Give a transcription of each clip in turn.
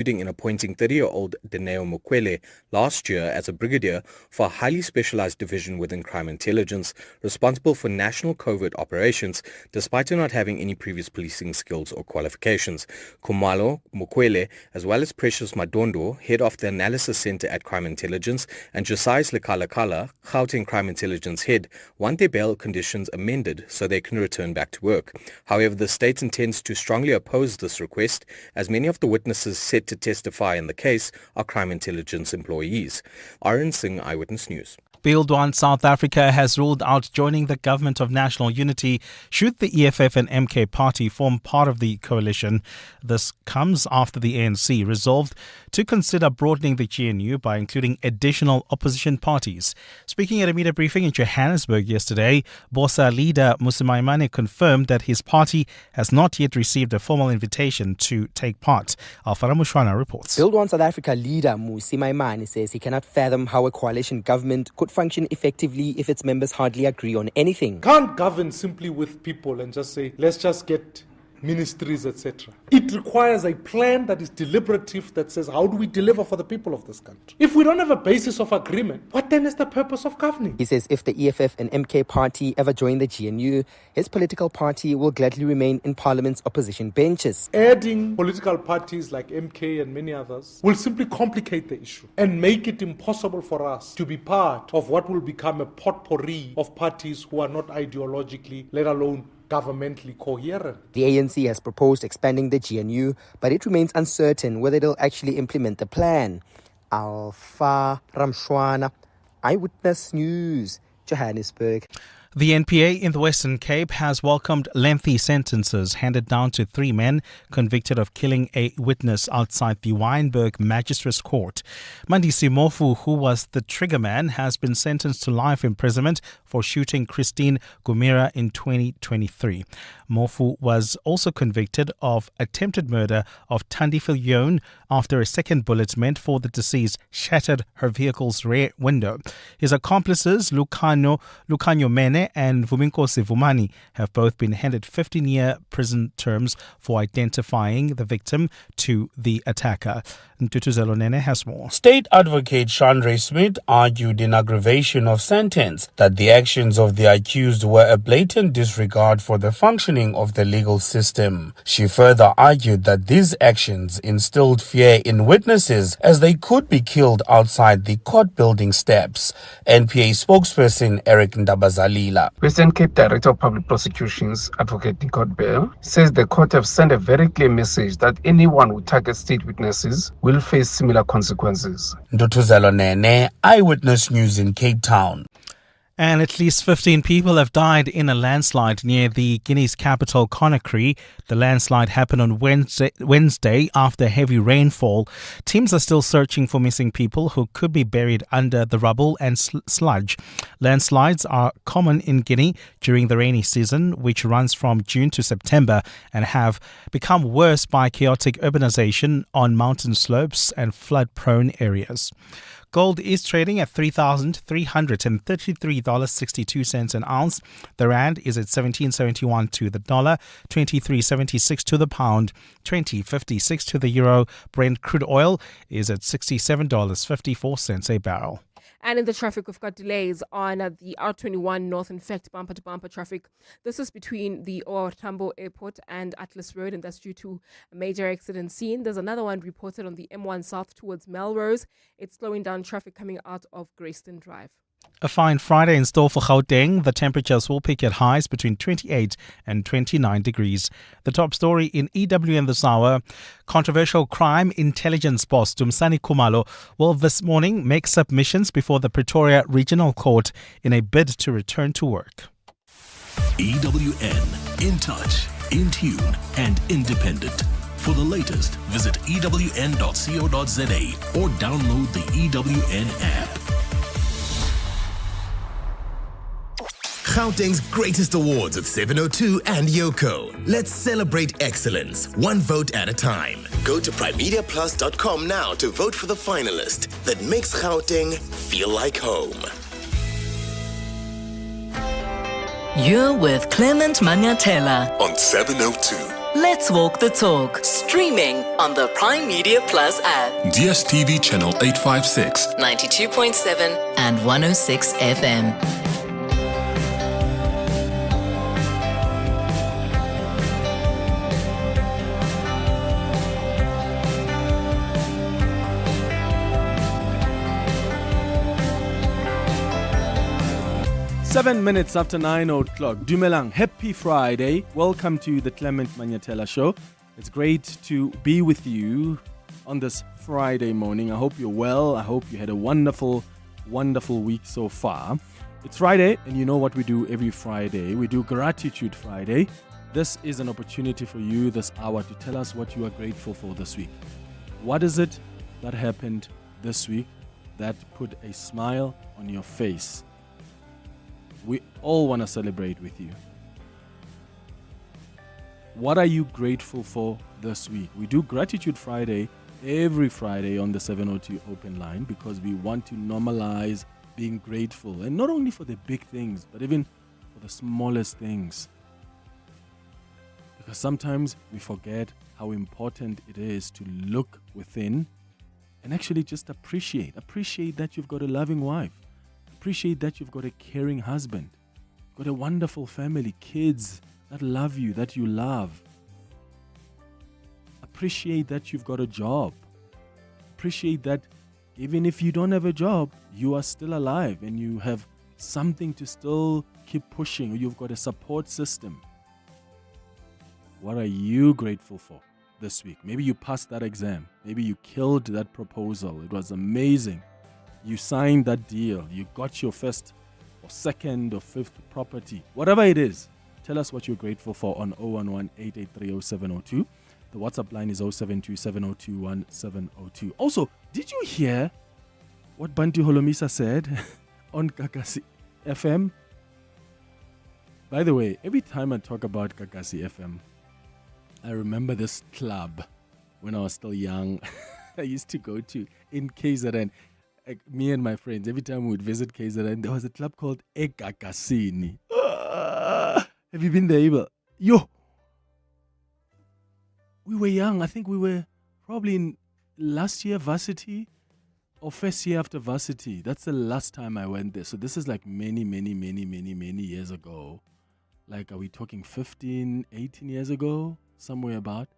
including in appointing 30-year-old Dineo Mukwele last year as a brigadier for a highly specialized division within crime intelligence responsible for national covert operations, despite her not having any previous policing skills or qualifications. Khumalo Mukwele, as well as Precious Madondo, head of the Analysis Center at Crime Intelligence, and Josiah Lekalakala, Gauteng Crime Intelligence head, want their bail conditions amended so they can return back to work. However, the state intends to strongly oppose this request, as many of the witnesses set to testify in the case are crime intelligence employees. Arun Singh, Eyewitness News. Build One South Africa has ruled out joining the Government of National Unity should the EFF and MK party form part of the coalition. This comes after the ANC resolved to consider broadening the GNU by including additional opposition parties. Speaking at a media briefing in Johannesburg yesterday, BOSA leader Musimaimane confirmed that his party has not yet received a formal invitation to take part. Alfara Mushwana reports. Build One South Africa leader Musimaimane says he cannot fathom how a coalition government could function effectively if its members hardly agree on anything. Can't govern simply with people and just say, let's just get ministries, etc. It requires a plan that is deliberative, that says, how do we deliver for the people of this country? If we don't have a basis of agreement, what then is the purpose of governing? He says if the EFF and MK party ever join the GNU, his political party will gladly remain in Parliament's opposition benches. Adding political parties like MK and many others will simply complicate the issue and make it impossible for us to be part of what will become a potpourri of parties who are not ideologically, let alone governmentally coherent. The ANC has proposed expanding the GNU, but it remains uncertain whether it'll actually implement the plan. Alfa Ramshwana, Eyewitness News, Johannesburg. The NPA in the Western Cape has welcomed lengthy sentences handed down to 3 men convicted of killing a witness outside the Wynberg Magistrates Court. Mandisi Mofu, who was the triggerman, has been sentenced to life imprisonment for shooting Christine Gumira in 2023. Mofu was also convicted of attempted murder of Thandi Viljoen after a second bullet meant for the deceased shattered her vehicle's rear window. His accomplices, Lucanyo Mene and Vuminkosi Vumani, have both been handed 15-year prison terms for identifying the victim to the attacker. Ntutuzelo Nene has more. State Advocate Chandra Smith argued in aggravation of sentence that the actions of the accused were a blatant disregard for the functioning of the legal system. She further argued that these actions instilled fear in witnesses as they could be killed outside the court building steps. NPA spokesperson Eric Ndabazalila. Western Cape Director of Public Prosecutions, Advocate Nicole Bell, says the court have sent a very clear message that anyone who targets state witnesses will face similar consequences. Ndutuzelo Nene, Eyewitness News in Cape Town. And at least 15 people have died in a landslide near the Guinea's capital, Conakry. The landslide happened on Wednesday after heavy rainfall. Teams are still searching for missing people who could be buried under the rubble and sludge. Landslides are common in Guinea during the rainy season, which runs from June to September, and have become worse by chaotic urbanization on mountain slopes and flood-prone areas. Gold is trading at $3,333.62 an ounce. The rand is at 17.71 to the dollar, 23.76 to the pound, 20.56 to the euro. Brent crude oil is at $67.54 a barrel. And in the traffic, we've got delays on the R21 North, in fact, bumper-to-bumper traffic. This is between the OR Tambo Airport and Atlas Road, and that's due to a major accident scene. There's another one reported on the M1 South towards Melrose. It's slowing down traffic coming out of Grayston Drive. A fine Friday in store for Gauteng. The temperatures will peak at highs between 28 and 29 degrees. The top story in EWN this hour: controversial crime intelligence boss Dumsani Khumalo will this morning make submissions before the Pretoria Regional Court in a bid to return to work. EWN, in touch, in tune and independent. For the latest, visit ewn.co.za or download the EWN app. Gauteng's greatest awards at 702 and Yoko. Let's celebrate excellence, one vote at a time. Go to primediaplus.com now to vote for the finalist that makes Gauteng feel like home. You're with Clement Manyathela On 702. Let's walk the talk. Streaming on the Prime Media Plus app. DSTV channel 856. 92.7 and 106 FM. Seven minutes after 9 o'clock. Dumelang, happy Friday. Welcome to the Clement Manyathela Show. It's great to be with you on this Friday morning. I hope you're well. I hope you had a wonderful, wonderful week so far. It's Friday, and you know what we do every Friday. We do Gratitude Friday. This is an opportunity for you this hour to tell us what you are grateful for this week. What is it that happened this week that put a smile on your face? We all want to celebrate with you. What are you grateful for this week? We do Gratitude Friday every Friday on the 702 open line because we want to normalize being grateful. And not only for the big things, but even for the smallest things. Because sometimes we forget how important it is to look within and actually just appreciate. Appreciate that you've got a loving wife. Appreciate that you've got a caring husband, got a wonderful family, kids that love you, that you love. Appreciate that you've got a job. Appreciate that even if you don't have a job, you are still alive and you have something to still keep pushing, or you've got a support system. What are you grateful for this week? Maybe you passed that exam. Maybe you killed that proposal. It was amazing. You signed that deal. You got your first or second or fifth property. Whatever it is, tell us what you're grateful for on 011-883-0702. The WhatsApp line is 072-702-1702. Also, did you hear what Bantu Holomisa said on Kakasi FM? By the way, every time I talk about Kakasi FM, I remember this club when I was still young. I used to go to in KZN. Me and my friends, every time we would visit KZN, there was a club called Ekakasini. Have you been there, Abel? Yo! We were young. I think we were probably in last year varsity or first year after varsity. That's the last time I went there. So this is like many years ago. Like, are we talking 15, 18 years ago? Somewhere about.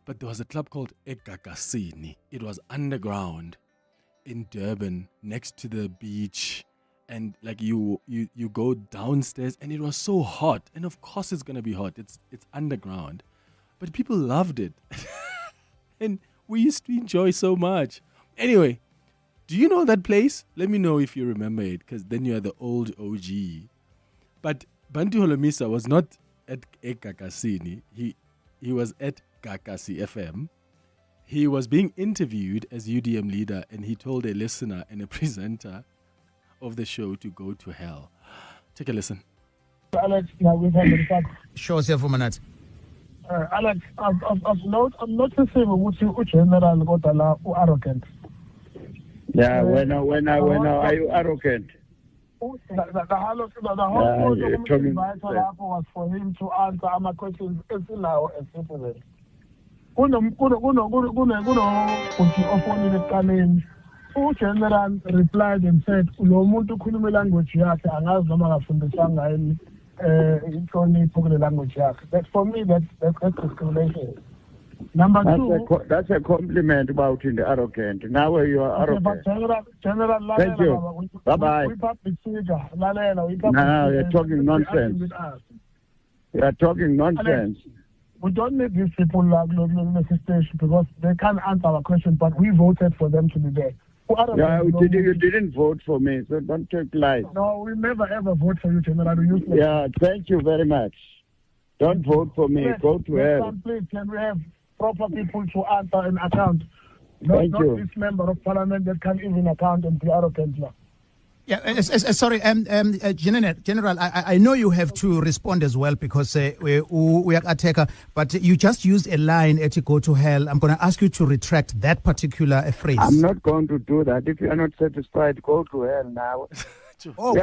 But there was a club called Ekakasini. It was underground in Durban, next to the beach, and like you go downstairs, and it was so hot. And of course it's gonna be hot. It's underground, but people loved it, and we used to enjoy so much. Anyway, do you know that place? Let me know if you remember it, because then you are the old OG. But Bantu Holomisa was not at Ekakasini. He was at Kakasi FM. He was being interviewed as UDM leader, and he told a listener and a presenter of the show to go to hell. Take a listen. Alex, Sure, sir, for minutes. Alex, I'm noticing what general got arrogant. Yeah, when are you arrogant? The whole was for him to answer my questions as citizen. General replied and said, "Umuntu khuluma language yakhe angazi noma ngafundisanga yini inhlonipho kule language yakhe." That for me that's discrimination. Number two, that's a compliment about the arrogant. Now you are arrogant. But General Thank you. Bye-bye. Now you're talking nonsense. You are talking nonsense. We don't need these people like the station because they can't answer our question, but we voted for them to be there. Yeah, you didn't vote for me, so don't take lies. No, we never ever vote for you, General. Yeah, thank you very much. Don't vote for me. Go to hell. Please, can we have proper people to answer and account? Not this member of parliament that can't even account and be arrogant now. Yeah, sorry, General, I know you have to respond as well because we are at but you just used a line at "go to hell." I'm going to ask you to retract that particular phrase. I'm not going to do that. If you are not satisfied, go to hell now. Oh,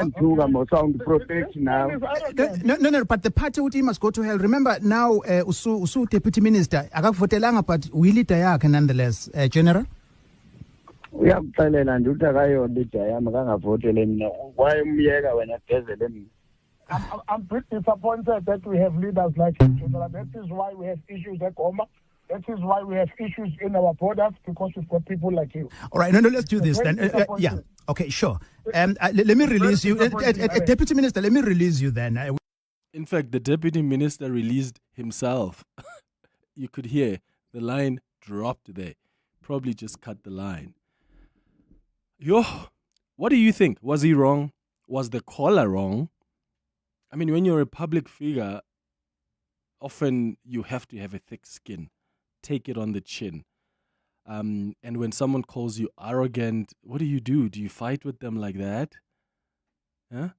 sound protect now. No, but the party uthi must go to hell. Remember now, usu deputy minister, akakuvotelanga, but uyilida yakhe nonetheless, General. Uyakuxelela nje ukuthi akayolida yami akangavotele mina. Wayemyeka wena gezele mina. I'm pretty disappointed that we have leaders like him, General. That is why we have issues at Goma. That is why we have issues in our borders, because we've got people like you. All right, no, let's do this then. Yeah, okay, sure. Let me release you. Deputy Minister, let me release you then. In fact, the Deputy Minister released himself. You could hear the line dropped there. Probably just cut the line. What do you think? Was he wrong? Was the caller wrong? I mean, when you're a public figure, often you have to have a thick skin. Take it on the chin. And when someone calls you arrogant, what do? Do you fight with them like that? Huh?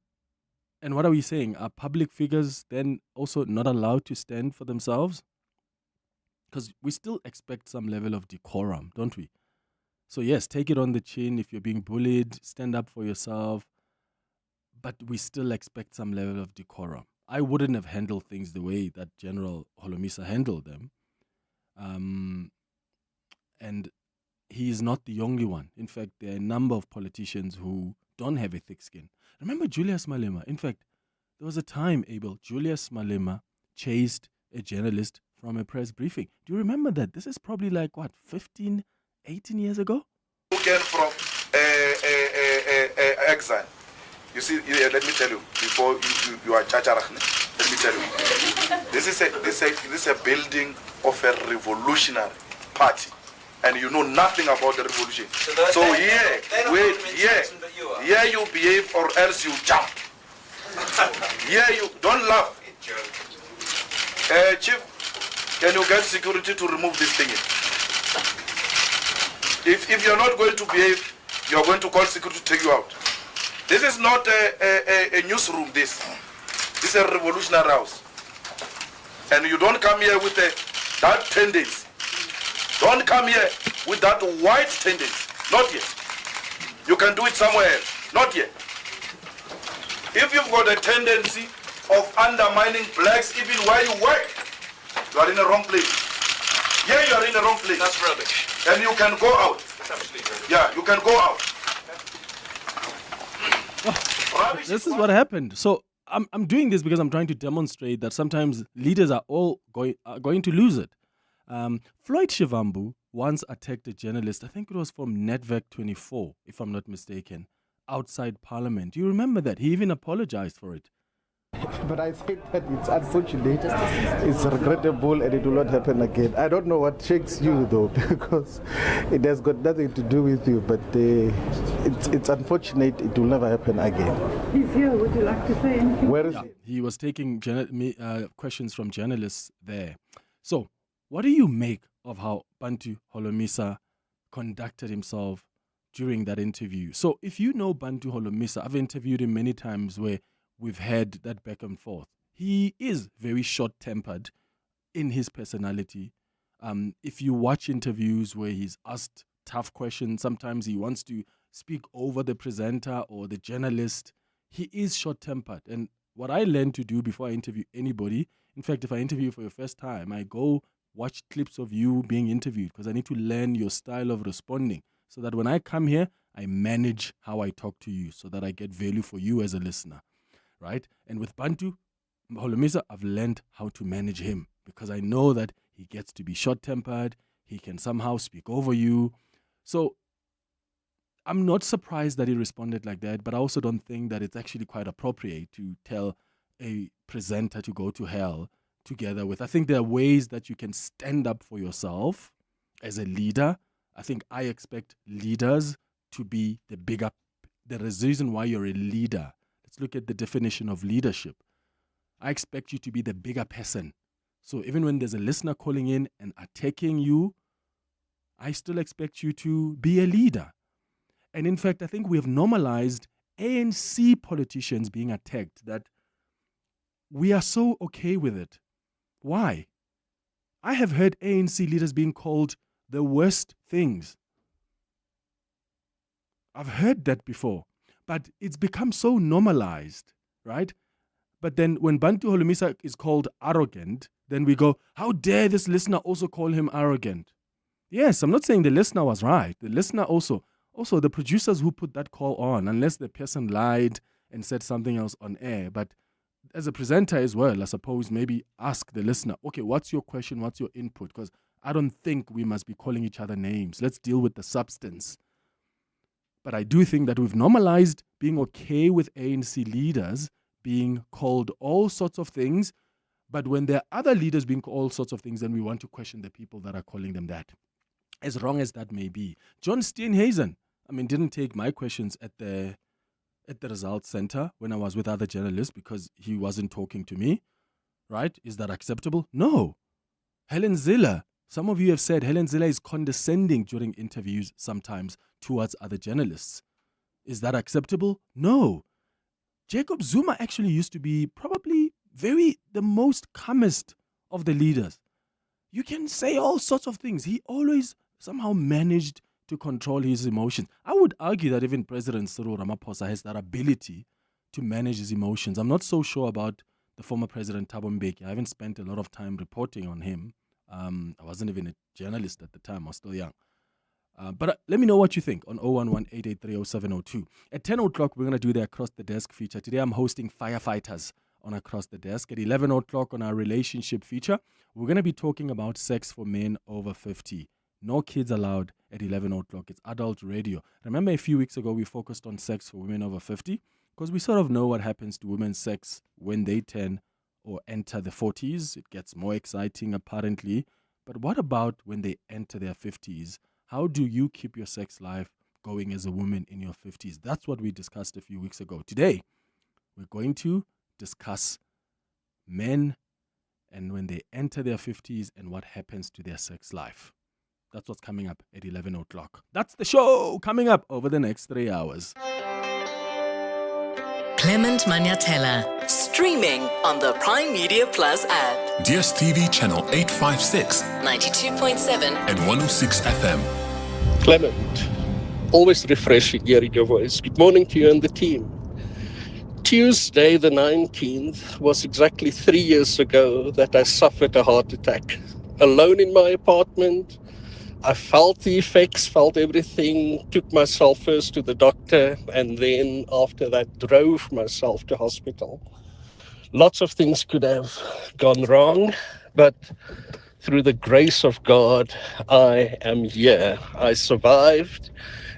And what are we saying? Are public figures then also not allowed to stand for themselves? Because we still expect some level of decorum, don't we? So yes, take it on the chin. If you're being bullied, stand up for yourself. But we still expect some level of decorum. I wouldn't have handled things the way that General Holomisa handled them. And he is not the only one. In fact, there are a number of politicians who don't have a thick skin. Remember Julius Malema? In fact, there was a time, Abel, Julius Malema chased a journalist from a press briefing. Do you remember that? This is probably like, 15, 18 years ago? Who came from exile. You see, let me tell you, before you are Chacharach, let me tell you, this is a building of a revolutionary party, and you know nothing about the revolution. So here you behave or else you jump. Here you don't laugh. Chief, can you get security to remove this thing? If you're not going to behave, you're going to call security to take you out. This is not a newsroom, this is a revolutionary house. And you don't come here with that tendency. Don't come here with that white tendency. Not yet. You can do it somewhere else. Not yet. If you've got a tendency of undermining blacks even while you work, you are in the wrong place. Yeah, you are in the wrong place. That's rubbish. And you can go out. That's absolutely rubbish. Yeah, you can go out. This is what happened. So I'm doing this because I'm trying to demonstrate that sometimes leaders are going to lose it. Floyd Shivambu once attacked a journalist, I think it was from Network 24, if I'm not mistaken, outside Parliament. Do you remember that? He even apologized for it. But I think that it's unfortunate, it's regrettable, and it will not happen again. I don't know what shakes you though, because it has got nothing to do with you, but it's unfortunate, it will never happen again. He's here, would you like to say anything? Where is he? He was taking questions from journalists there. So, what do you make of how Bantu Holomisa conducted himself during that interview? So, if you know Bantu Holomisa, I've interviewed him many times where we've had that back and forth. He is very short-tempered in his personality. If you watch interviews where he's asked tough questions, sometimes he wants to speak over the presenter or the journalist. He is short-tempered. And what I learned to do before I interview anybody, in fact, if I interview you for your first time, I go watch clips of you being interviewed because I need to learn your style of responding so that when I come here, I manage how I talk to you so that I get value for you as a listener. Right? And with Bantu Holomisa, I've learned how to manage him because I know that he gets to be short-tempered. He can somehow speak over you. So I'm not surprised that he responded like that, but I also don't think that it's actually quite appropriate to tell a presenter to go to hell together with. I think there are ways that you can stand up for yourself as a leader. I think I expect leaders to be the reason why you're a leader. Let's look at the definition of leadership. I expect you to be the bigger person. So even when there's a listener calling in and attacking you, I still expect you to be a leader. And in fact, I think we have normalized ANC politicians being attacked that we are so okay with it. Why? I have heard ANC leaders being called the worst things. I've heard that before. But it's become so normalized, right? But then when Bantu Holomisa is called arrogant, then we go, how dare this listener also call him arrogant? Yes, I'm not saying the listener was right. The listener also the producers who put that call on, unless the person lied and said something else on air. But as a presenter as well, I suppose maybe ask the listener, okay, what's your question? What's your input? Because I don't think we must be calling each other names. Let's deal with the substance. But I do think that we've normalized being okay with ANC leaders being called all sorts of things. But when there are other leaders being called all sorts of things, then we want to question the people that are calling them that, as wrong as that may be. John Steenhuisen, didn't take my questions at the results center when I was with other journalists because he wasn't talking to me, right? Is that acceptable? No. Helen Ziller, some of you have said Helen Ziller is condescending during interviews sometimes towards other journalists. Is that acceptable? No. Jacob Zuma actually used to be probably the most calmest of the leaders. You can say all sorts of things. He always somehow managed to control his emotions. I would argue that even President Cyril Ramaphosa has that ability to manage his emotions. I'm not so sure about the former President Thabo Mbeki. I haven't spent a lot of time reporting on him. I wasn't even a journalist at the time. I was still young. But let me know what you think on 011-883-0702. At 10 o'clock, we're going to do the Across the Desk feature. Today, I'm hosting Firefighters on Across the Desk. At 11 o'clock on our relationship feature, we're going to be talking about sex for men over 50. No kids allowed at 11 o'clock. It's adult radio. Remember a few weeks ago, we focused on sex for women over 50? Because we sort of know what happens to women's sex when they turn or enter the 40s. It gets more exciting, apparently. But what about when they enter their 50s? How do you keep your sex life going as a woman in your 50s? That's what we discussed a few weeks ago. Today, we're going to discuss men and when they enter their 50s and what happens to their sex life. That's what's coming up at 11 o'clock. That's the show coming up over the next 3 hours. Clement Manyathela, streaming on the Prime Media Plus app. DSTV channel 856, 92.7 and 106 FM. Clement, always refreshing hearing your voice. Good morning to you and the team. Tuesday the 19th was exactly 3 years ago that I suffered a heart attack. Alone in my apartment, I felt the effects, felt everything, took myself first to the doctor, and then after that drove myself to hospital. Lots of things could have gone wrong, but through the grace of God, I am here. I survived,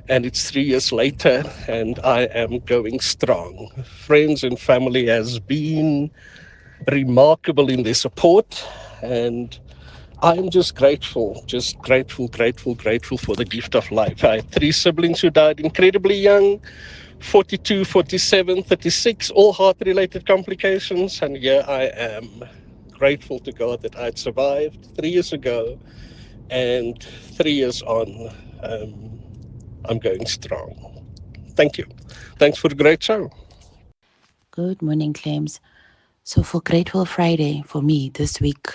and it's 3 years later, and I am going strong. Friends and family has been remarkable in their support, and I'm just grateful for the gift of life. I had 3 siblings who died incredibly young, 42, 47, 36, all heart-related complications, and here I am, grateful to God that I'd survived 3 years ago, and 3 years on, I'm going strong. Thank you. Thanks for the great show. Good morning, Claims. So for Grateful Friday, for me this week,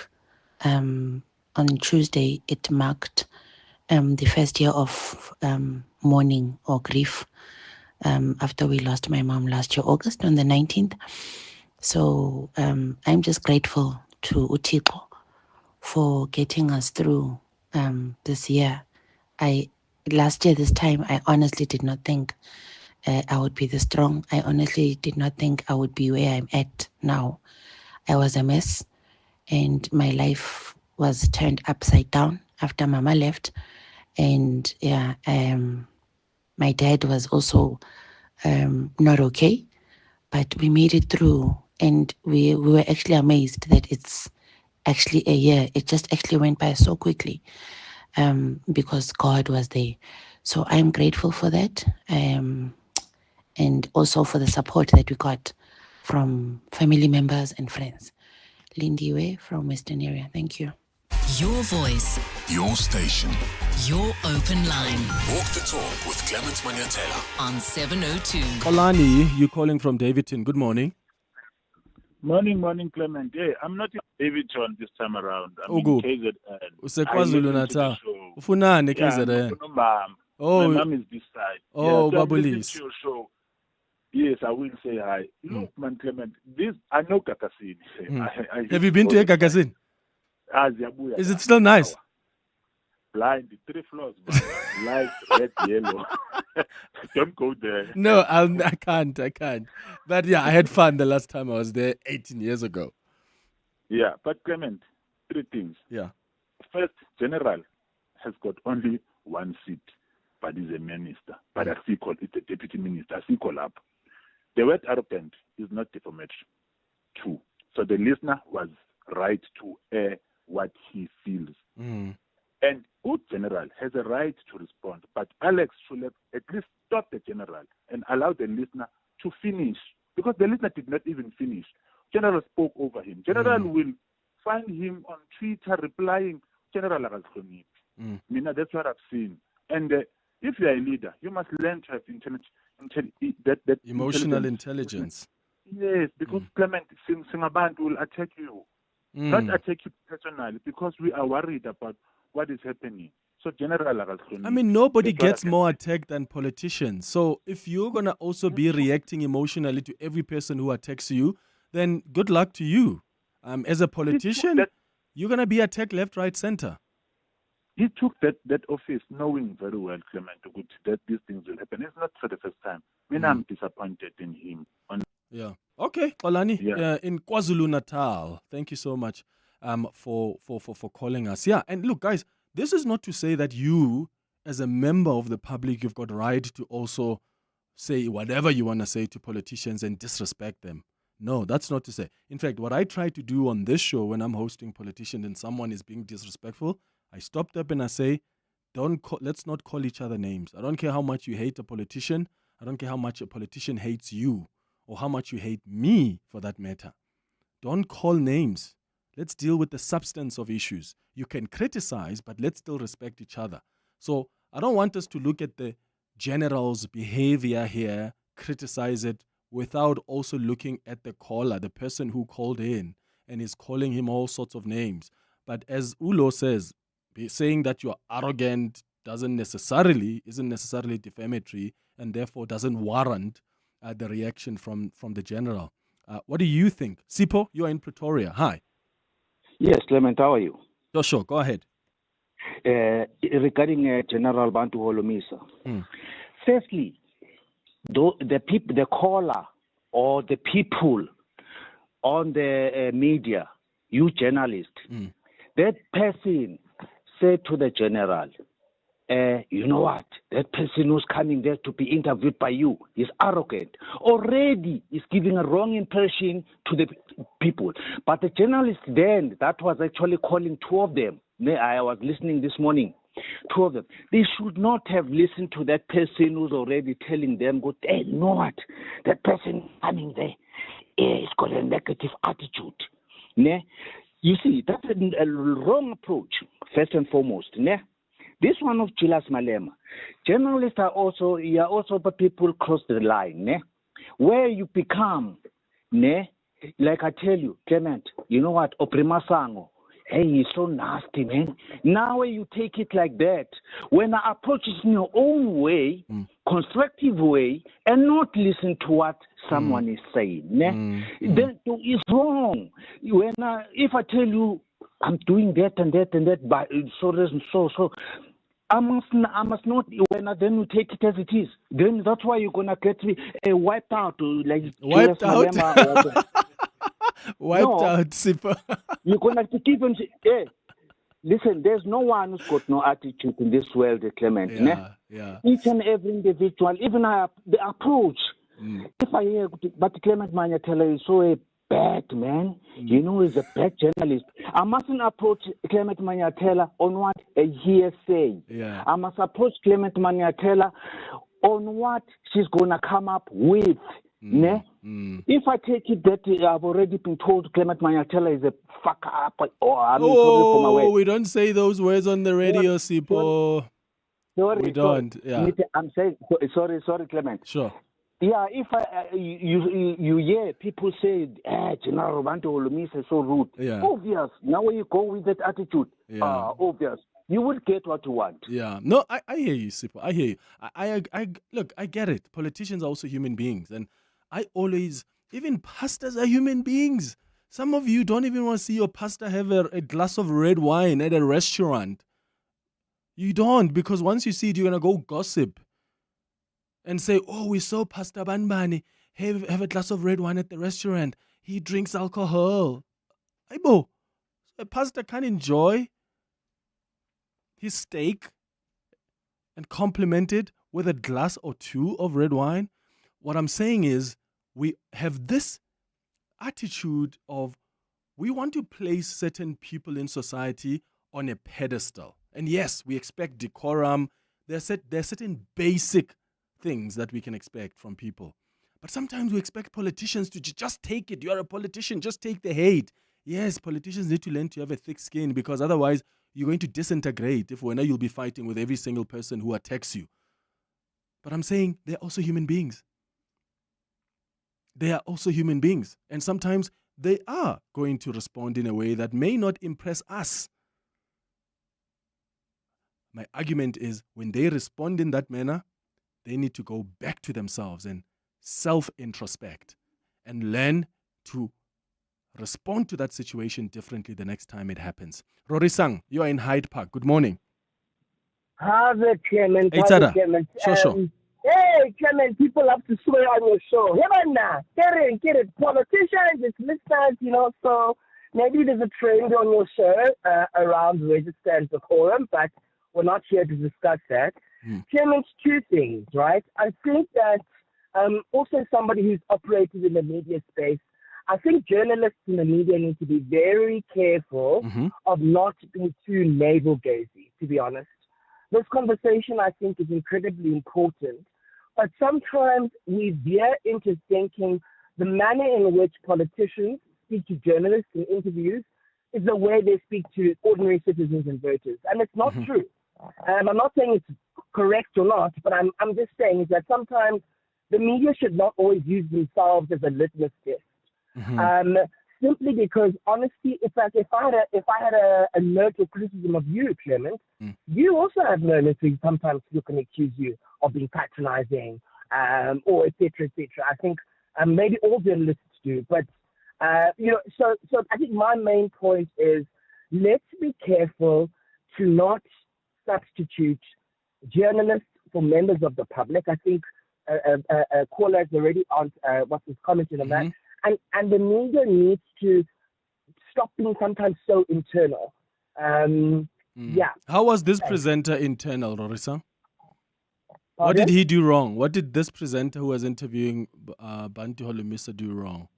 on Tuesday, it marked the first year of mourning or grief after we lost my mom last year, August, on the 19th. So I'm just grateful to Utiko for getting us through this year. Last year, this time, I honestly did not think I would be this strong. I honestly did not think I would be where I'm at now. I was a mess, and my life was turned upside down after Mama left. And my dad was also not okay, but we made it through, and we were actually amazed that it's actually a year. It just actually went by so quickly because God was there. So I'm grateful for that, and also for the support that we got from family members and friends. Lindiwe from Western Area. Thank you. Your voice, your station, your open line. Walk the talk with Clement Manyathela on 702. Olani, you're calling from Davidton. Good morning. Morning, Clement. Hey, I'm not in Davidton this time around. I'm in KZN. KZN. My mom is this side. Oh, so Babulis. Your show. Yes, I will say hi. Look, man, Clement, this I know Gagasin. Have you been to Gagasin? Is it still nice? Blind, 3 floors, man. Light, red, yellow. Don't go there. No, I can't. But yeah, I had fun the last time I was there 18 years ago. Yeah, but Clement, 3 things. Yeah. First, General has got only 1 seat, but he's a minister. But it's a deputy minister. Up. The word arrogant is not defamatory. 2. So the listener was right to air what he feels. And good general has a right to respond, but Alex should have at least stop the general and allow the listener to finish, because the listener did not even finish. General spoke over him. General will find him on Twitter replying, General Mina, that's what I've seen. And if you are a leader, you must learn to have emotional intelligence. Yes, because Clement, Singabantu will attack you. Not attack you personally, because we are worried about what is happening. So, General, I mean, nobody gets more attacked than politicians. So, if you're going to also be reacting emotionally to every person who attacks you, then good luck to you. As a politician, you're going to be attacked left, right, center. He took that office knowing very well, Clement, that these things will happen. It's not for the first time. I mean, I'm disappointed in him. Yeah. Okay, Olani, in KwaZulu-Natal, thank you so much for calling us. Yeah, and look, guys, this is not to say that you, as a member of the public, you've got right to also say whatever you want to say to politicians and disrespect them. No, that's not to say. In fact, what I try to do on this show when I'm hosting politicians and someone is being disrespectful, I stop up and I say, let's not call each other names. I don't care how much you hate a politician. I don't care how much a politician hates you or how much you hate me, for that matter. Don't call names. Let's deal with the substance of issues. You can criticize, but let's still respect each other. So I don't want us to look at the general's behavior here, criticize it, without also looking at the caller, the person who called in and is calling him all sorts of names. But as Ulo says, saying that you're arrogant isn't necessarily defamatory and therefore doesn't warrant the reaction from the general. What do you think? Sipho, you're in Pretoria. Hi. Yes, Clement, how are you? Sure, go ahead. Regarding General Bantu Holomisa. Firstly, the caller or the people on the media, you journalist, that person said to the general, you know what? That person who's coming there to be interviewed by you is arrogant. Already is giving a wrong impression to the people. But the journalist then, that was actually calling 2 of them. I was listening this morning. 2 of them. They should not have listened to that person who's already telling them, hey, you know what? That person coming there is got a negative attitude. You see, that's a wrong approach, first and foremost. This one of Julius Malema. Journalists are also but people cross the line. Where you become, like I tell you, Clement, you know what, Oprimasango, hey, he's so nasty, man. Now you take it like that, when I approach it in your own way, constructive way, and not listen to what someone is saying, then it's wrong. If I tell you I'm doing that and that and that, but so I must not. Then you take it as it is. Then that's why you're gonna get me wiped out, like wiped out. Wiped out, Sipho. You're gonna keep on. Hey, listen, there's no one who's got no attitude in this world, Clement. Yeah. Each and every individual, even the approach. If I hear, but Clement Manyathela is so a bad man. You know, he's a bad journalist. I mustn't approach Clement Manyathela on what a hearsay. Yeah. I must approach Clement Manyathela on what she's gonna come up with. If I take it that I've already been told Clement Manyathela is a fuck up, sorry for my words. We don't say those words on the radio, Sipho. We don't. Yeah. I'm saying sorry, Clement. Sure. Yeah, if you hear people say, General Bantu Holomisa is so rude. Yeah. Obvious. Now when you go with that attitude, obvious. you would get what you want. Yeah. No, I hear you, Sipho. I hear you. Look, I get it. Politicians are also human beings. And even pastors are human beings. Some of you don't even want to see your pastor have a glass of red wine at a restaurant. You don't, because once you see it, you're going to go gossip and say, oh, we saw Pastor Banbani have a glass of red wine at the restaurant. He drinks alcohol. Aibo, a pastor can enjoy his steak and complement it with a glass or two of red wine. What I'm saying is we have this attitude of we want to place certain people in society on a pedestal. And yes, we expect decorum. There are certain basic things that we can expect from people. But sometimes we expect politicians to just take it. You're a politician, just take the hate. Yes, politicians need to learn to have a thick skin, because otherwise you're going to disintegrate if you'll be fighting with every single person who attacks you. But I'm saying they're also human beings. They are also human beings. And sometimes they are going to respond in a way that may not impress us. My argument is when they respond in that manner, they need to go back to themselves and self-introspect and learn to respond to that situation differently the next time it happens. Rory Sang, you are in Hyde Park. Good morning. Have it, Clement. Hey, Have Tada. it, Clement. Sure. Hey, Clement, people have to swear on your show. Get it. Politicians, it's listeners, so maybe there's a trend on your show around register and decorum, but we're not here to discuss that. Clement, two things, right? I think that also somebody who's operated in the media space, I think journalists in the media need to be very careful of not being too navel-gazing, to be honest. This conversation, I think, is incredibly important, but sometimes we veer into thinking the manner in which politicians speak to journalists in interviews is the way they speak to ordinary citizens and voters, and it's not true. I'm not saying it's correct or not, but I'm just saying that sometimes the media should not always use themselves as a litmus test. Simply because, honestly, it's like if I had a note of criticism of you, Clement, you also have moments where sometimes people can accuse you of being patronizing, or et cetera, et cetera. I think maybe all journalists do, but so I think my main point is let's be careful to not substitute journalists for members of the public. I think a caller has already commented on that. And the media needs to stop being sometimes so internal. Yeah. How was this presenter internal, Rorisa? What did he do wrong? What did this presenter who was interviewing Bantu Holomisa do wrong?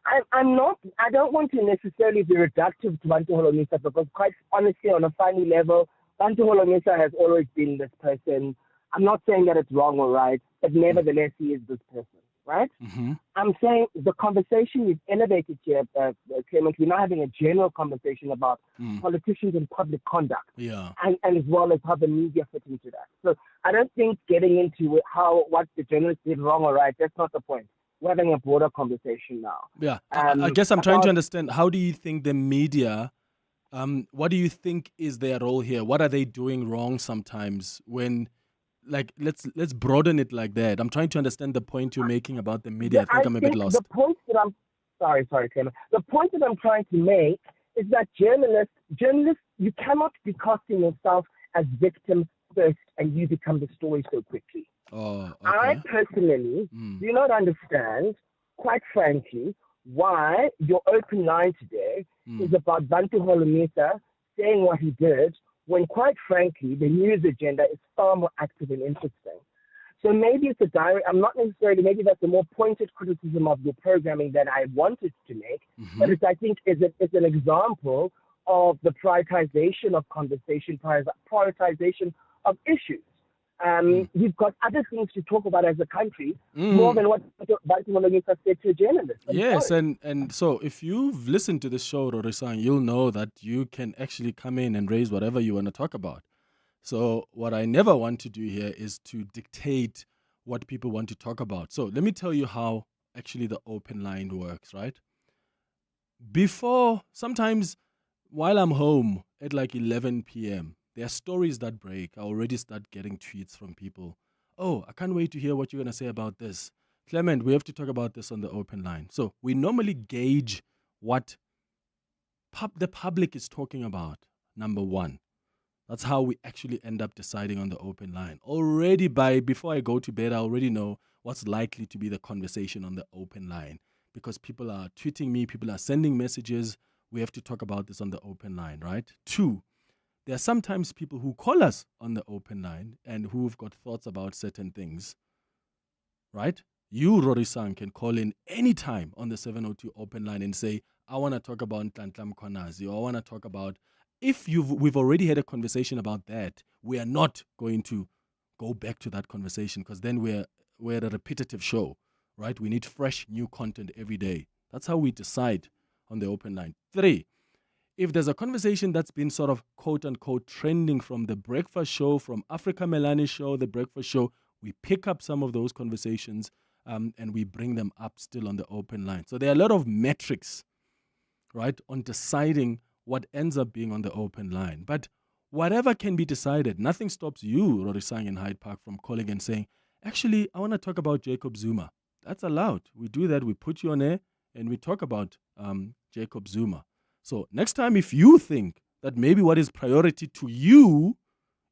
I don't want to necessarily be reductive to Bantu Holomisa, because quite honestly, on a funny level, Bantu Holomisa has always been this person. I'm not saying that it's wrong or right, but nevertheless, he is this person. Right? I'm saying the conversation is elevated here, Clement. We're not having a general conversation about politicians and public conduct, and as well as how the media fit into that. So I don't think getting into what the journalists did wrong or right, that's not the point. We're having a broader conversation now. Yeah, I guess I'm trying to understand, how do you think the media, what do you think is their role here? What are they doing wrong sometimes when... let's broaden it like that. I'm trying to understand the point you're making about the media. I think I'm a bit lost. The point that I'm sorry, Clement. The point that I'm trying to make is that journalists, you cannot be casting yourself as victim first and you become the story so quickly. Oh, okay. I personally do not understand, quite frankly, why your open line today is about Bantu Holomisa saying what he did, when quite frankly, the news agenda is far more active and interesting. So maybe it's I'm not necessarily, maybe that's a more pointed criticism of your programming that I wanted to make, but I think it's an example of the prioritization of conversation, prioritization of issues. We've got other things to talk about as a country, more than what Bantu Holomisa said to a journalist. Yes, and so if you've listened to this show, Rorisan, you'll know that you can actually come in and raise whatever you want to talk about. So what I never want to do here is to dictate what people want to talk about. So let me tell you how actually the open line works, right? Sometimes while I'm home at like 11 p.m., there are stories that break. I already start getting tweets from people. Oh, I can't wait to hear what you're going to say about this. Clement, we have to talk about this on the open line. So we normally gauge what the public is talking about, number one. That's how we actually end up deciding on the open line. Already before I go to bed, I already know what's likely to be the conversation on the open line because people are tweeting me, people are sending messages. We have to talk about this on the open line, right? 2, there are sometimes people who call us on the open line and who've got thoughts about certain things, right? You, Rorisang, can call in anytime on the 702 open line and say, I want to talk about Ntantla Mkhwanazi, or I want to talk about, if we've already had a conversation about that, we are not going to go back to that conversation because then we're at a repetitive show, right? We need fresh, new content every day. That's how we decide on the open line. 3, if there's a conversation that's been sort of quote-unquote trending from the breakfast show, from Africa Melani's show, the breakfast show, we pick up some of those conversations and we bring them up still on the open line. So there are a lot of metrics, right, on deciding what ends up being on the open line. But whatever can be decided, nothing stops you, Rorisang in Hyde Park, from calling and saying, actually, I want to talk about Jacob Zuma. That's allowed. We do that. We put you on air and we talk about Jacob Zuma. So next time, if you think that maybe what is priority to you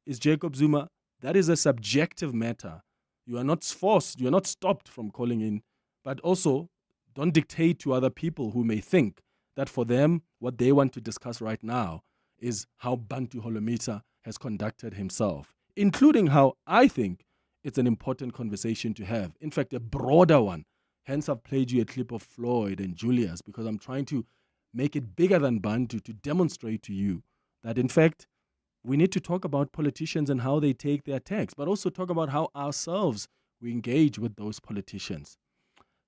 is Jacob Zuma, that is a subjective matter. You are not forced, you are not stopped from calling in, but also don't dictate to other people who may think that for them, what they want to discuss right now is how Bantu Holomisa has conducted himself, including how I think it's an important conversation to have. In fact, a broader one. Hence, I've played you a clip of Floyd and Julius because I'm trying to make it bigger than Bantu to demonstrate to you that, in fact, we need to talk about politicians and how they take their attacks, but also talk about how ourselves we engage with those politicians.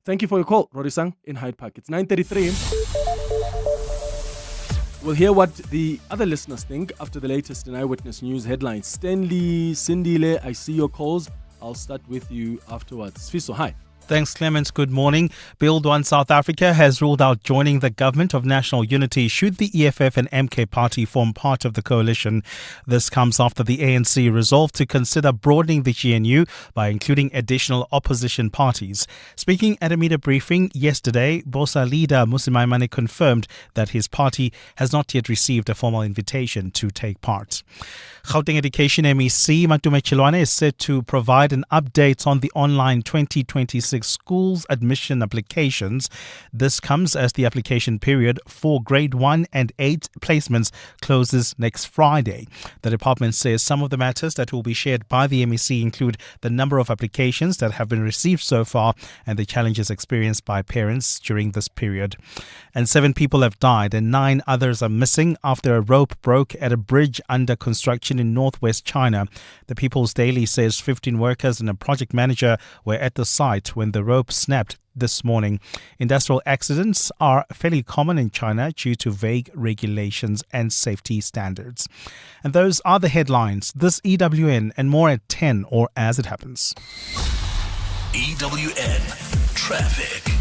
Thank you for your call, Rorisang in Hyde Park. It's 9:33. We'll hear what the other listeners think after the latest in Eyewitness News headlines. Stanley, Sindile, I see your calls. I'll start with you afterwards. Sfiso, hi. Thanks, Clements. Good morning. Build One South Africa has ruled out joining the Government of National Unity should the EFF and MK party form part of the coalition. This comes after the ANC resolved to consider broadening the GNU by including additional opposition parties. Speaking at a media briefing yesterday, BOSA leader Musimaimane confirmed that his party has not yet received a formal invitation to take part. Gauteng Education MEC Matume Chilwane is set to provide an update on the online 2026 schools admission applications. This comes as the application period for grade 1 and 8 placements closes next Friday. The department says some of the matters that will be shared by the MEC include the number of applications that have been received so far and the challenges experienced by parents during this period. And 7 people have died and 9 others are missing after a rope broke at a bridge under construction in northwest China. The People's Daily says 15 workers and a project manager were at the site when the rope snapped this morning. Industrial accidents are fairly common in China due to vague regulations and safety standards. And those are the headlines. This EWN and more at 10 or as it happens. EWN Traffic.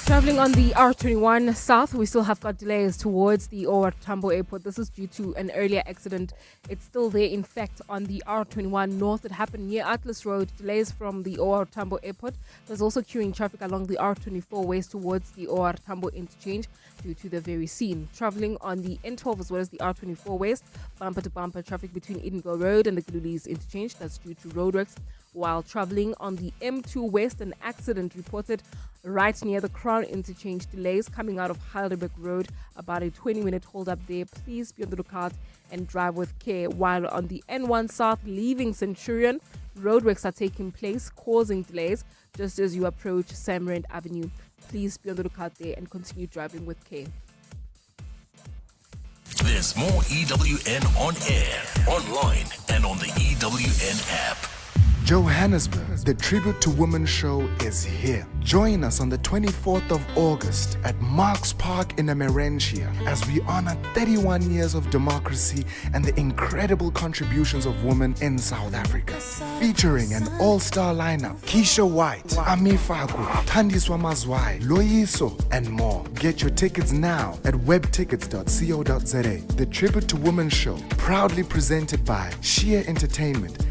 Traveling on the R21 South, we still have got delays towards the OR Tambo Airport. This is due to an earlier accident. It's still there, in fact, on the R21 North. It happened near Atlas Road. Delays from the OR Tambo Airport. There's also queuing traffic along the R24 West towards the OR Tambo interchange due to the very scene. Traveling on the N12 as well as the R24 West, bumper-to-bumper traffic between Edenville Road and the Gululis interchange. That's due to roadworks. While traveling on the M2 West, an accident reported right near the Crown interchange. Delays coming out of Heidelberg Road, about a 20-minute hold up there. Please be on the lookout and drive with care. While on the N1 South, leaving Centurion, roadworks are taking place, causing delays just as you approach Samrand Avenue. Please be on the lookout there and continue driving with care. There's more EWN on air, online, and on the EWN app. Johannesburg, the Tribute to Women show is here. Join us on the 24th of August at Marks Park in Emerentia as we honor 31 years of democracy and the incredible contributions of women in South Africa. Featuring an all-star lineup, Keisha White, Ami Faku, Thandiswa Mazwai, Loyiso, and more. Get your tickets now at webtickets.co.za. The Tribute to Women show, proudly presented by Sheer Entertainment.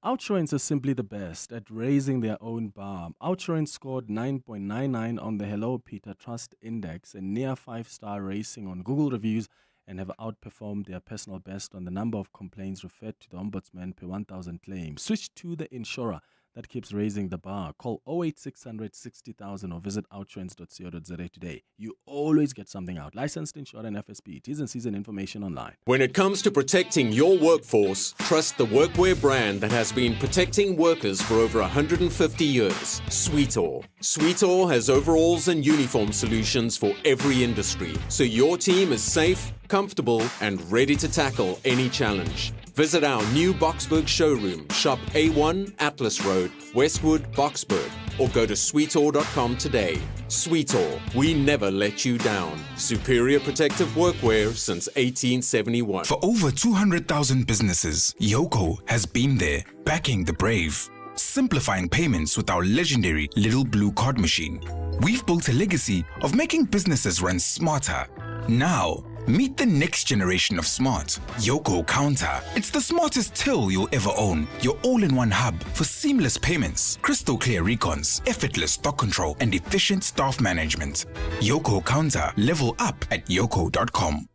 Outsurance is simply the best at raising their own bar. Outsurance scored 9.99 on the Hello Peter Trust Index and near 5-star rating on Google reviews and have outperformed their personal best on the number of complaints referred to the Ombudsman per 1,000 claims. Switch to the insurer that keeps raising the bar. Call 08600 60,000 or visit outsurance.co.za today. You always get something out. Licensed insurer and FSP. T's and C's and information online. When it comes to protecting your workforce, trust the workwear brand that has been protecting workers for over 150 years, Sweetall. Sweetall has overalls and uniform solutions for every industry, so your team is safe, comfortable, and ready to tackle any challenge. Visit our new Boksburg showroom, shop A1 Atlas Road, Westwood, Boksburg, or go to sweetall.com today. Sweetall, we never let you down. Superior protective workwear since 1871. For over 200,000 businesses, Yoko has been there, backing the brave, simplifying payments with our legendary Little Blue Card Machine. We've built a legacy of making businesses run smarter. Now, meet the next generation of smart. Yoko Counter. It's the smartest till you'll ever own. Your all-in-one hub for seamless payments, crystal clear recons, effortless stock control, and efficient staff management. Yoko Counter. Level up at yoko.com.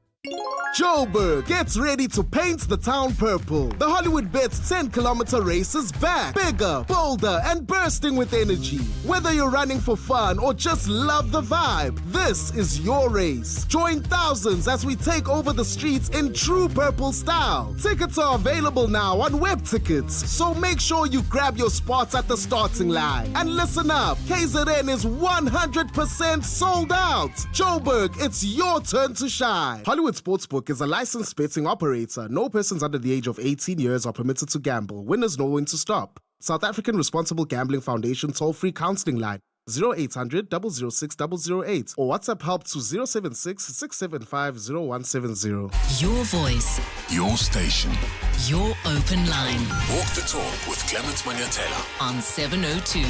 Joburg gets ready to paint the town purple. The Hollywood Bets 10-kilometer race is back. Bigger, bolder, and bursting with energy. Whether you're running for fun or just love the vibe, this is your race. Join thousands as we take over the streets in true purple style. Tickets are available now on web tickets, so make sure you grab your spots at the starting line. And listen up, KZN is 100% sold out. Joburg, it's your turn to shine. Hollywood Sportsbook is a licensed betting operator. No persons under the age of 18 years are permitted to gamble. Winners know when to stop. South African Responsible Gambling Foundation toll-free counseling line 0800 006 008 or WhatsApp help to 076 675 0170. Your voice. Your station. Your open line. Walk the talk with Clement Manyathela on 702.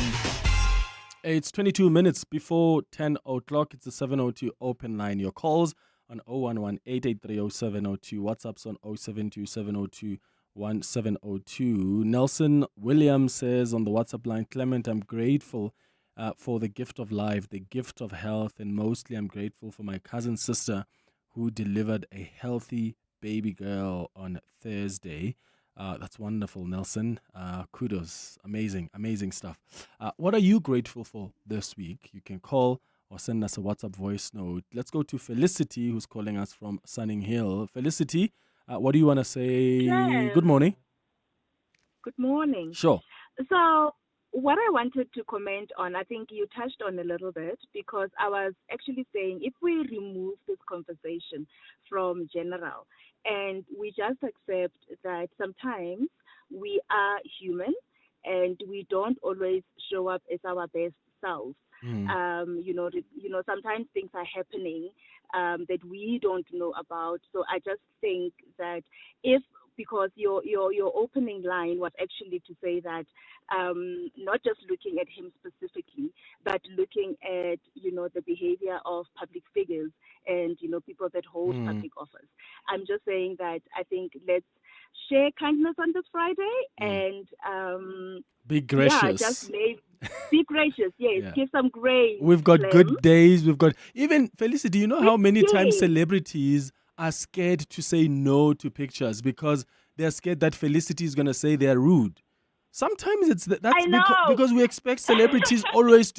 It's 22 minutes before 10 o'clock. It's the 702 open line. Your calls on 011-883-0702. WhatsApp's on 072-702-1702. Nelson Williams says on the WhatsApp line, Clement, I'm grateful for the gift of life, the gift of health, and mostly I'm grateful for my cousin sister who delivered a healthy baby girl on Thursday. That's wonderful, Nelson. Kudos. Amazing stuff. What are you grateful for this week? You can call or send us a WhatsApp voice note. Let's go to Felicity, who's calling us from Sunning Hill. Felicity, what do you want to say? Yes. Good morning. Good morning. Sure. So what I wanted to comment on, I think you touched on a little bit, because I was actually saying if we remove this conversation from general and we just accept that sometimes we are human and we don't always show up as our best selves. Sometimes things are happening that we don't know about. So I just think that because your opening line was actually to say that not just looking at him specifically, but looking at, the behavior of public figures and, people that hold public office. I'm just saying that I think let's share kindness on this Friday and be gracious. Yeah, just be gracious, yes. Yeah. Give some grace. We've got good days. We've got even Felicity. Do you know how many times celebrities are scared to say no to pictures because they're scared that Felicity is going to say they're rude? Sometimes it's that's because we expect celebrities always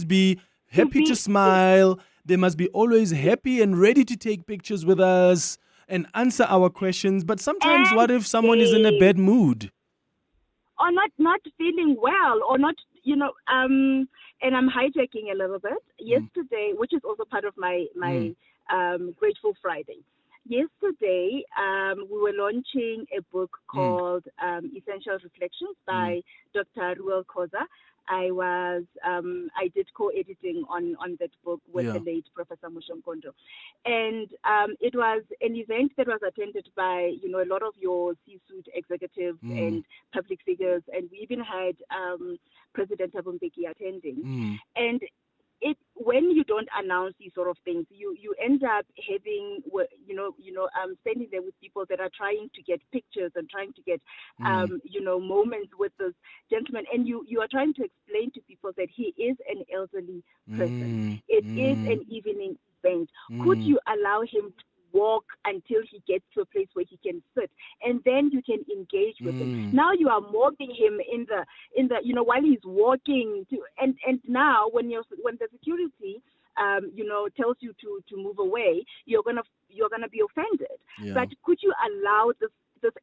be happy to smile. They must be always happy and ready to take pictures with us and answer our questions. But sometimes, what if someone is in a bad mood? Or not feeling well, or not, and I'm hijacking a little bit. Yesterday, which is also part of my Grateful Friday, Yesterday, we were launching a book called Essential Reflections by Dr. Ruel Koza. I did co-editing on that book with the late Professor Mushomkondo. And it was an event that was attended by, a lot of your C-suite executives and public figures. And we even had President Thabo Mbeki attending. And when you don't announce these sort of things, you end up having, standing there with people that are trying to get pictures and trying to get, moments with this gentleman. And you are trying to explain to people that he is an elderly person. It is an evening event. Could you allow him to walk until he gets to a place where he can sit, and then you can engage with him? Now you are mobbing him in the while he's walking and now when the security tells you to move away, you're gonna be offended. But could you allow this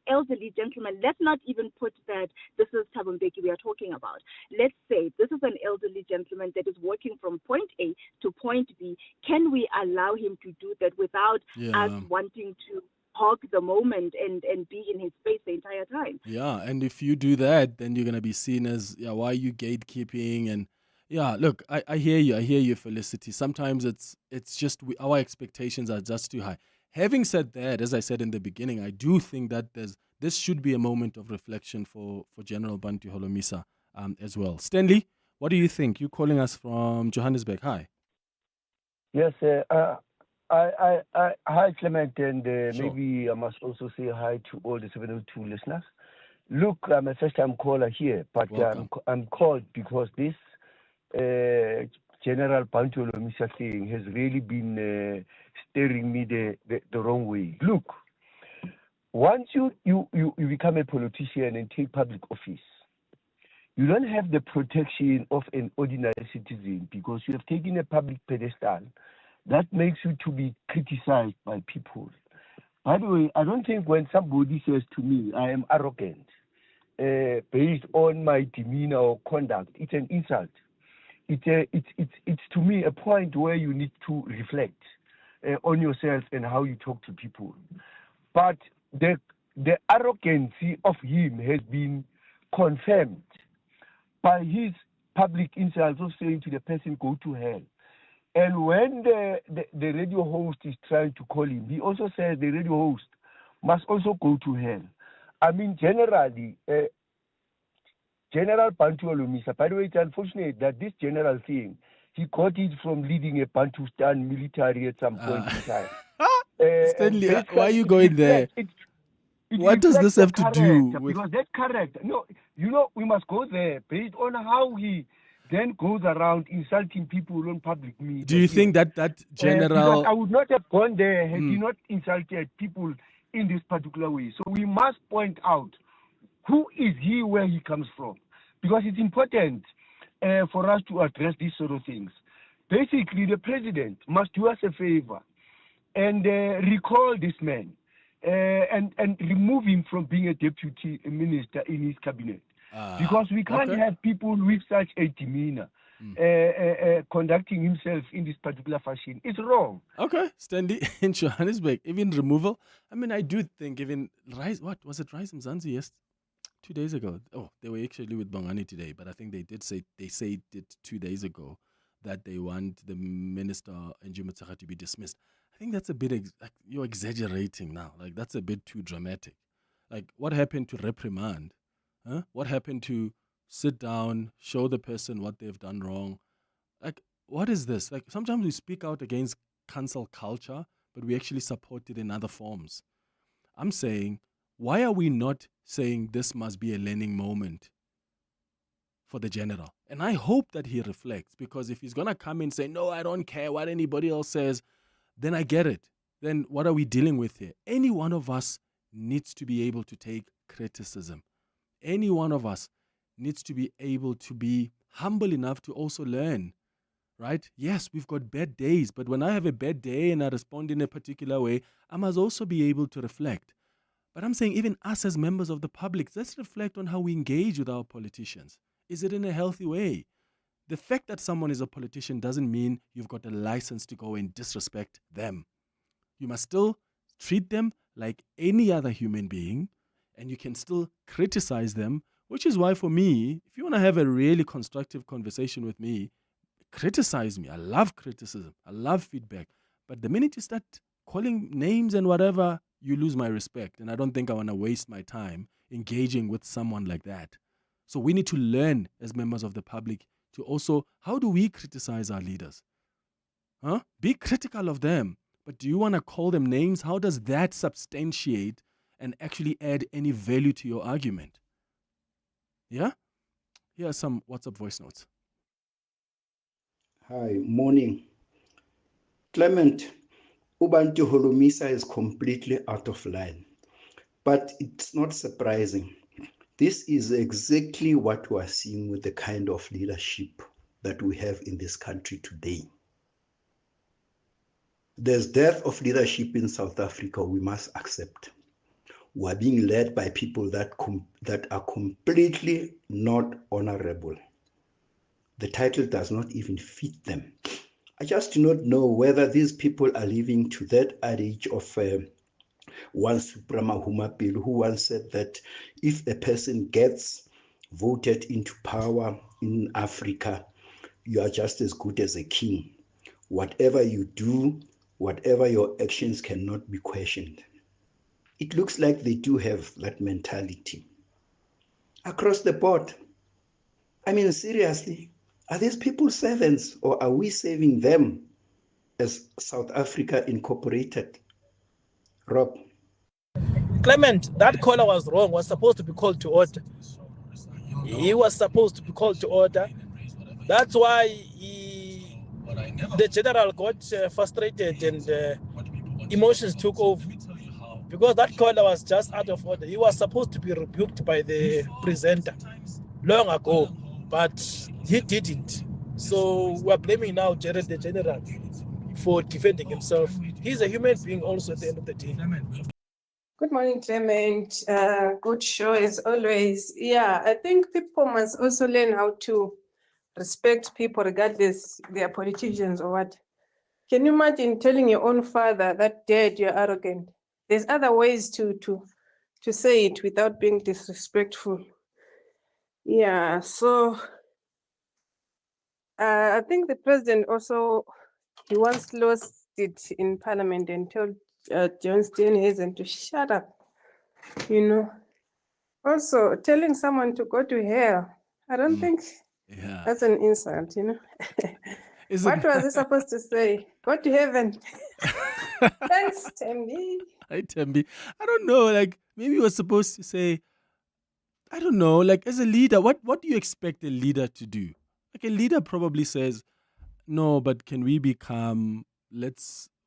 elderly gentleman, let's not even put that this is Thabo Mbeki we are talking about. Let's say this is an elderly gentleman that is walking from point A to point B. Can we allow him to do that without us wanting to hog the moment and be in his space the entire time? Yeah, and if you do that, then you're going to be seen as, why are you gatekeeping? And look, I hear you, Felicity. Sometimes it's just our expectations are just too high. Having said that, as I said in the beginning, I do think that this should be a moment of reflection for General Bantu Holomisa as well. Stanley, what do you think? You're calling us from Johannesburg. Hi. Yes, hi, Clement, and Sure. maybe I must also say hi to all the 702 listeners. Look, I'm a first-time caller here, but I'm called because this General Bantu Holomisa thing has really been steering me the wrong way. Look, once you become a politician and take public office, you don't have the protection of an ordinary citizen because you have taken a public pedestal that makes you to be criticized by people. By the way, I don't think when somebody says to me, I am arrogant, based on my demeanor or conduct, it's an insult. It's to me a point where you need to reflect on yourself and how you talk to people. But the arrogancy of him has been confirmed by his public insults of saying to the person, go to hell. And when the radio host is trying to call him, he also says the radio host must also go to hell. I mean, generally, General Bantu Holomisa, by the way, it's unfortunate that this general thing, he got it from leading a Bantustan military at some point in time. Stanley, why are you going there? What does this have to do with... Because that's correct. No, we must go there based on how he then goes around insulting people on public media. Do you think that general... Because I would not have gone there had he not insulted people in this particular way. So we must point out who is he, where he comes from. Because it's important for us to address these sort of things. Basically, the president must do us a favor and recall this man and remove him from being a deputy minister in his cabinet. Because we can't have people with such a demeanor conducting himself in this particular fashion. It's wrong. Okay, Stanley, in Johannesburg, even removal. I mean, I do think even Rise Mzansi, yes, 2 days ago. Oh, they were actually with Bongani today, but I think they said it 2 days ago that they want the minister Njumatsaka to be dismissed. I think that's a bit, you're exaggerating now. Like, that's a bit too dramatic. Like, what happened to reprimand? Huh? What happened to sit down, show the person what they've done wrong? Like, what is this? Like, sometimes we speak out against cancel culture, but we actually support it in other forms. I'm saying, why are we not saying this must be a learning moment for the general? And I hope that he reflects, because if he's going to come and say, no, I don't care what anybody else says, then I get it. Then what are we dealing with here? Any one of us needs to be able to take criticism. Any one of us needs to be able to be humble enough to also learn, right? Yes, we've got bad days, but when I have a bad day and I respond in a particular way, I must also be able to reflect. But I'm saying even us as members of the public, let's reflect on how we engage with our politicians. Is it in a healthy way? The fact that someone is a politician doesn't mean you've got a license to go and disrespect them. You must still treat them like any other human being, and you can still criticize them, which is why for me, if you want to have a really constructive conversation with me, criticize me. I love criticism. I love feedback. But the minute you start calling names and whatever, you lose my respect. And I don't think I want to waste my time engaging with someone like that. So we need to learn as members of the public to also, how do we criticize our leaders? Be critical of them. But do you want to call them names? How does that substantiate and actually add any value to your argument? Yeah? Here are some WhatsApp voice notes. Hi, morning. Clement, Bantu Holomisa is completely out of line. But it's not surprising. This is exactly what we are seeing with the kind of leadership that we have in this country today. There's dearth of leadership in South Africa, we must accept. We are being led by people that are completely not honorable. The title does not even fit them. I just do not know whether these people are living to that adage of one Suprema Humapil, who once said that if a person gets voted into power in Africa, you are just as good as a king. Whatever you do, whatever your actions cannot be questioned. It looks like they do have that mentality. Across the board, I mean, seriously, are these people servants, or are we serving them as South Africa Incorporated? Rob. Clement, that caller was wrong, was supposed to be called to order. He was supposed to be called to order. That's why the general got frustrated and emotions took over. Because that caller was just out of order. He was supposed to be rebuked by the presenter long ago, but he didn't. So we're blaming now Jared the General for defending himself. He's a human being also at the end of the day. Good morning, Clement. Good show as always. Yeah, I think people must also learn how to respect people regardless they are politicians or what. Can you imagine telling your own father that, Dad, you're arrogant? There's other ways to say it without being disrespectful. Yeah, so I think the president also, he once lost it in parliament and told John Steenhuisen to shut up, you know. Also, telling someone to go to hell, I don't think that's an insult, you know. What was he supposed to say? Go to heaven. Thanks, Tembi. Hi, Tembi. I don't know, like, maybe he was supposed to say, I don't know, like, as a leader, what do you expect a leader to do? Like, a leader probably says, no, but can we be calm?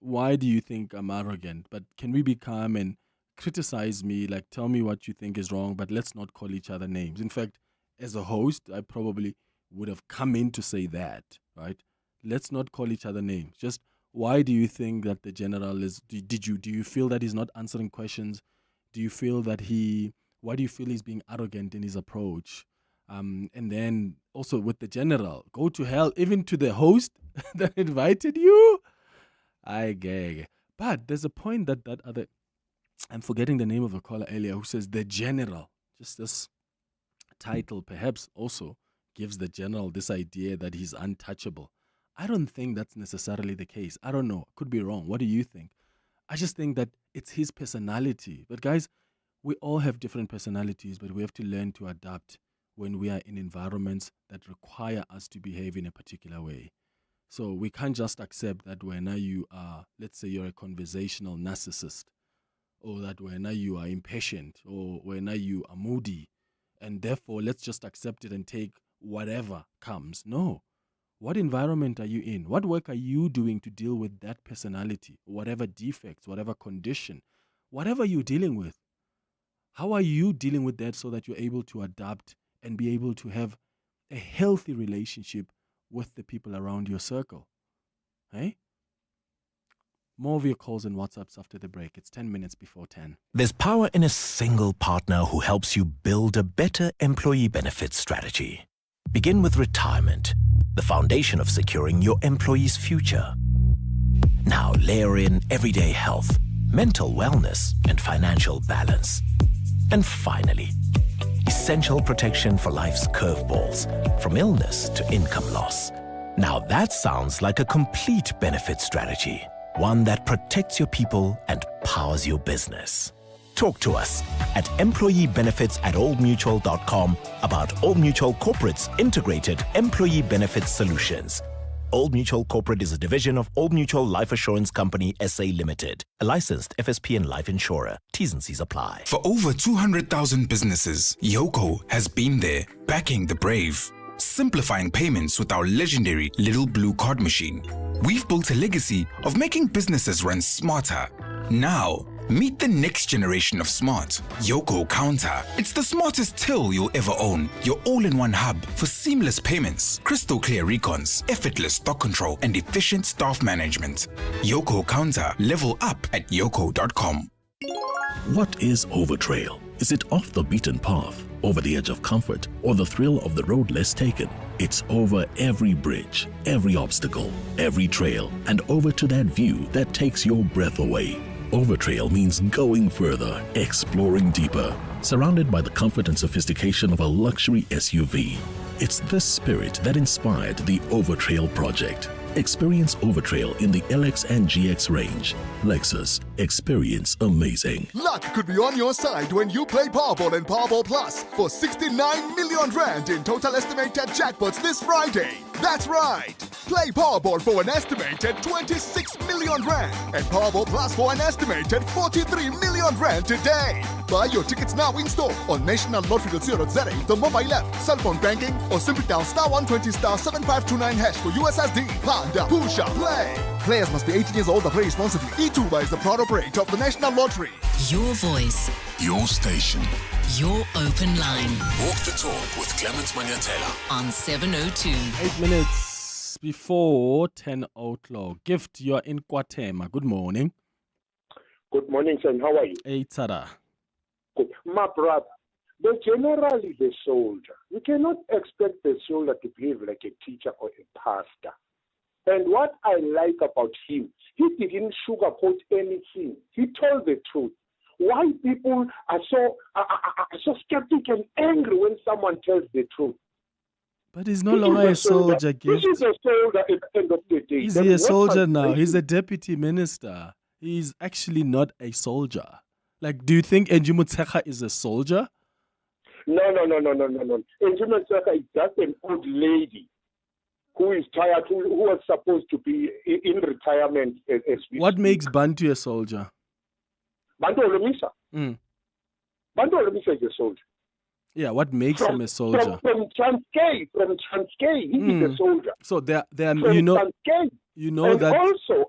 Why do you think I'm arrogant? But can we be calm and criticize me? Like, tell me what you think is wrong, but let's not call each other names. In fact, as a host, I probably would have come in to say that, right? Let's not call each other names. Just, why do you think that the general is, do you feel that he's not answering questions? Do you feel that why do you feel he's being arrogant in his approach? And then also with the general, go to hell, even to the host that invited you. I gag. But there's a point that other, I'm forgetting the name of a caller earlier, who says the general, just this title perhaps also gives the general this idea that he's untouchable. I don't think that's necessarily the case. I don't know. Could be wrong. What do you think? I just think that it's his personality. But guys, we all have different personalities, but we have to learn to adapt when we are in environments that require us to behave in a particular way. So we can't just accept that when you are, let's say you're a conversational narcissist, or that when you are impatient, or when you are moody, and therefore let's just accept it and take whatever comes. No. What environment are you in? What work are you doing to deal with that personality, whatever defects, whatever condition, whatever you're dealing with? How are you dealing with that so that you're able to adapt and be able to have a healthy relationship with the people around your circle? Hey? More of your calls and WhatsApps after the break. It's 10 minutes before 10. There's power in a single partner who helps you build a better employee benefits strategy. Begin with retirement, the foundation of securing your employee's future. Now layer in everyday health, mental wellness, and financial balance. And finally, essential protection for life's curveballs, from illness to income loss. Now that sounds like a complete benefit strategy, one that protects your people and powers your business. Talk to us at employeebenefits@oldmutual.com about Old Mutual Corporate's integrated employee benefits solutions. Old Mutual Corporate is a division of Old Mutual Life Assurance Company SA Limited, a licensed FSP and life insurer. T's and C's apply. For over 200,000 businesses, Yoko has been there, backing the brave, simplifying payments with our legendary little blue card machine. We've built a legacy of making businesses run smarter. Now, meet the next generation of smart. Yoko Counter. It's the smartest till you'll ever own. Your all-in-one hub for seamless payments, crystal clear recons, effortless stock control, and efficient staff management. Yoko Counter. Level up at yoko.com. What is Overtrail? Is it off the beaten path, over the edge of comfort, or the thrill of the road less taken? It's over every bridge, every obstacle, every trail, and over to that view that takes your breath away. Overtrail means going further, exploring deeper, surrounded by the comfort and sophistication of a luxury SUV. It's this spirit that inspired the Overtrail project. Experience Overtrail in the LX and GX range. Lexus. Experience amazing. Luck could be on your side when you play Powerball and Powerball Plus for 69 million rand in total estimated jackpots this Friday. That's right. Play Powerball for an estimated 26 million rand and Powerball Plus for an estimated 43 million rand today. Buy your tickets now in store on nationallottery.co.za, the mobile app, cell phone banking, or simply dial *120*7529# for USSD. Panda, Pusha, play. Players must be 18 years old and play responsibly. E2 is the proud operator of the National Lottery. Your voice. Your station. Your open line. Walk the talk with Clement Manyathela on 702. 8 minutes before 10 o'clock. Gift, you're in Kwatema. Good morning. Good morning, son. How are you? Hey, Tada. Good. My brother, the general is a soldier. You cannot expect the soldier to behave like a teacher or a pastor. And what I like about him, he didn't sugarcoat anything. He told the truth. Why people are so skeptic and angry when someone tells the truth? But he's no longer a soldier, Gift. He is a soldier at the end of the day. Is he a soldier now? He's a deputy minister. He's actually not a soldier. Like, do you think Enjimutsecha is a soldier? No. Enjimutsecha is just an old lady who is tired, who was supposed to be in retirement. What makes Bantu a soldier? Bantu Holomisa. Bantu Holomisa is a soldier. Yeah, what makes him a soldier? From Transkei, he is a soldier. So there, from you know and that. Also,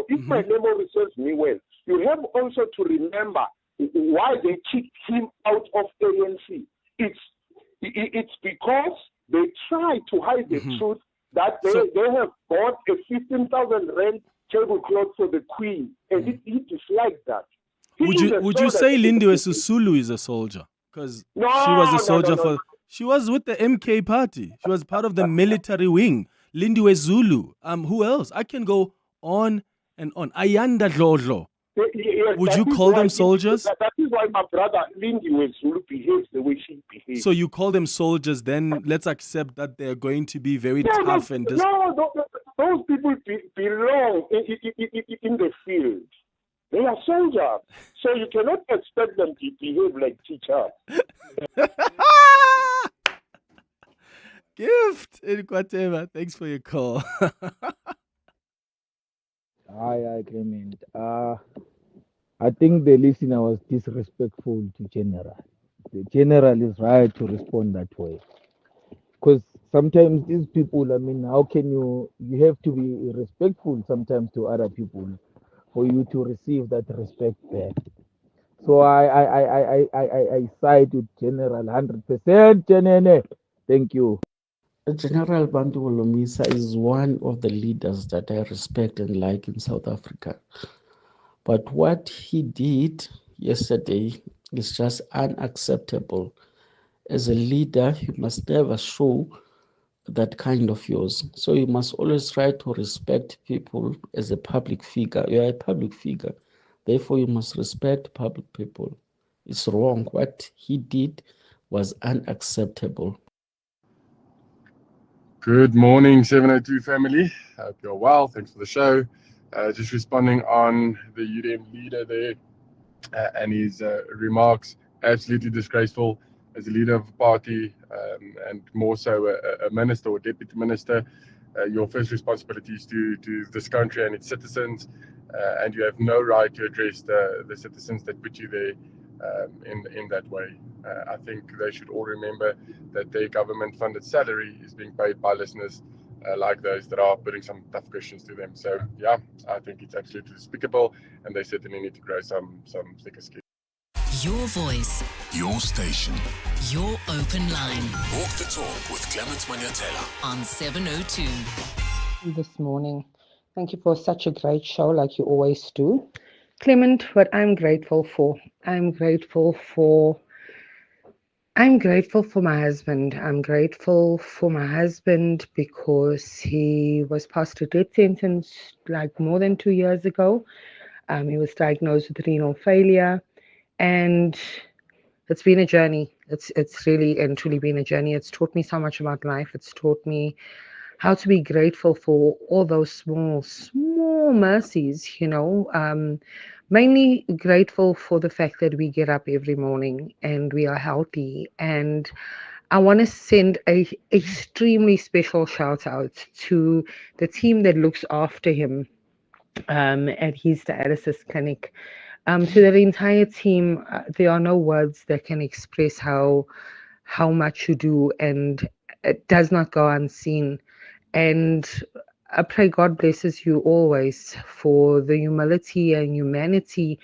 if my memory serves me well, you have also to remember why they kicked him out of ANC. It's because they try to hide the truth that they have bought a 15,000 rand tablecloth for the Queen, and he disliked that. Would you say Lindiwe Sisulu is a soldier? Because she was a soldier she was with the MK party. She was part of the military wing. Lindiwe Zulu. Who else? I can go on and on. Ayanda Dlodlo. Yes, would you call them soldiers? That is why my brother Lindiwe Zulu behaves the way she behaves. So you call them soldiers, then let's accept that they're going to be very tough and those people belong in the field. They are soldiers. So you cannot expect them to behave like teachers. Gift in Kwatema. Thanks for your call. Hi, Clement. I think the listener was disrespectful to General. The General is right to respond that way. Because sometimes these people, how can you have to be respectful sometimes to other people for you to receive that respect back. So I side with General 100%, Jenene. Thank you. General Bantu Holomisa is one of the leaders that I respect and like in South Africa. But what he did yesterday is just unacceptable. As a leader, you must never show that kind of yours. So you must always try to respect people as a public figure. You are a public figure. Therefore, you must respect public people. It's wrong. What he did was unacceptable. Good morning, 702 family. Hope you're well. Thanks for the show. Just responding on the UDM leader there and his remarks. Absolutely disgraceful as a leader of a party and more so a minister or deputy minister. Your first responsibility is to this country and its citizens, and you have no right to address the citizens that put you there in that way. I think they should all remember that their government-funded salary is being paid by listeners like those that are putting some tough questions to them. So, yeah, I think it's absolutely despicable, and they certainly need to grow some thicker skin. Your voice, Your station. your open line Walk the talk with Clement Manyathela. on 702. This morning. Thank you for such a great show, like you always do. Clement, what I'm grateful for, I'm grateful for my husband. I'm grateful for my husband because he was passed a death sentence like more than 2 years ago. He was diagnosed with renal failure, and it's been a journey. It's really and truly been a journey. It's taught me so much about life. It's taught me how to be grateful for all those small mercies, mainly grateful for the fact that we get up every morning and we are healthy. And I want to send a extremely special shout out to the team that looks after him at his dialysis clinic. To the entire team, there are no words that can express how much you do, and it does not go unseen. And I pray God blesses you always for the humility and humanity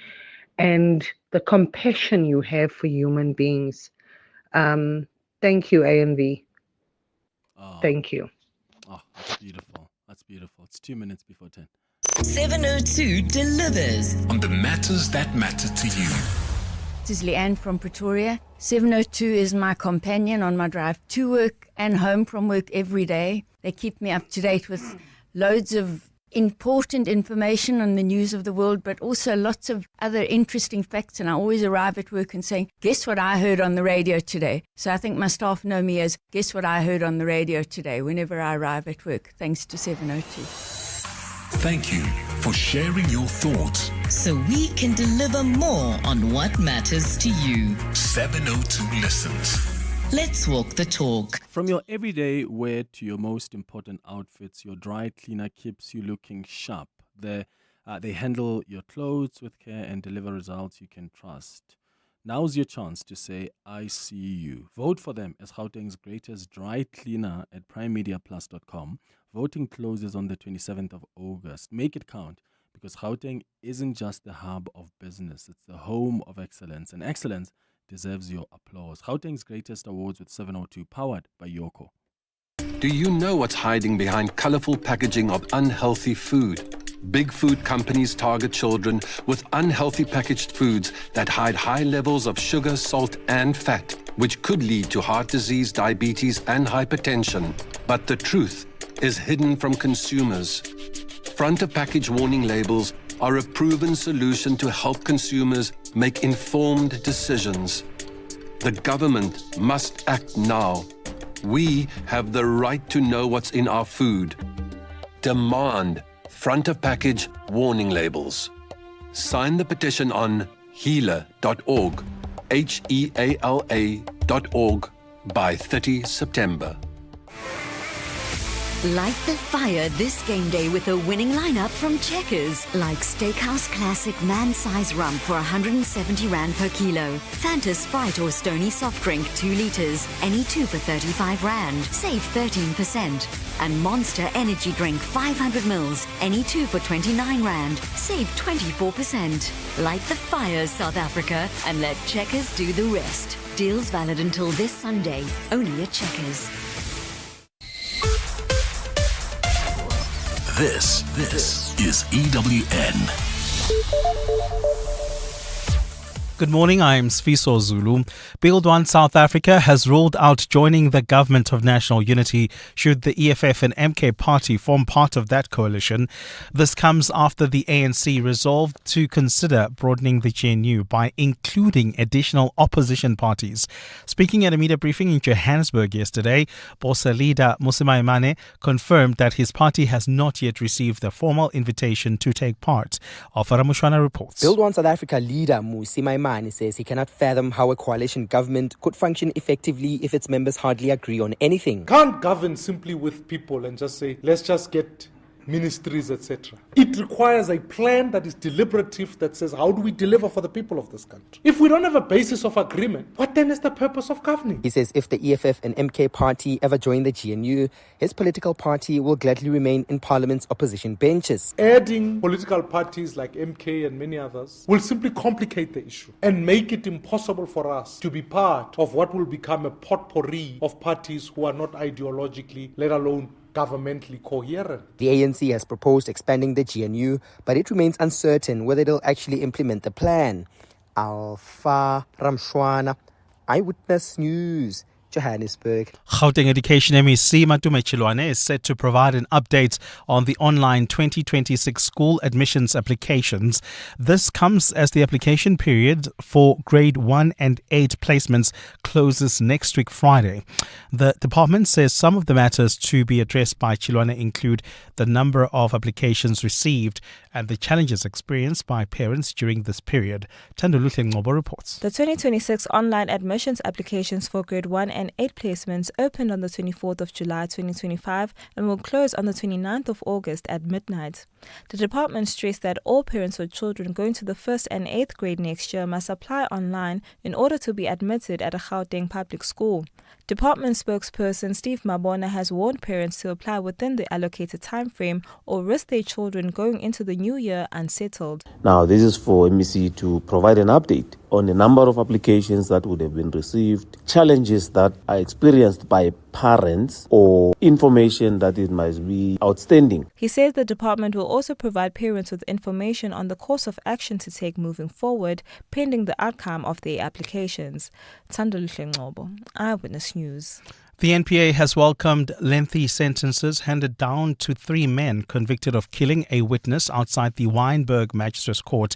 and the compassion you have for human beings. Thank you, ANV. Thank you. Oh, that's beautiful. That's beautiful. It's 2 minutes before 10. 702 delivers On the matters that matter to you. This is Leanne from Pretoria. 702 is my companion on my drive to work and home from work every day. They keep me up to date with loads of important information on the news of the world, but also lots of other interesting facts. And I always arrive at work and saying, guess what I heard on the radio today? So I think my staff know me as, guess what I heard on the radio today, whenever I arrive at work, thanks to 702. Thank you for sharing your thoughts. so we can deliver more on what matters to you. 702 listens. Let's walk the talk. From your everyday wear to your most important outfits, your dry cleaner keeps you looking sharp. They handle your clothes with care and deliver results you can trust. Now's your chance to say, I see you. Vote for them as Gauteng's greatest dry cleaner at primemediaplus.com. Voting closes on the 27th of August. Make it count, because Gauteng isn't just the hub of business, it's the home of excellence. And excellence deserves your applause. Gauteng's greatest awards with 702, powered by Yoko. Do you know what's hiding behind colorful packaging of unhealthy food? Big food companies target children with unhealthy packaged foods that hide high levels of sugar, salt, and fat, which could lead to heart disease, diabetes, and hypertension. But the truth is hidden from consumers. Front-of-package warning labels are a proven solution to help consumers make informed decisions. The government must act now. We have the right to know what's in our food. Demand front-of-package warning labels. Sign the petition on heala.org, HEALA.org, by 30 September. Light the fire this game day with a winning lineup from Checkers, like Steakhouse Classic man-size rum for 170 Rand per kilo. Fanta Sprite or Stony soft drink 2 liters, any 2 for 35 Rand, save 13%. And Monster Energy drink 500 mils, any 2 for 29 Rand, save 24%. Light the fire, South Africa, and let Checkers do the rest. Deals valid until this Sunday, only at Checkers. This is EWN. Good morning, I'm Sfiso Zulu. Build One South Africa has ruled out joining the Government of National Unity should the EFF and MK party form part of that coalition. This comes after the ANC resolved to consider broadening the GNU by including additional opposition parties. Speaking at a media briefing in Johannesburg yesterday, Bosa leader Maimane confirmed that his party has not yet received a formal invitation to take part. Alfara Mushwana reports. Build One South Africa leader Maimane says he cannot fathom how a coalition government could function effectively if its members hardly agree on anything. Can't govern simply with people and just say, let's just get ministries, etc. It requires a plan that is deliberative, that says, how do we deliver for the people of this country? If we don't have a basis of agreement, what then is the purpose of governing? He says if the EFF and MK party ever join the GNU, his political party will gladly remain in Parliament's opposition benches. Adding political parties like MK and many others will simply complicate the issue and make it impossible for us to be part of what will become a potpourri of parties who are not ideologically, let alone governmentally coherent. The ANC has proposed expanding the GNU, but it remains uncertain whether it'll actually implement the plan. Alfa Ramshwana, Eyewitness News, Johannesburg. Gauteng Education MEC Matume Chilwane is set to provide an update on the online 2026 school admissions applications. This comes as the application period for grade 1 and 8 placements closes next week Friday. The department says some of the matters to be addressed by Chilwane include the number of applications received and the challenges experienced by parents during this period. Tanduluhle Ngobo reports. The 2026 online admissions applications for grade 1 and 8 placements opened on the 24th of July 2025 and will close on the 29th of August at midnight. The department stressed that all parents with children going to the 1st and 8th grade next year must apply online in order to be admitted at a Gauteng public school. Department spokesperson Steve Mabona has warned parents to apply within the allocated time frame or risk their children going into the new year unsettled. Now, this is for MEC to provide an update on the number of applications that would have been received, challenges that are experienced by parents, or information that it might be outstanding. He says the department will also provide parents with information on the course of action to take moving forward, pending the outcome of their applications. Tanduluhle Ngobo, Eyewitness News. The NPA has welcomed lengthy sentences handed down to 3 men convicted of killing a witness outside the Wynberg Magistrates Court.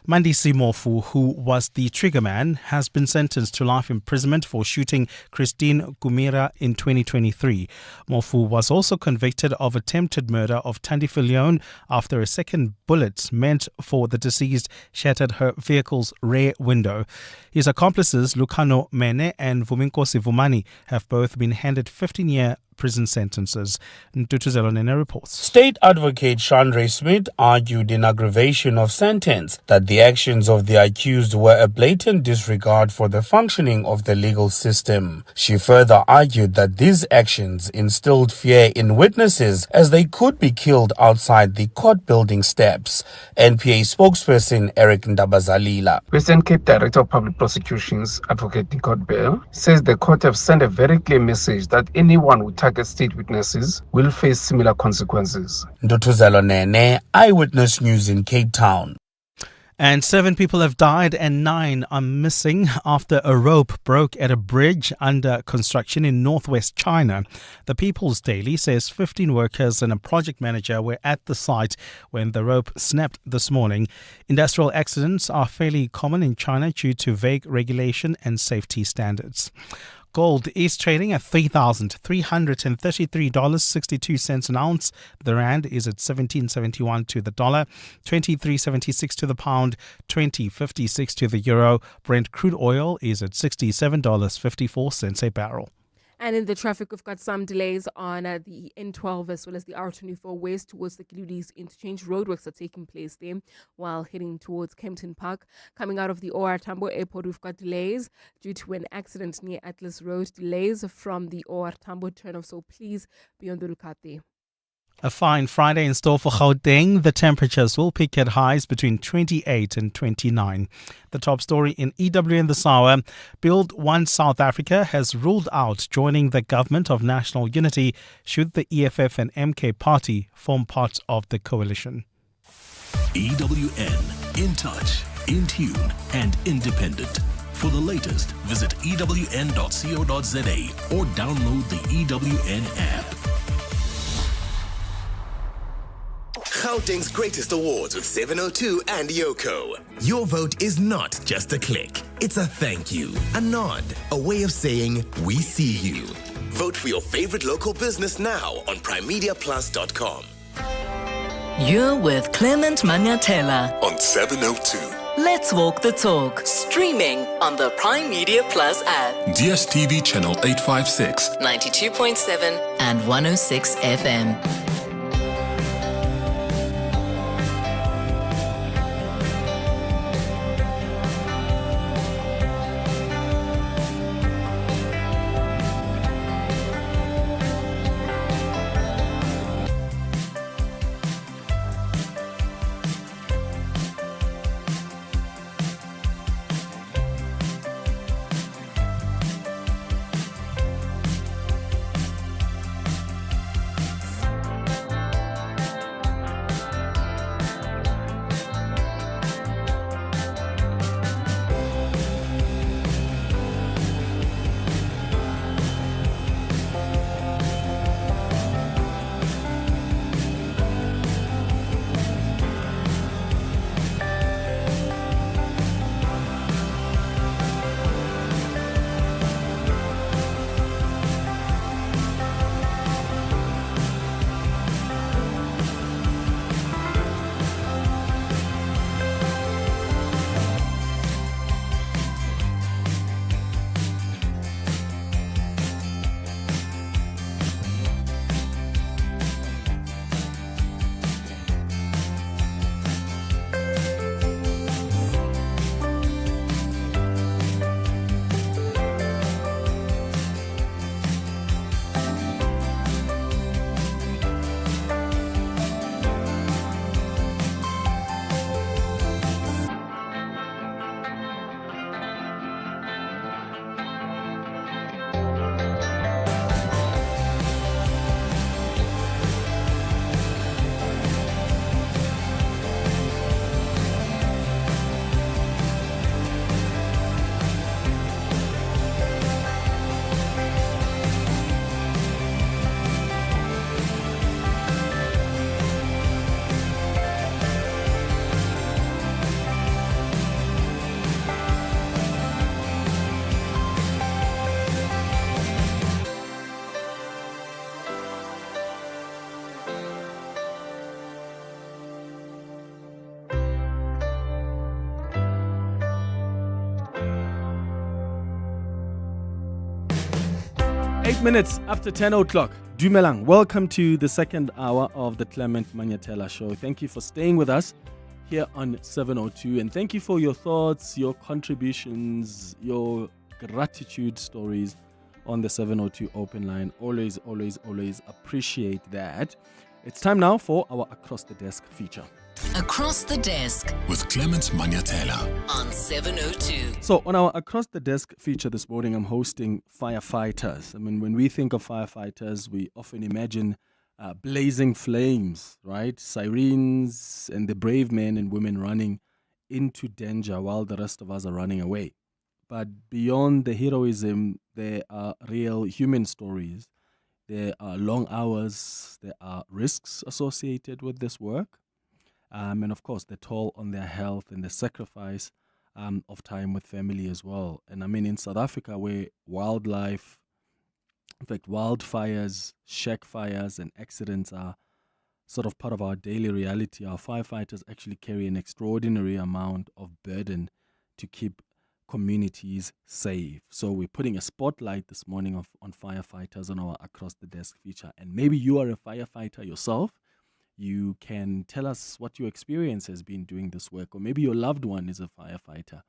Mandisi Mofu, who was the triggerman, has been sentenced to life imprisonment for shooting Christine Gumira in 2023. Mofu was also convicted of attempted murder of Tandi Filion after a second bullet meant for the deceased shattered her vehicle's rear window. His accomplices, Lucano Mene and Vuminkosi Vumani, have both been handed 15-year prison sentences. Ntutuzelo Nene reports. State Advocate Chandra Smith argued in aggravation of sentence that the actions of the accused were a blatant disregard for the functioning of the legal system. She further argued that these actions instilled fear in witnesses as they could be killed outside the court building steps. NPA spokesperson Eric Ndabazalila. Western Cape Director of Public Prosecutions, Advocate Nicole Bell, says the court have sent a very clear message that anyone who targets state witnesses will face similar consequences. Ndutuzelo Nene, Eyewitness News in Cape Town. And 7 people have died and 9 are missing after a rope broke at a bridge under construction in northwest China. The People's Daily says 15 workers and a project manager were at the site when the rope snapped this morning. Industrial accidents are fairly common in China due to vague regulation and safety standards. Gold is trading at $3,333.62 an ounce. The rand is at 17.71 to the dollar, 23.76 to the pound, 20.56 to the euro. Brent crude oil is at $67.54 a barrel. And in the traffic, we've got some delays on the N12 as well as the R24 west towards the Guinea interchange. Roadworks are taking place there while heading towards Kempton Park. Coming out of the OR Tambo Airport, we've got delays due to an accident near Atlas Road. Delays from the OR Tambo turnoff, so please be on the lookout there. A fine Friday in store for Gauteng. The temperatures will peak at highs between 28 and 29. The top story in EWN this hour. Build One South Africa has ruled out joining the Government of National Unity should the EFF and MK party form part of the coalition. EWN, in touch, in tune, and independent. For the latest, visit ewn.co.za or download the EWN app. Gauteng's greatest awards with 702 and Yoko. Your vote is not just a click. It's a thank you, a nod, a way of saying we see you. Vote for your favorite local business now on primemediaplus.com. You're with Clement Manyathela On 702. Let's Walk the Talk, streaming on the Prime Media Plus app, DSTV channel 856. 92.7 and 106 FM. Minutes after 10 o'clock. Dumelang, welcome to the second hour of the Clement Manyathela Show. Thank you for staying with us here on 702, and thank you for your thoughts, your contributions, your gratitude stories on the 702 open line. Always, always, always appreciate that. It's time now for our Across the Desk feature. Across the Desk with Clement Manyathela on 702. So on our Across the Desk feature this morning, I'm hosting firefighters. I mean, when we think of firefighters, we often imagine blazing flames, right? Sirens and the brave men and women running into danger while the rest of us are running away. But beyond the heroism, there are real human stories. There are long hours. There are risks associated with this work. And of course, the toll on their health and the sacrifice of time with family as well. And I mean, in South Africa, where wildlife, in fact, wildfires, shack fires, and accidents are sort of part of our daily reality, our firefighters actually carry an extraordinary amount of burden to keep communities safe. So we're putting a spotlight this morning on firefighters on our Across the Desk feature. And maybe you are a firefighter yourself. You can tell us what your experience has been doing this work, or maybe your loved one is a firefighter.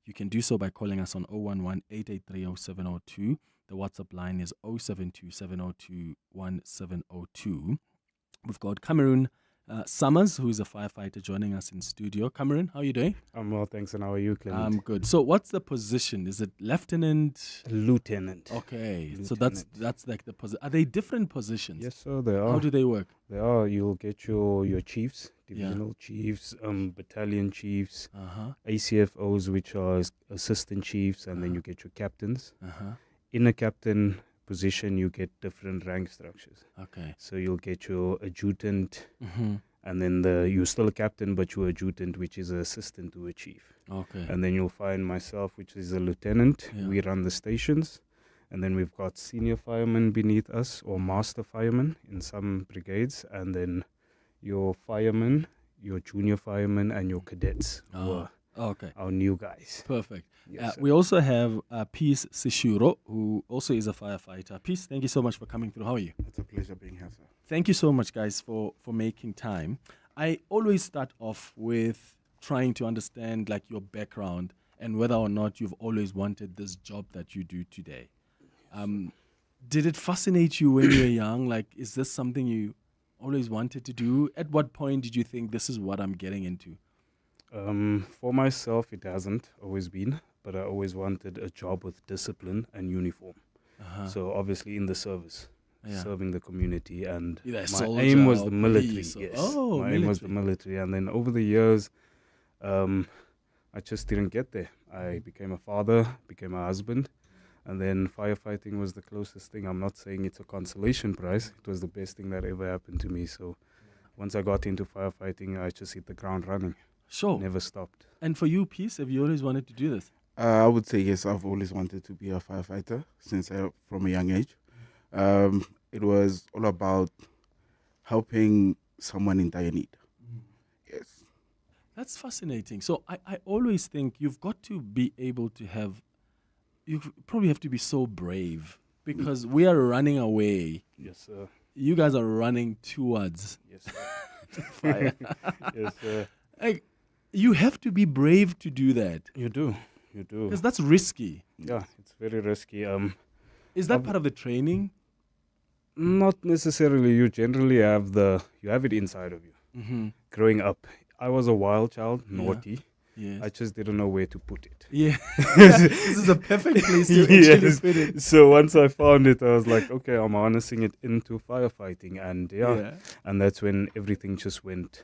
You can do so by calling us on 011-883-0702. The WhatsApp line is 072-702-1702. We've got Cameroon Summers, who is a firefighter, joining us in studio. Cameron, how are you doing? I'm well, thanks. And how are you, Clement? I'm good. So what's the position? Is it lieutenant? Lieutenant. Okay. Lieutenant. So that's like the position. Are they different positions? Yes, sir, they are. How do they work? They are. You'll get your chiefs, divisional chiefs, battalion chiefs, ACFOs, which are assistant chiefs, and then you get your captains. In a captain position, you get different rank structures. Okay. So you'll get your adjutant, and then you're still a captain, but you're adjutant, which is an assistant to a chief. Okay. And then you'll find myself, which is a lieutenant. Yeah. We run the stations. And then we've got senior firemen beneath us, or master firemen in some brigades. And then your firemen, your junior firemen, and your cadets. Who are okay. Our new guys. Perfect. Yes, we also have Peace Sishuro, who also is a firefighter. Peace, thank you so much for coming through. How are you? It's a pleasure being here, sir. Thank you so much, guys, for making time. I always start off with trying to understand like your background and whether or not you've always wanted this job that you do today. Did it fascinate you when you were young? Like, is this something you always wanted to do? At what point did you think this is what I'm getting into? For myself, it hasn't always been, but I always wanted a job with discipline and uniform. So obviously in the service, serving the community, and my aim was the military. Yes, my aim was the military, and then over the years, I just didn't get there. I became a father, became a husband, and then firefighting was the closest thing. I'm not saying it's a consolation prize. It was the best thing that ever happened to me. So once I got into firefighting, I just hit the ground running. Sure. Never stopped. And for you, Peace, have you always wanted to do this? I would say yes. I've always wanted to be a firefighter since from a young age. It was all about helping someone in dire need. Yes. That's fascinating. So I always think you've got to be able to have, you probably have to be so brave because we are running away. Yes, sir. You guys are running towards. Yes, sir. Fire. Yes, sir. Like, you have to be brave to do that. You do. You do. Because that's risky. Yeah, it's very risky. Is that part of the training? Not necessarily. You generally have it inside of you. Growing up, I was a wild child, naughty. Yes. I just didn't know where to put it. Yeah. This is a perfect place to actually put it. So once I found it, I was like, okay, I'm harnessing it into firefighting. And and that's when everything just went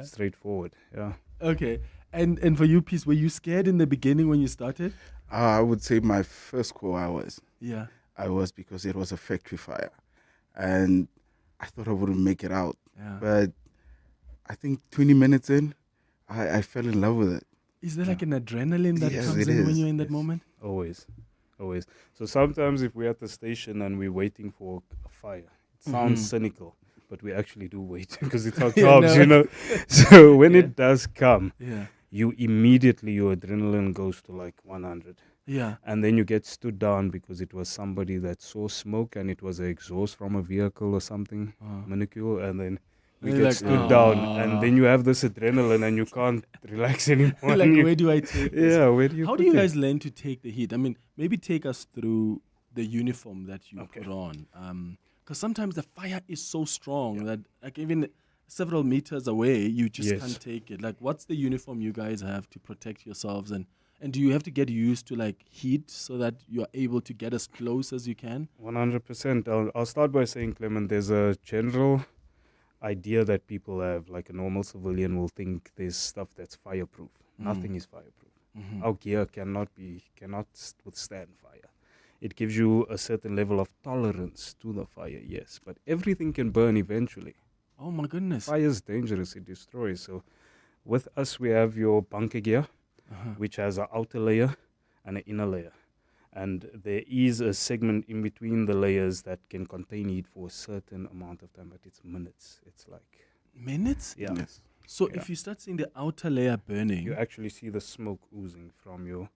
straight forward. Yeah. Okay. And for you, Peace, were you scared in the beginning when you started? I would say my first call I was. Yeah. I was because it was a factory fire. And I thought I wouldn't make it out. Yeah. But I think 20 minutes in, I fell in love with it. Is there like an adrenaline that comes in when you're in that moment? Always. So sometimes if we're at the station and we're waiting for a fire, it sounds cynical, but we actually do wait because it's our jobs, you know. So when it does come, you immediately, your adrenaline goes to like 100. Yeah. And then you get stood down because it was somebody that saw smoke and it was an exhaust from a vehicle or something, minuscule, and then we get stood down, and then you have this adrenaline and you can't relax anymore. Like, where do I take this? Yeah, where do you How do you guys learn to take the heat? I mean, maybe take us through the uniform that you put on. Because sometimes the fire is so strong that like even several meters away, you just can't take it. Like, what's the uniform you guys have to protect yourselves? And do you have to get used to like heat so that you're able to get as close as you can? 100%. I'll start by saying, Clement, there's a general idea that people have, like a normal civilian will think there's stuff that's fireproof. Nothing is fireproof. Our gear cannot withstand fire. It gives you a certain level of tolerance to the fire, yes, but everything can burn eventually. Oh my goodness. Fire is dangerous, it destroys. So with us we have your bunker gear, which has an outer layer and an inner layer. And there is a segment in between the layers that can contain heat for a certain amount of time, but it's minutes. It's like... Minutes? Yeah. Yes. So if you start seeing the outer layer burning... You actually see the smoke oozing from your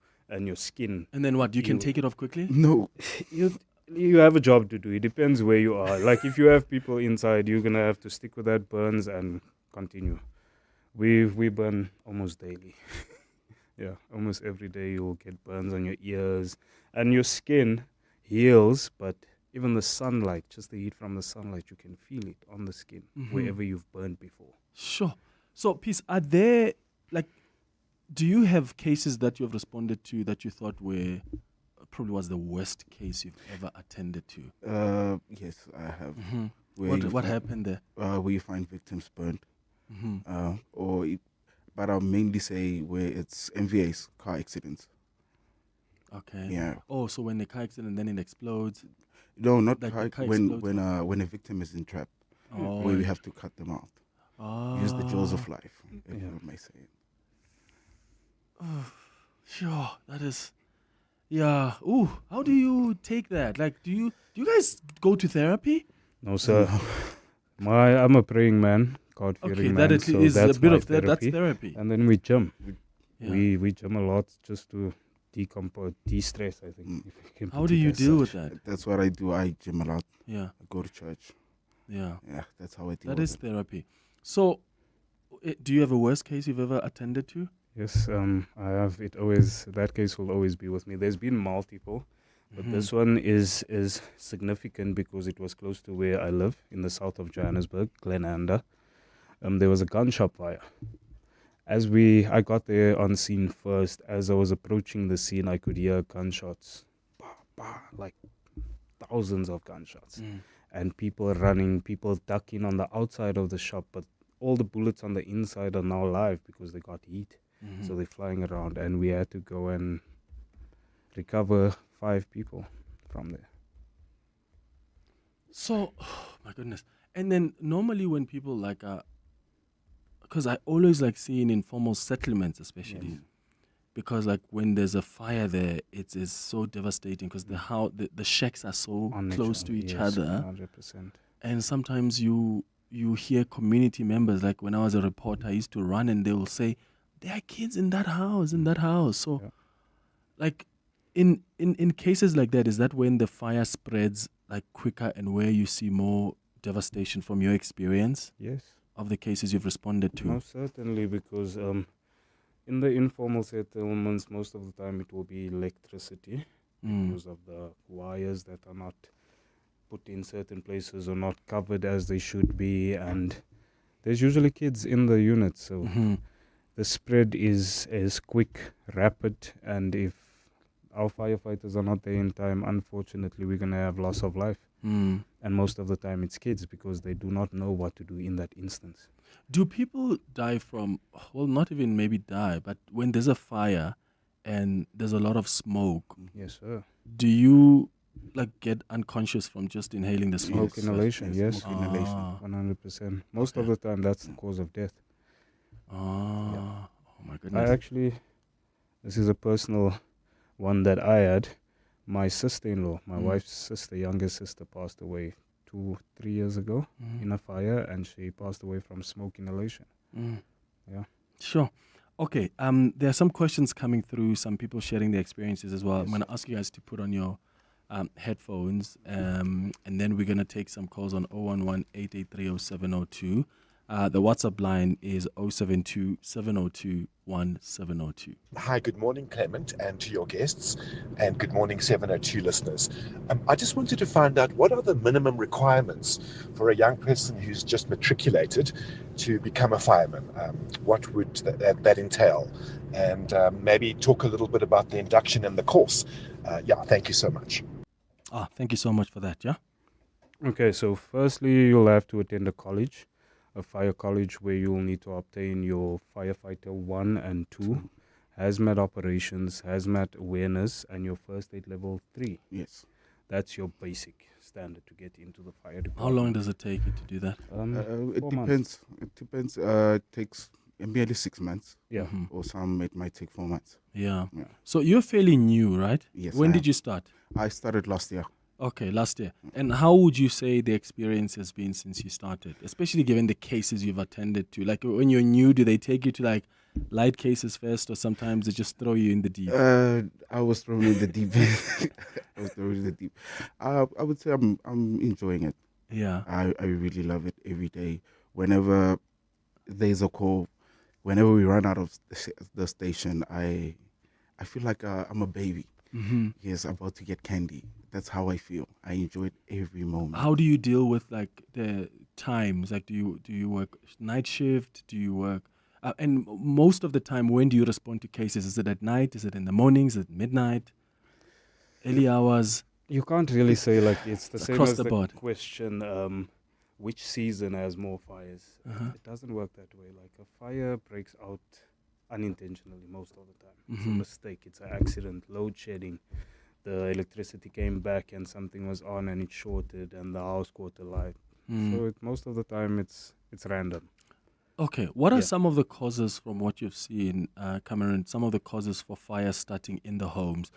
skin. And then what? You can take it off quickly? No. You have a job to do. It depends where you are. Like if you have people inside, you're going to have to stick with that burns and continue. We burn almost daily. Yeah, almost every day you'll get burns on your ears. And your skin heals, but even the sunlight, just the heat from the sunlight, you can feel it on the skin wherever you've burned before. Sure. So, Peace, are there, like, do you have cases that you have responded to that you thought were probably was the worst case you've ever attended to? Yes, I have. What happened there? Where you find victims burned. But I'll mainly say where it's MVAs, car accidents. Okay. Yeah. Oh, so when the car accident, then it explodes? No, not like car, when a victim is entrapped, where we have to cut them out. Use the jaws of life, if you may say it. Oh, sure, that is, yeah. Ooh, how do you take that? Like, do you guys go to therapy? No, sir. I'm a praying man, God-fearing man. That so is that's a bit my of that. That's therapy. And then we gym. Yeah. We gym a lot just to de-stress, I think. If you can How put do it you as deal such. with that? That's what I do. I gym a lot. Yeah. I go to church. Yeah. Yeah, that's how I deal That with is it. therapy. So, do you have a worst case you've ever attended to? Yes, I have. That case will always be with me. There's been multiple, but this one is significant because it was close to where I live in the south of Johannesburg, Glenanda. There was a gun shop fire. I got there on scene first. As I was approaching the scene, I could hear gunshots, bah, bah, like thousands of gunshots, and people running, people ducking on the outside of the shop, but all the bullets on the inside are now live because they got heat. So they're flying around, and we had to go and recover 5 people from there. So, my goodness. And then normally when people because I always like seeing informal settlements, especially because like when there's a fire there, it is so devastating because the shacks are so close to each other. 100%. And sometimes you hear community members, like when I was a reporter, I used to run and they will say, there are kids in that house. So, like, in cases like that, is that when the fire spreads like quicker and where you see more devastation from your experience? Yes. Of the cases you've responded to? No, certainly, because in the informal settlements, most of the time it will be electricity because of the wires that are not put in certain places or not covered as they should be, and there's usually kids in the unit, so the spread is quick, rapid, and if our firefighters are not there in time, unfortunately, we're going to have loss of life. And most of the time it's kids because they do not know what to do in that instance. Do people die from, well, not even maybe die, but when there's a fire and there's a lot of smoke? Yes, sir. Do you like get unconscious from just inhaling the smoke? Smoke inhalation, yes. Smoke inhalation. 100%. Most of the time that's the cause of death. Oh my goodness. This is a personal one that I had. My sister-in-law, my wife's sister, youngest sister, passed away 2-3 years ago in a fire, and she passed away from smoke inhalation. Yeah. Sure. Okay. There are some questions coming through, some people sharing their experiences as well. I'm going to ask you guys to put on your headphones, and then we're going to take some calls on 011-883-0702. The WhatsApp line is 072-702-1702. Hi, good morning, Clement, and to your guests, and good morning, 702 listeners. I just wanted to find out what are the minimum requirements for a young person who's just matriculated to become a fireman? What would that entail? And maybe talk a little bit about the induction and the course. Thank you so much. Thank you so much for that, yeah? Okay, so firstly, you'll have to attend a college. A fire college where you'll need to obtain your Firefighter 1 and 2, hazmat operations, hazmat awareness, and your first aid level 3. Yes. That's your basic standard to get into the fire department. How long does it take you to do that? It depends. It depends. It takes merely 6 months. Yeah. Or some it might take 4 months. Yeah. So you're fairly new, right? Yes. When did you start? I started last year. Okay, last year. And how would you say the experience has been since you started, especially given the cases you've attended to? Like when you're new, do they take you to like light cases first, or sometimes they just throw you in the deep? I was thrown in the deep end. I would say I'm enjoying it. Yeah. I really love it every day. Whenever there's a call, whenever we run out of the station, I feel like I'm a baby. Mm-hmm. Yes, about to get candy. that's how I feel. I enjoy it every moment. How do you deal with like the times? Like, do you work night shift? Do you work? And most of the time, when do you respond to cases? Is it at night? Is it in the mornings? Is it midnight? Early hours? You can't really say like it's the same Across as the the board. question, which season has more fires? It doesn't work that way. Like a fire breaks out unintentionally most of the time. It's a Mhm. mistake. It's an accident, load shedding. The electricity came back and something was on and it shorted and the house caught alight. So most of the time it's random. Okay, what are Yeah. some of the causes from what you've seen, Cameron, some of the causes for fire starting in the homes?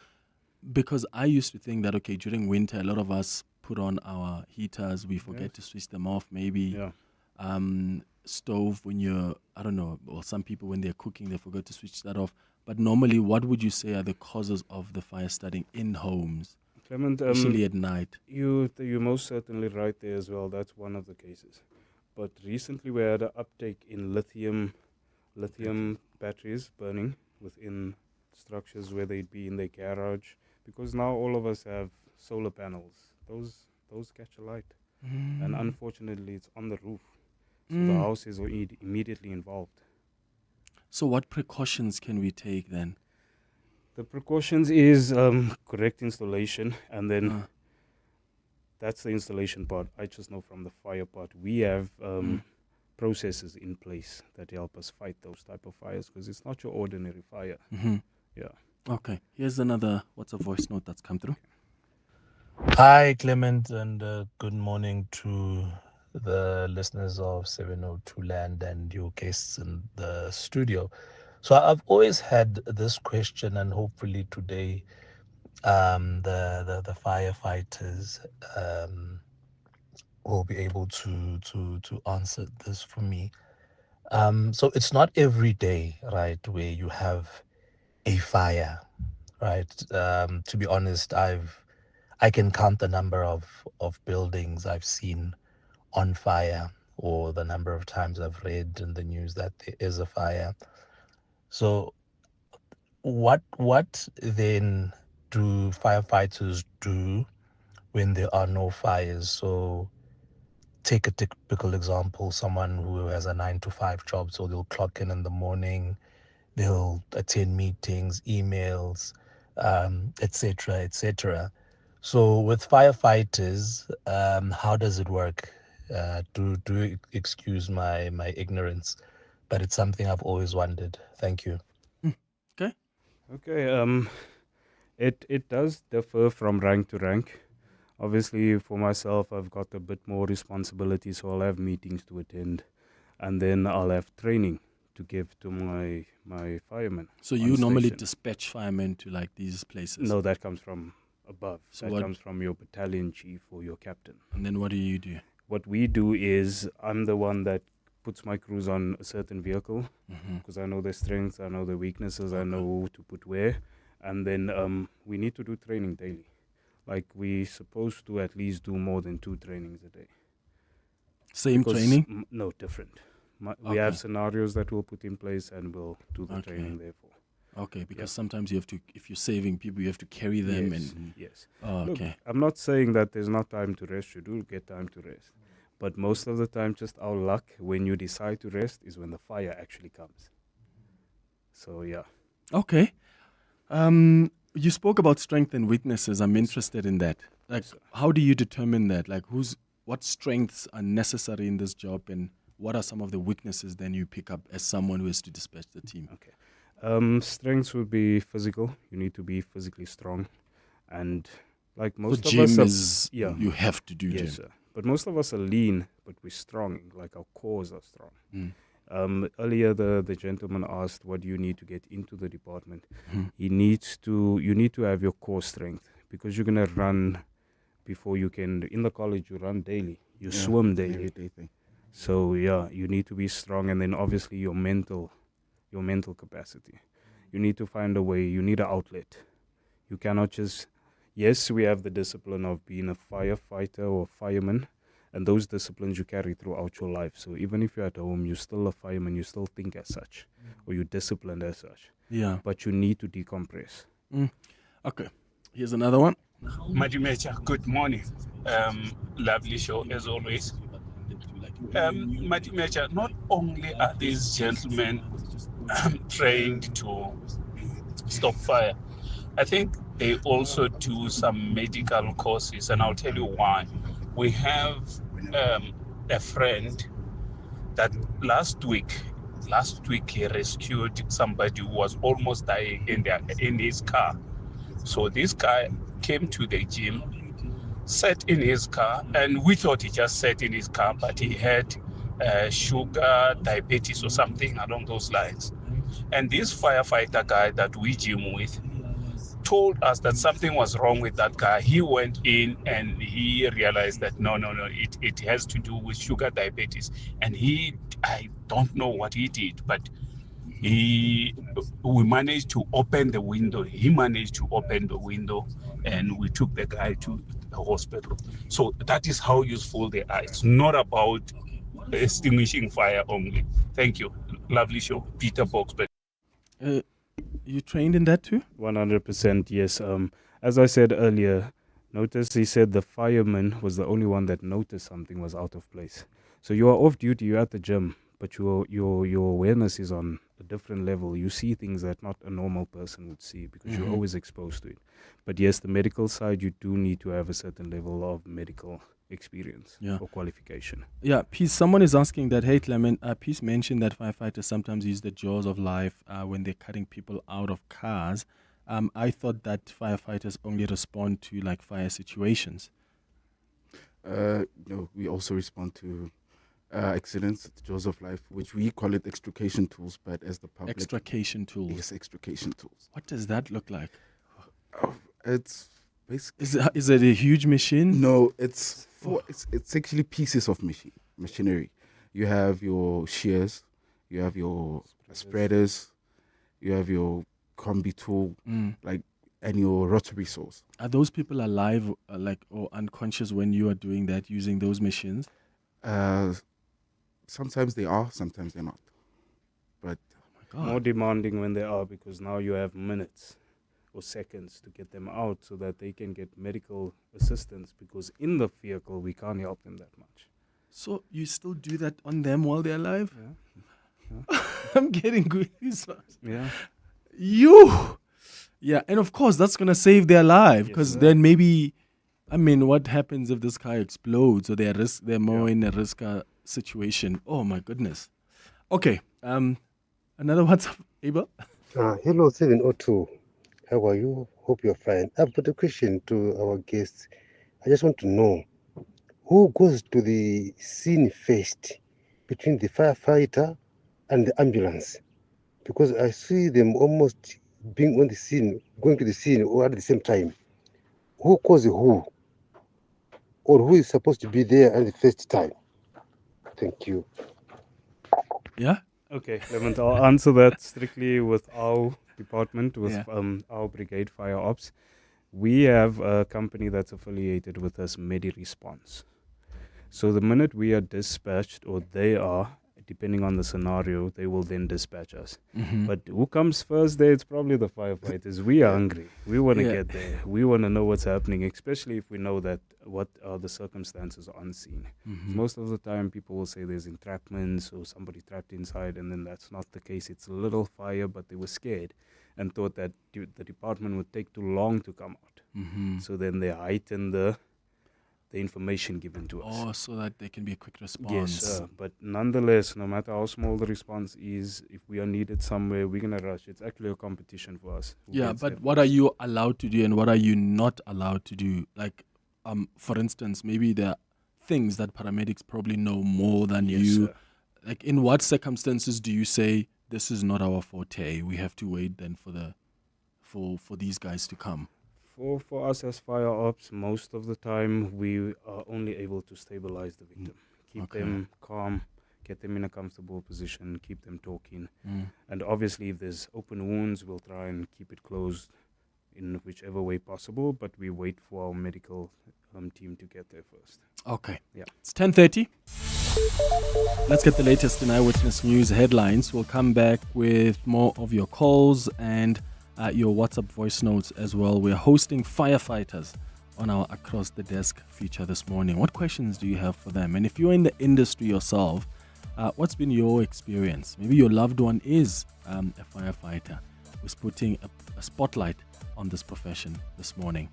Because I used to think that, okay, during winter, a lot of us put on our heaters, we forget to switch them off, maybe. Stove when I don't know, or some people when they're cooking, they forgot to switch that off. But normally, what would you say are the causes of the fire starting in homes, Clement, especially at night? You're most certainly right there as well. That's one of the cases. But recently we had an uptake in lithium batteries burning within structures, whether it be in their garage, because now all of us have solar panels. Those catch a light, and unfortunately it's on the roof, so the house is immediately involved. So what precautions can we take then? The precautions is correct installation, and then that's the installation part. I just know from the fire part, we have processes in place that help us fight those type of fires, because it's not your ordinary fire. Yeah. Okay, here's another WhatsApp voice note that's come through. Hi, Clement, and good morning to the listeners of 702 Land and your guests in the studio. So I've always had this question, and hopefully today the firefighters will be able to answer this for me. So it's not every day, right, where you have a fire, right? To be honest, I can count the number of buildings I've seen on fire, or the number of times I've read in the news that there is a fire. So what then do firefighters do when there are no fires? So take a typical example, someone who has a 9 to 5 job, so they'll clock in the morning, they'll attend meetings, emails, etc., etc. So with firefighters, how does it work? Do excuse my ignorance, but it's something I've always wondered. Thank you. Okay. It does differ from rank to rank. Obviously, for myself, I've got a bit more responsibility, so I'll have meetings to attend, and then I'll have training to give to my firemen. So you normally dispatch firemen to like these places? No, that comes from above. So that comes from your battalion chief or your captain. And then what do you do? What we do is I'm the one that puts my crews on a certain vehicle, because I know their strengths, I know their weaknesses, I know who to put where, and then we need to do training daily. Like we're supposed to at least do more than 2 trainings a day. Same training? No, different. We have scenarios that we'll put in place and we'll do the training therefore. Okay, because sometimes you have to, if you're saving people, you have to carry them. Yes. Oh, Look, okay. I'm not saying that there's not time to rest. You do get time to rest. But most of the time, just our luck, when you decide to rest, is when the fire actually comes. So, yeah. Okay. You spoke about strengths and weaknesses. I'm interested in that. Like, how do you determine that? Like, what strengths are necessary in this job, and what are some of the weaknesses then you pick up as someone who has to dispatch the team? Okay. Strengths would be physical. You need to be physically strong. And like most of us... gym is... You have to do gym. Yes, sir. But most of us are lean, but we're strong. Like our cores are strong. Earlier, the gentleman asked, what do you need to get into the department? You need to have your core strength, because you're going to run before you can. In the college, you run daily. You swim daily. So, you need to be strong. And then obviously your mental capacity. You need to find a way. You need an outlet. You cannot just... Yes, we have the discipline of being a firefighter or fireman, and those disciplines you carry throughout your life. So even if you're at home, you're still a fireman, you still think as such, or you're disciplined as such. Yeah. But you need to decompress. Okay. Here's another one. Madimecha, good morning. Lovely show as always. Madimecha, not only are these gentlemen trained to stop fire, I think they also do some medical courses, and I'll tell you why. We have a friend that last week he rescued somebody who was almost dying in his car. So this guy came to the gym, sat in his car, and we thought he just sat in his car, but he had sugar, diabetes, or something along those lines. And this firefighter guy that we gym with told us that something was wrong with that guy. He went in and he realized that no, it has to do with sugar, diabetes. And I don't know what he did, but we managed to open the window. He managed to open the window, and we took the guy to the hospital. So that is how useful they are. It's not about extinguishing fire only. Thank you. Lovely show. Peter Boxberg. You trained in that too? 100%, yes. As I said earlier, notice he said the fireman was the only one that noticed something was out of place. So you are off duty, you're at the gym, but your awareness is on a different level. You see things that not a normal person would see because you're always exposed to it. But yes, the medical side, you do need to have a certain level of medical experience or qualification. Yeah, Peace, someone is asking that, hey Clement, Peace mentioned that firefighters sometimes use the jaws of life when they're cutting people out of cars. I thought that firefighters only respond to like fire situations. No, we also respond to accidents, the jaws of life, which we call it extrication tools, but as the public... Extrication tools? Yes, extrication tools. What does that look like? It's basically... Is it a huge machine? No, it's actually pieces of machinery. You have your shears, you have your spreaders, you have your combi tool, and your rotary saws. Are those people alive, or unconscious when you are doing that, using those machines? Sometimes they are, sometimes they're not. But more demanding when they are, because now you have minutes or seconds to get them out so that they can get medical assistance, because in the vehicle we can't help them that much. So you still do that on them while they're alive? Yeah. I'm getting goosebumps. Yeah. Yeah, and of course that's going to save their life, because then maybe, what happens if this car explodes, or they're more in a risk situation? Oh my goodness. Okay, another WhatsApp, Abel? Hello, 702. How are you? Hope you're fine. I've got a question to our guests. I just want to know, who goes to the scene first between the firefighter and the ambulance? Because I see them almost being on the scene, going to the scene all at the same time. Who calls who? Or who is supposed to be there at the first time? Thank you. Yeah? Okay, Clement, I'll answer that strictly with our department, with our brigade fire ops. We have a company that's affiliated with us, MediResponse. So the minute we are dispatched, or they are, depending on the scenario, they will then dispatch us. But who comes first there? It's probably the firefighters. We are hungry. We want to get there. We want to know what's happening, especially if we know that what are the circumstances on scene. Most of the time, people will say there's entrapments or somebody trapped inside, and then that's not the case. It's a little fire, but they were scared and thought that the department would take too long to come out. So then they heighten the information given to us. Oh, so that there can be a quick response. Yes, but nonetheless, no matter how small the response is, if we are needed somewhere, we're going to rush. It's actually a competition for us. Yeah, but what are you allowed to do and what are you not allowed to do? Like, for instance, maybe there are things that paramedics probably know more than you. Sir. Like, in what circumstances do you say, this is not our forte, we have to wait then for these guys to come? For us as fire ops, most of the time we are only able to stabilize the victim. Keep them calm, get them in a comfortable position, keep them talking. And obviously if there's open wounds, we'll try and keep it closed in whichever way possible, but we wait for our medical team to get there first. Okay. Yeah. It's 10:30. Let's get the latest in eyewitness news headlines. We'll come back with more of your calls and your WhatsApp voice notes as well. We're hosting Firefighters on our Across the Desk feature this morning. What questions do you have for them? And if you're in the industry yourself, what's been your experience? Maybe your loved one is a firefighter. We're putting a spotlight on this profession this morning.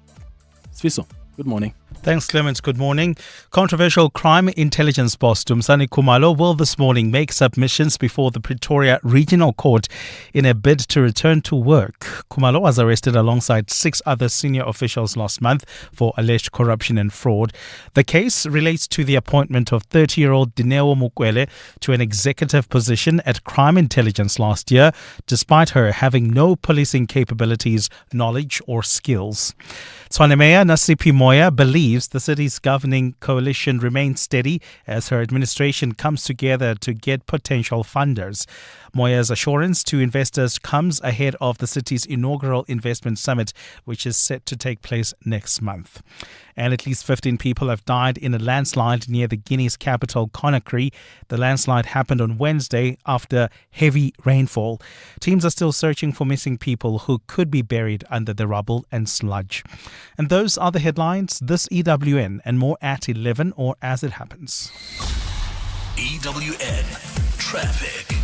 Sfiso, good morning. Thanks, Clement. Good morning. Controversial crime intelligence boss Dumisani Khumalo will this morning make submissions before the Pretoria Regional Court in a bid to return to work. Khumalo was arrested alongside 6 other senior officials last month for alleged corruption and fraud. The case relates to the appointment of 30-year-old Dineo Mukwele to an executive position at Crime Intelligence last year, despite her having no policing capabilities, knowledge or skills. Tshwane Mayor Nasipi Moya believes the city's governing coalition remains steady as her administration comes together to get potential funders. Moya's assurance to investors comes ahead of the city's inaugural investment summit, which is set to take place next month. And at least 15 people have died in a landslide near the Guinea's capital, Conakry. The landslide happened on Wednesday after heavy rainfall. Teams are still searching for missing people who could be buried under the rubble and sludge. And those are the headlines. This EWN and more at 11 or as it happens. EWN Traffic.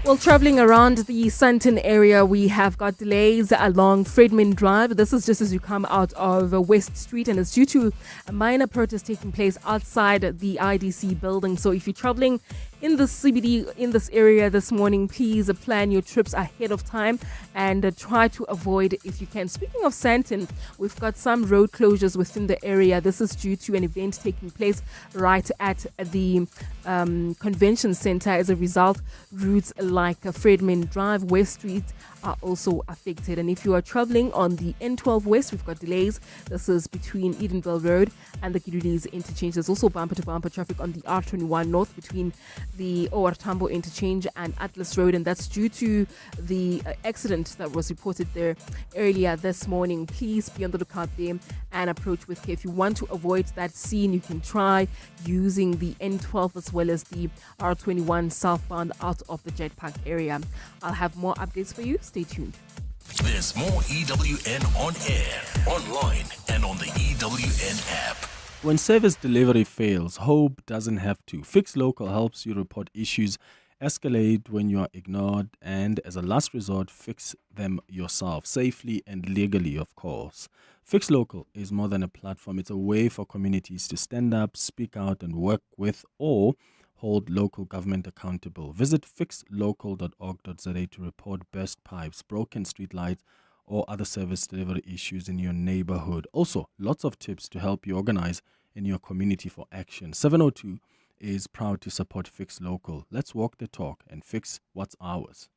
Well, traveling around the Sandton area, we have got delays along Fredman Drive. This is just as you come out of West Street, and it's due to a minor protest taking place outside the IDC building. So if you're traveling in the CBD in this area this morning, please plan your trips ahead of time and try to avoid if you can. Speaking of Sandton, we've got some road closures within the area. This is due to an event taking place right at the convention center. As a result, routes like Fredman Drive, West Street are also affected. And if you are traveling on the N12 West, we've got delays. This is between Edenville Road and the Guinea interchange. There's also bumper-to-bumper traffic on the R21 North between the OR Tambo interchange and Atlas Road, and that's due to the accident that was reported there earlier this morning. Please be on the lookout there and approach with care. If you want to avoid that scene, you can try using the N12 as well as the R21 southbound out of the Jet Park area. I'll have more updates for you. Stay tuned. There's more EWN on air, online, and on the EWN app. When service delivery fails, hope doesn't have to. Fix Local helps you report issues, escalate when you are ignored, and as a last resort, fix them yourself, safely and legally, of course. Fix Local is more than a platform. It's a way for communities to stand up, speak out, and work with or hold local government accountable. Visit fixlocal.org.za to report burst pipes, broken street lights, or other service delivery issues in your neighborhood. Also, lots of tips to help you organize in your community for action. 702 is proud to support Fix Local. Let's walk the talk and fix what's ours.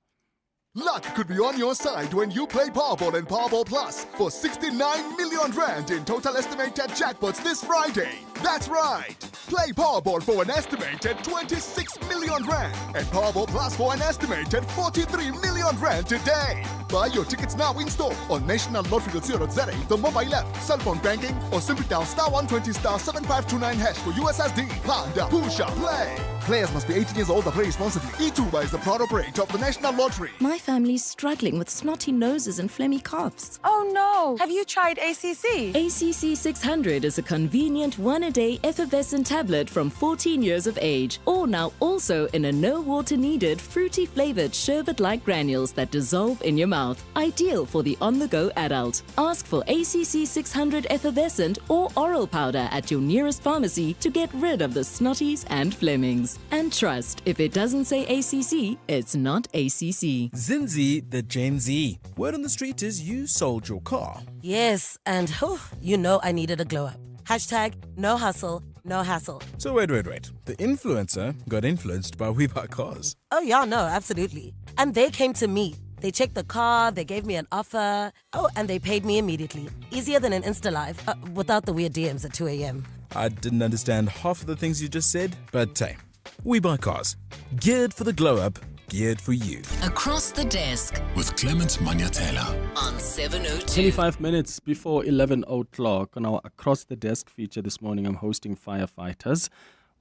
Luck could be on your side when you play Powerball and Powerball Plus for 69 million rand in total estimated jackpots this Friday. That's right. Play Powerball for an estimated 26 million rand and Powerball Plus for an estimated 43 million rand today. Buy your tickets now in store on nationallottery.co.za, the mobile app, cell phone banking, or simply dial *120 *7529# for USSD. Panda, Pusha, play. Players must be 18 years old and play responsibly. E2 is the proud operator of the National Lottery. My family's struggling with snotty noses and phlegmy coughs. Oh no! Have you tried ACC? ACC 600 is a convenient one-a-day effervescent tablet from 14 years of age. Or now also in a no water needed fruity flavored sherbet-like granules that dissolve in your mouth. Ideal for the on-the-go adult. Ask for ACC 600 effervescent or oral powder at your nearest pharmacy to get rid of the snotties and flemmings. And trust, if it doesn't say ACC, it's not ACC. Zinzi, the Gen Z. Word on the street is you sold your car. Yes, and you know I needed a glow up. Hashtag no hustle, no hassle. So wait. The influencer got influenced by We Buy Cars. Oh yeah, no, absolutely. And they came to me. They checked the car, they gave me an offer. Oh, and they paid me immediately. Easier than an Insta Live, without the weird DMs at 2 a.m. I didn't understand half of the things you just said, but hey, We Buy Cars. Geared for the glow up, geared for you. Across the Desk with Clement Manyathela on 702. 25 minutes before 11 o'clock on our Across the Desk feature this morning, I'm hosting Firefighters.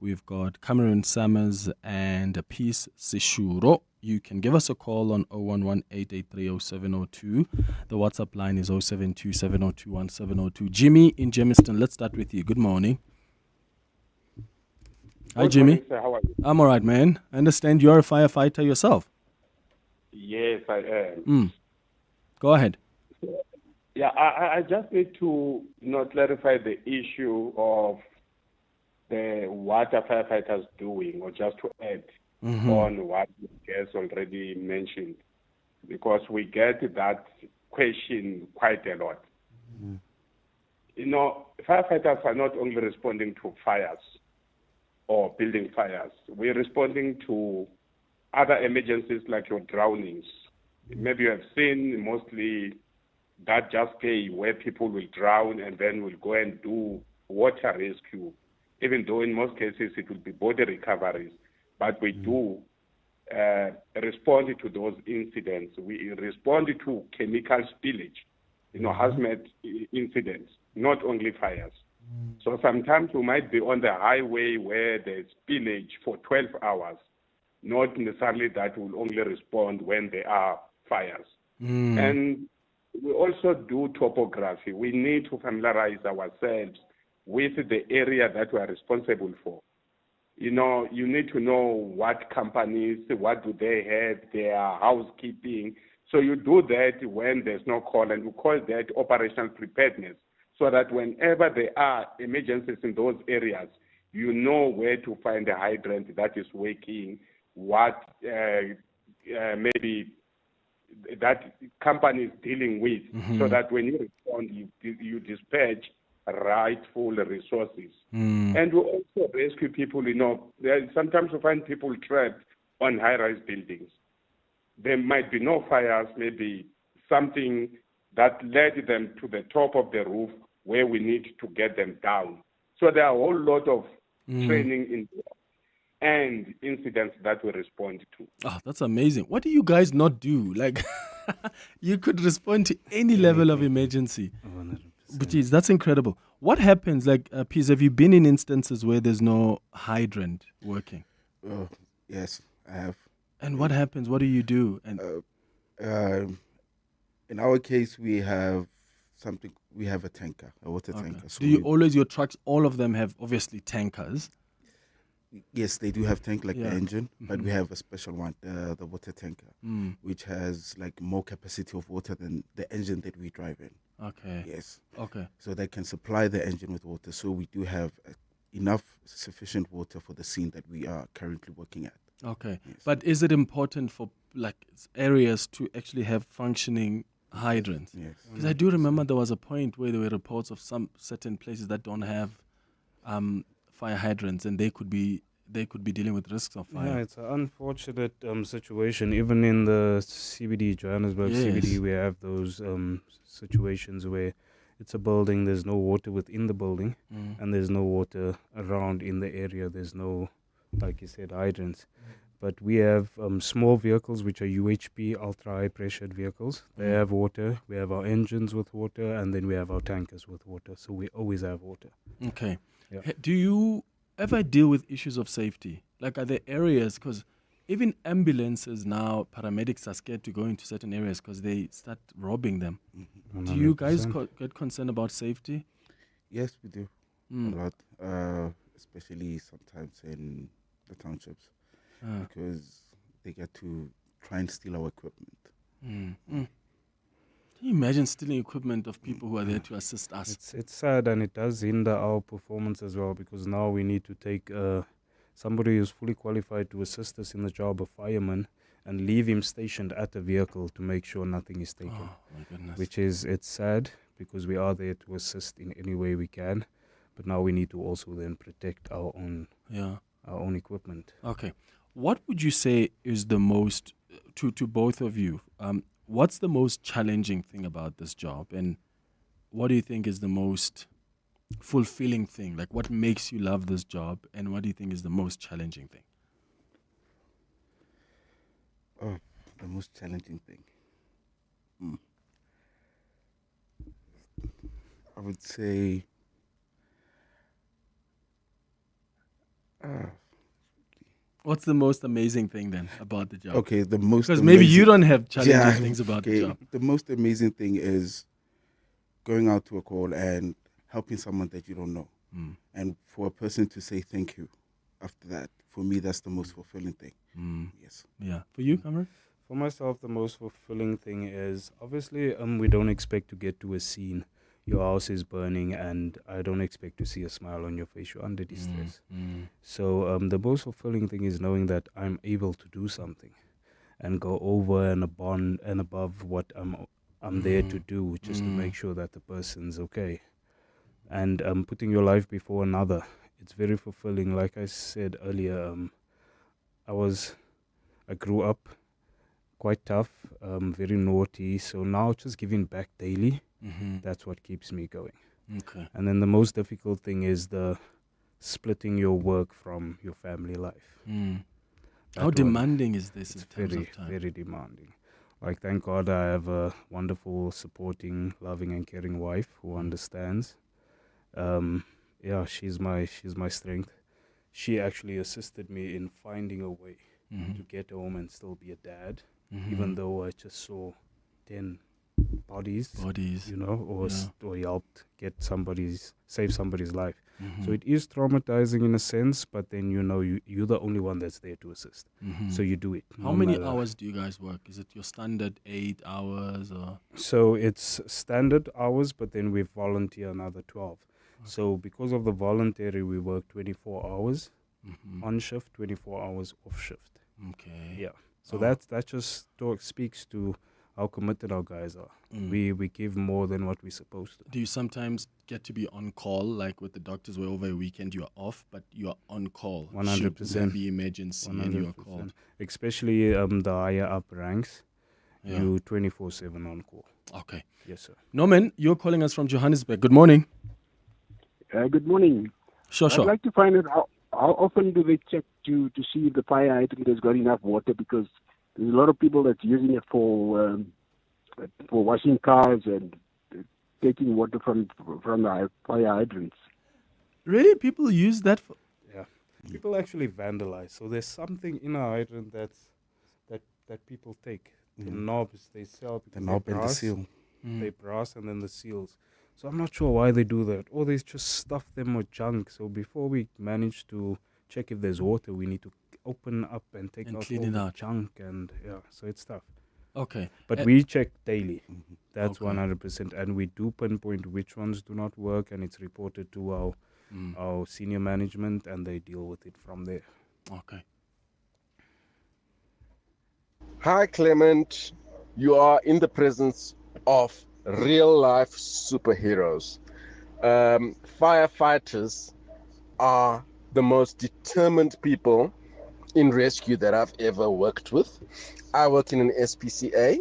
We've got Cameron Summers and Peace Sishuro. You can give us a call on 011-883-0702. The WhatsApp line is 072-702-1702. Jimmy in Jamestown, let's start with you. Good morning. Hi, Jimmy. Morning, sir. How are you? I'm all right, man. I understand you're a firefighter yourself. Yes, I am. Go ahead. Yeah, I just need to clarify the issue of what a firefighter is doing, or just to add on what the guest already mentioned, because we get that question quite a lot. Firefighters are not only responding to fires or building fires. We're responding to other emergencies like your drownings. Maybe you have seen mostly that just pay where people will drown and then will go and do water rescue, even though in most cases it will be body recoveries. But we do respond to those incidents. We respond to chemical spillage, hazmat incidents, not only fires. So sometimes we might be on the highway where there's spillage for 12 hours, not necessarily that we'll only respond when there are fires. And we also do topography. We need to familiarize ourselves with the area that we are responsible for. You need to know what companies, what do they have, their housekeeping. So you do that when there's no call, and we call that operational preparedness, so that whenever there are emergencies in those areas, you know where to find a hydrant that is working, what maybe that company is dealing with, so that when you respond, you dispatch rightful resources. And we also rescue people. Sometimes we find people trapped on high-rise buildings. There might be no fires, maybe something that led them to the top of the roof where we need to get them down. So there are a whole lot of training in and incidents that we respond to. Oh, that's amazing. What do you guys not do? Like, you could respond to any level of emergency. 100%. But geez, that's incredible. What happens, like, Peace, have you been in instances where there's no hydrant working? Yes, I have. And what happens? What do you do? And in our case, we have a tanker, a water tanker. So do you always, your trucks, all of them have obviously tankers? Yes, they do have tank like the engine, but we have a special one, the water tanker, which has like more capacity of water than the engine that we drive in. Okay. Yes. Okay. So they can supply the engine with water. So we do have enough sufficient water for the scene that we are currently working at. Okay. Yes. But is it important for like areas to actually have functioning hydrants? Yes. Because I do remember there was a point where there were reports of some certain places that don't have fire hydrants, and they could be dealing with risks of fire. Yeah, it's an unfortunate situation. Even in the CBD, Johannesburg CBD, we have those situations where it's a building, there's no water within the building, and there's no water around in the area. There's no, like you said, hydrants. But we have small vehicles, which are UHP, ultra-high pressured vehicles. They have water. We have our engines with water, and then we have our tankers with water. So we always have water. Okay. Yeah. Do you ever deal with issues of safety? Like, are there areas, because even ambulances now, paramedics are scared to go into certain areas because they start robbing them. 100%. Do you guys get concerned about safety? Yes, we do. A lot, especially sometimes in the townships, because they get to try and steal our equipment. Can you imagine stealing equipment of people who are there to assist us? It's sad, and it does hinder our performance as well, because now we need to take somebody who's fully qualified to assist us in the job of fireman and leave him stationed at the vehicle to make sure nothing is taken. Oh, my goodness. It's sad, because we are there to assist in any way we can, but now we need to also then protect our own equipment. Okay. What would you say is the most, to both of you, what's the most challenging thing about this job, and what do you think is the most fulfilling thing? Like, what makes you love this job, and what do you think is the most challenging thing? Oh, the most challenging thing. I would say What's the most amazing thing then about the job? Okay, the most because maybe you don't have challenging things about the job. The most amazing thing is going out to a call and helping someone that you don't know, and for a person to say thank you after that. For me, that's the most fulfilling thing. Yes. Yeah. For you, Cameron? For myself, the most fulfilling thing is obviously we don't expect to get to a scene. Your house is burning, and I don't expect to see a smile on your face. You're under distress. So the most fulfilling thing is knowing that I'm able to do something, and go over and above what I'm there to do, just to make sure that the person's okay, and putting your life before another. It's very fulfilling. Like I said earlier, I grew up quite tough, very naughty. So now just giving back daily, that's what keeps me going. Okay. And then the most difficult thing is the splitting your work from your family life. How demanding is this in terms very, of time? very demanding. Like, thank God I have a wonderful, supporting, loving and caring wife who understands. Yeah, she's my strength. She actually assisted me in finding a way to get home and still be a dad, even though I just saw 10 bodies, you know, or helped save somebody's life. So it is traumatizing in a sense, but then you're the only one that's there to assist. So you do it. How many hours do you guys work? Is it your standard 8 hours or? So it's standard hours, but then we volunteer another 12. So because of the voluntary, we work 24 hours on shift, 24 hours off shift. Okay. Yeah. So that just speaks to how committed our guys are. We give more than what we're supposed to. Do you sometimes get to be on call, like with the doctors where over a weekend you are off, but you are on call? 100%. Should there be emergency 100%. And you are called? Especially the higher up ranks, you 24/7 on call. Okay. Yes, sir. Norman, you're calling us from Johannesburg. Good morning. Good morning. Sure. I'd like to find out how often do they check to see if the fire hydrant has got enough water, because there's a lot of people that's using it for washing cars and taking water from the fire hydrants. Really? People use that for... Yeah. People actually vandalize. So there's something in a hydrant that people take. The knobs they sell. The knob and the seal. They brass and then the seals. So I'm not sure why they do that. Or they just stuff them with junk. So before we manage to check if there's water, we need to open up and take out clean all it the junk. And so it's tough. Okay. But we check daily. That's 100%. And we do pinpoint which ones do not work, and it's reported to our senior management, and they deal with it from there. Okay. Hi, Clement. You are in the presence of real-life superheroes. Firefighters are the most determined people in rescue that I've ever worked with. I work in an SPCA,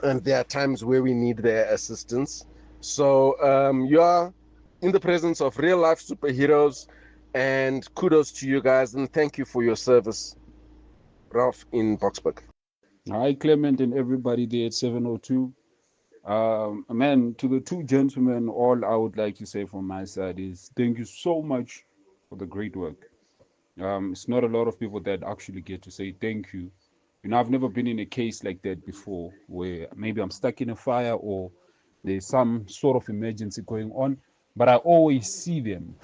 and there are times where we need their assistance. So you are in the presence of real-life superheroes, and kudos to you guys, and thank you for your service. Ralph in Boksburg. Hi, Clement and everybody there at 702. Man, to the two gentlemen, all I would like to say from my side is thank you so much for the great work. It's not a lot of people that actually get to say thank you. You know, I've never been in a case like that before, where maybe I'm stuck in a fire or there's some sort of emergency going on, but I always see them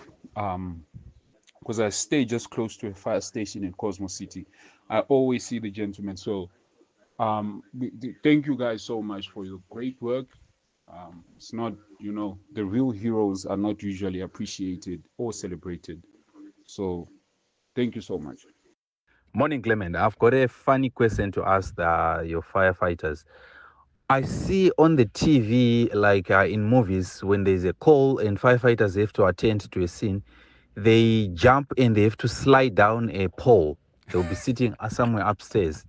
because I stay just close to a fire station in Cosmo City. I always see the gentlemen. So thank you guys so much for your great work. It's not, the real heroes are not usually appreciated or celebrated. So thank you so much. Morning, Clement. I've got a funny question to ask your firefighters. I see on the TV, like in movies, when there's a call and firefighters have to attend to a scene, they jump and they have to slide down a pole. They'll be sitting somewhere upstairs.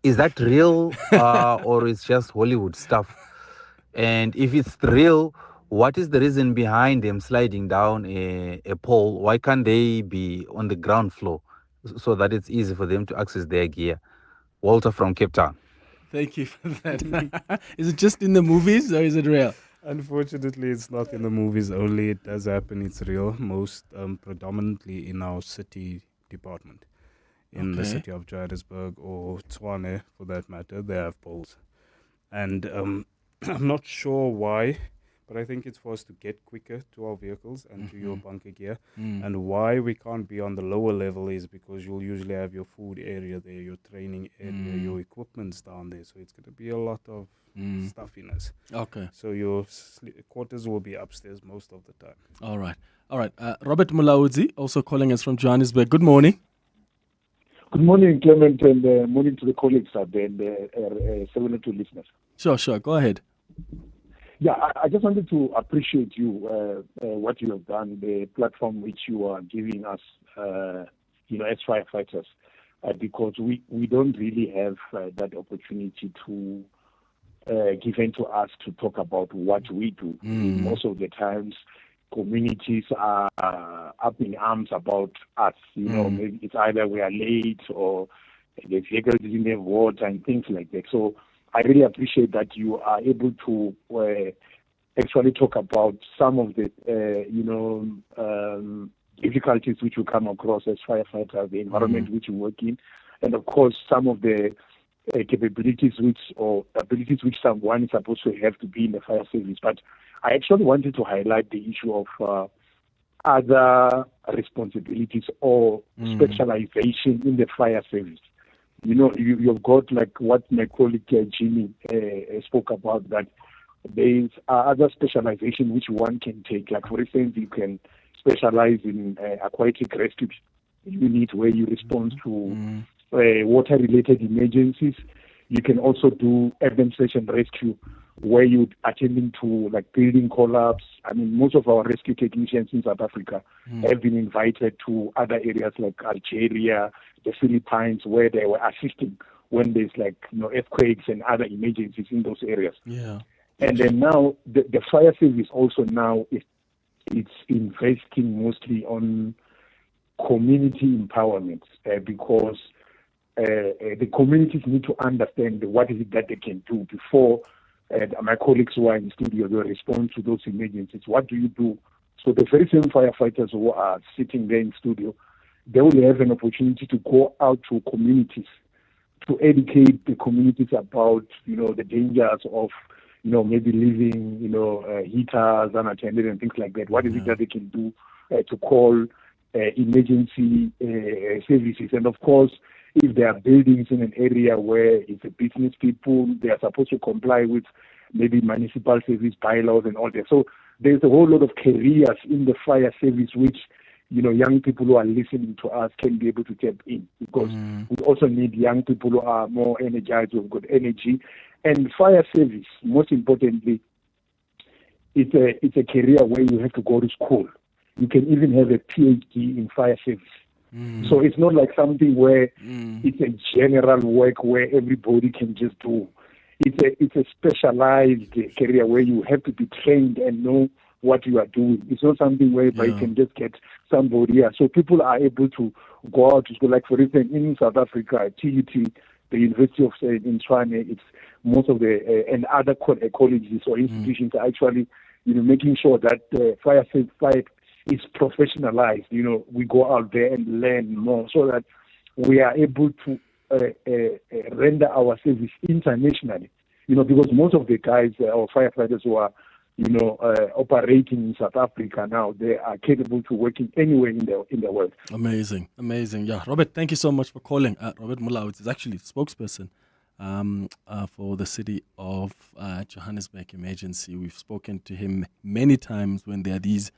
Is that real or it's just Hollywood stuff? And if it's real, what is the reason behind them sliding down a pole? Why can't they be on the ground floor so that it's easy for them to access their gear? Walter from Cape Town. Thank you for that. Is it just in the movies or is it real? Unfortunately, it's not in the movies only. It does happen. It's real. Most predominantly in our city department. In the city of Johannesburg or Tshwane, for that matter, they have poles. And I'm not sure why, but I think it's for us to get quicker to our vehicles and to your bunker gear. And why we can't be on the lower level is because you'll usually have your food area there, your training area, your equipment's down there. So it's going to be a lot of stuffiness. Okay. So your quarters will be upstairs most of the time. All right. Robert Mulaudzi, also calling us from Johannesburg. Good morning. Good morning, Clement, and morning to the colleagues out there and 702 listeners. Sure. Go ahead. Yeah, I just wanted to appreciate you, what you have done, the platform which you are giving us, as firefighters, because we don't really have that opportunity to given to us to talk about what we do. Most of the times, communities are up in arms about us. Maybe it's either we are late or the vehicles didn't have water and things like that. So I really appreciate that you are able to actually talk about some of the, difficulties which you come across as firefighters, the environment which you work in, and of course some of the capabilities abilities which someone is supposed to have to be in the fire service. But I actually wanted to highlight the issue of other responsibilities or specialization in the fire service. You've got like what my colleague Jimmy spoke about, that there are other specialization which one can take. Like for instance, you can specialize in aquatic rescue unit where you respond to water-related emergencies. You can also do urban search and rescue where you're attending to like building collapse. I mean, most of our rescue technicians in South Africa have been invited to other areas like Algeria, the Philippines, where they were assisting when there's like earthquakes and other emergencies in those areas. Yeah. And then now the fire service also now it's investing mostly on community empowerment because the communities need to understand what is it that they can do before my colleagues who are in studio will respond to those emergencies. What do you do? So the very same firefighters who are sitting there in studio, they will have an opportunity to go out to communities to educate the communities about the dangers of maybe leaving heaters unattended and things like that. What is it that they can do to call emergency services? And of course, if there are buildings in an area where it's a business people, they are supposed to comply with maybe municipal service bylaws and all that. So there's a whole lot of careers in the fire service which, young people who are listening to us can be able to tap in, because we also need young people who are more energized, who have got energy. And fire service, most importantly, it's a career where you have to go to school. You can even have a PhD in fire service. So it's not like something where it's a general work where everybody can just do. It's a specialized career where you have to be trained and know what you are doing. It's not something where you can just get somebody here. So people are able to go out to school. Like for instance, in South Africa, TUT, the University of in Tshwane, it's most of the and other colleges or institutions are actually making sure that fire is professionalized. We go out there and learn more so that we are able to render our service internationally. Because most of the guys or firefighters who are operating in South Africa now, they are capable to working anywhere in the world. Amazing. Yeah, Robert, thank you so much for calling. Robert Mulaudzi is actually the spokesperson for the city of Johannesburg Emergency. We've spoken to him many times when there are these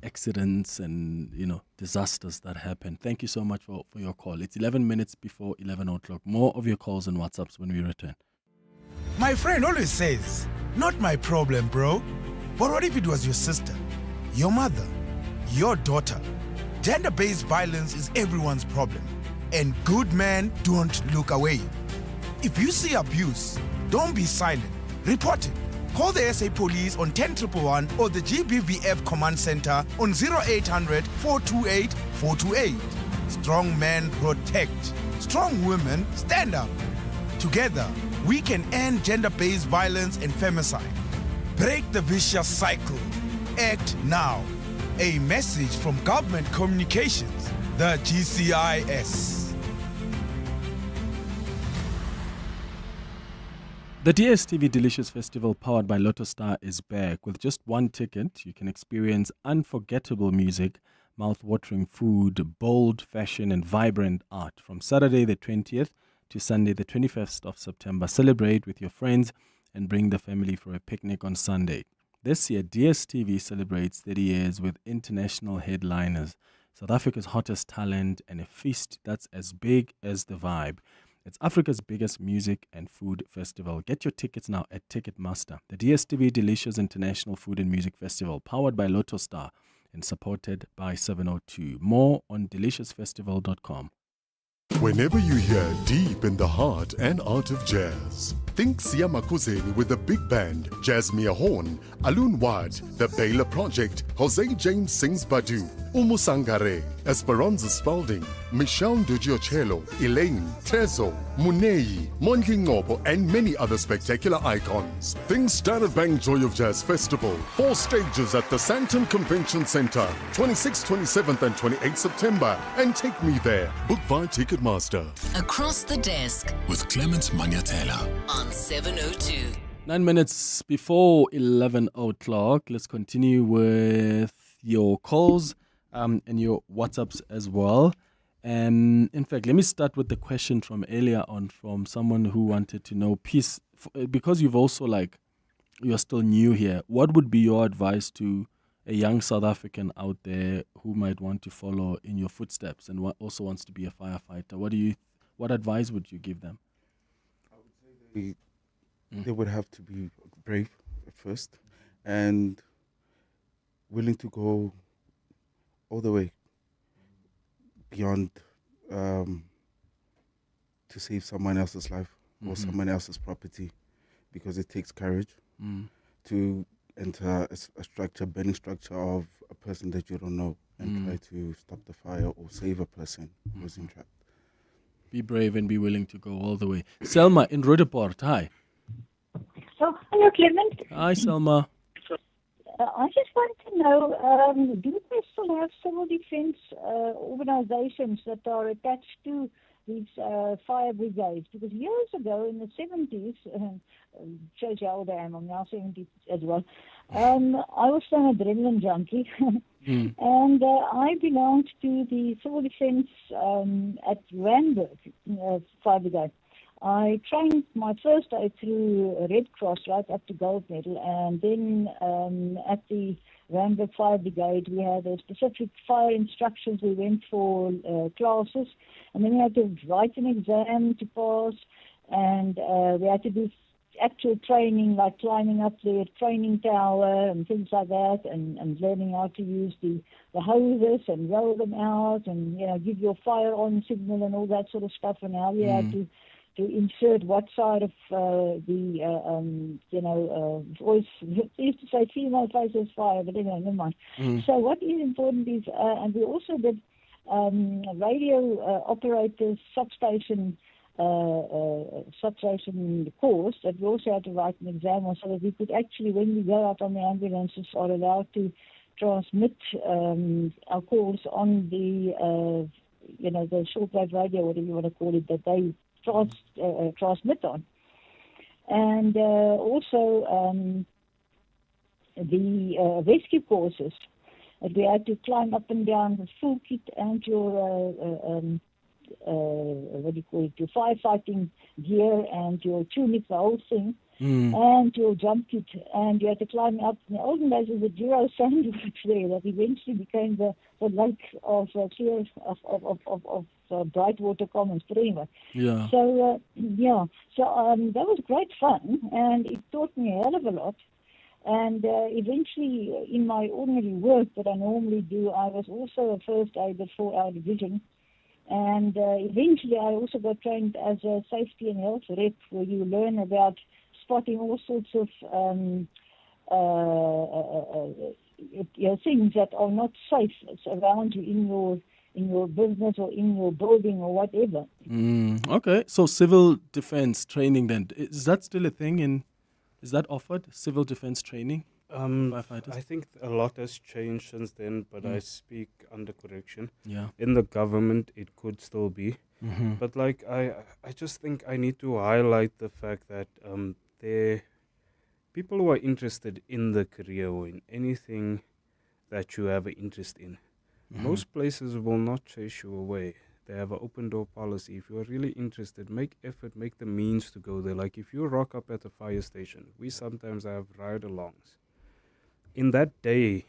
accidents and disasters that happen. Thank you so much for your call. It's 11 minutes before 11 o'clock. More of your calls and WhatsApps when we return. My friend always says, not my problem, bro. But what if it was your sister, your mother, your daughter? Gender-based violence is everyone's problem. And good men don't look away. If you see abuse, don't be silent. Report it. Call the SA Police on 10111 or the GBVF Command Center on 0800 428 428. Strong men protect. Strong women stand up. Together, we can end gender-based violence and femicide. Break the vicious cycle. Act now. A message from Government Communications, the GCIS. The DSTV Delicious Festival powered by Lotto Star is back. With just one ticket, you can experience unforgettable music, mouth-watering food, bold fashion and vibrant art. From Saturday the 20th to Sunday the 21st of September, celebrate with your friends and bring the family for a picnic on Sunday. This year, DSTV celebrates 30 years with international headliners, South Africa's hottest talent, and a feast that's as big as the vibe. It's Africa's biggest music and food festival. Get your tickets now at Ticketmaster. The DSTV Delicious International Food and Music Festival, powered by Lotto Star and supported by 702. More on deliciousfestival.com. Whenever you hear deep in the heart and art of jazz, think Sia Makuzeni with the big band, Jasmine Horn, Alun Wad, The Baylor Project, Jose James sings Badu, Umu Sangare, Esperanza Spalding, Michelle Dugiocello, Elaine, Tezo, Munei, Mondli Ngobo, and many other spectacular icons. Think Standard Bank Joy of Jazz Festival, 4 stages at the Sandton Convention Center, 26th, 27th and 28th September, and take me there. Book via Ticketmaster. Across the desk with Clement Manyathela on 702. 9 minutes before 11 o'clock. Let's continue with your calls and your WhatsApps as well. In fact, let me start with the question from earlier on from someone who wanted to know, peace, because you've also you're still new here, what would be your advice to a young South African out there who might want to follow in your footsteps and also wants to be a firefighter? What advice would you give them? I would say they would have to be brave at first and willing to go all the way beyond to save someone else's life or someone else's property, because it takes courage to enter a burning structure of a person that you don't know and try to stop the fire or save a person who's entrapped. Be brave and be willing to go all the way. Selma in Rudeport, hi. So, hello, Clement. Hi, Selma. I just want to know, do they still have civil defense organizations that are attached to these fire brigades? Because years ago, in the 70s, shows you how old I am, I'm now 70 as well, I was an adrenaline junkie, and I belonged to the civil defense at Randburg Fire Brigade. I trained my first day through Red Cross right up to gold medal, and then at the Randburg Fire Brigade we had a specific fire instructions. We went for classes, and then we had to write an exam to pass, and we had to do actual training like climbing up the training tower and things like that, and learning how to use the hoses and roll them out, and give your fire on signal and all that sort of stuff, and how you had to insert what side of voice. They used to say female faces fire, but anyway, never mind. So what is important is, and we also did radio operators substation course that we also had to write an exam on, so that we could actually, when we go out on the ambulances, are allowed to transmit our calls on the the shortwave radio, whatever you want to call it, that they transmit on. And also the rescue courses that we had to climb up and down with full kit and your your firefighting gear and your tunic, the whole thing, and your jump kit, and you had to climb up. In the olden days, there was a Duro sandwich there that eventually became the lake of clear of Brightwater Commons. But anyway, so that was great fun, and it taught me a hell of a lot. And eventually, in my ordinary work that I normally do, I was also a first aider for our division. And eventually, I also got trained as a safety and health rep, where you learn about spotting all sorts of things that are not safe around you in your business or in your building or whatever. Okay, so civil defense training then, is that still a thing in Is that offered, civil defense training? Firefighters? I think a lot has changed since then, but I speak under correction. Yeah. In the government, it could still be. Mhm. But like, I just think I need to highlight the fact that there people who are interested in the career or in anything that you have an interest in, most places will not chase you away. They have an open door policy. If you're really interested, make effort, make the means to go there. Like if you rock up at a fire station, we sometimes have ride-alongs. In that day,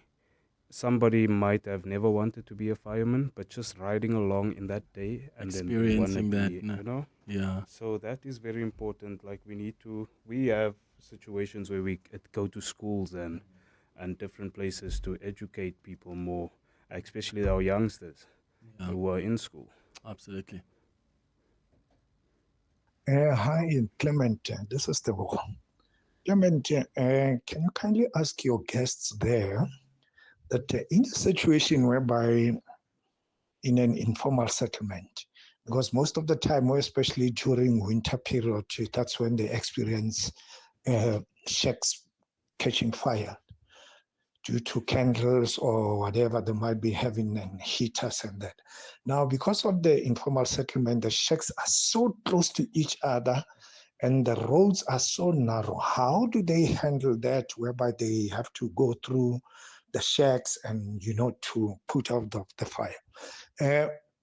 somebody might have never wanted to be a fireman, but just riding along in that day and Experiencing then that, you know? Yeah. So that is very important. Like we have situations where we go to schools and different places to educate people more, especially our youngsters who are in school. Absolutely. Hi, Clement. This is the Clement. Can you kindly ask your guests there that in a situation whereby in an informal settlement, because most of the time, more especially during winter period, that's when they experience shacks catching fire due to candles or whatever they might be having and heaters and that. Now, because of the informal settlement, the shacks are so close to each other and the roads are so narrow. How do they handle that whereby they have to go through the shacks and, to put out the fire?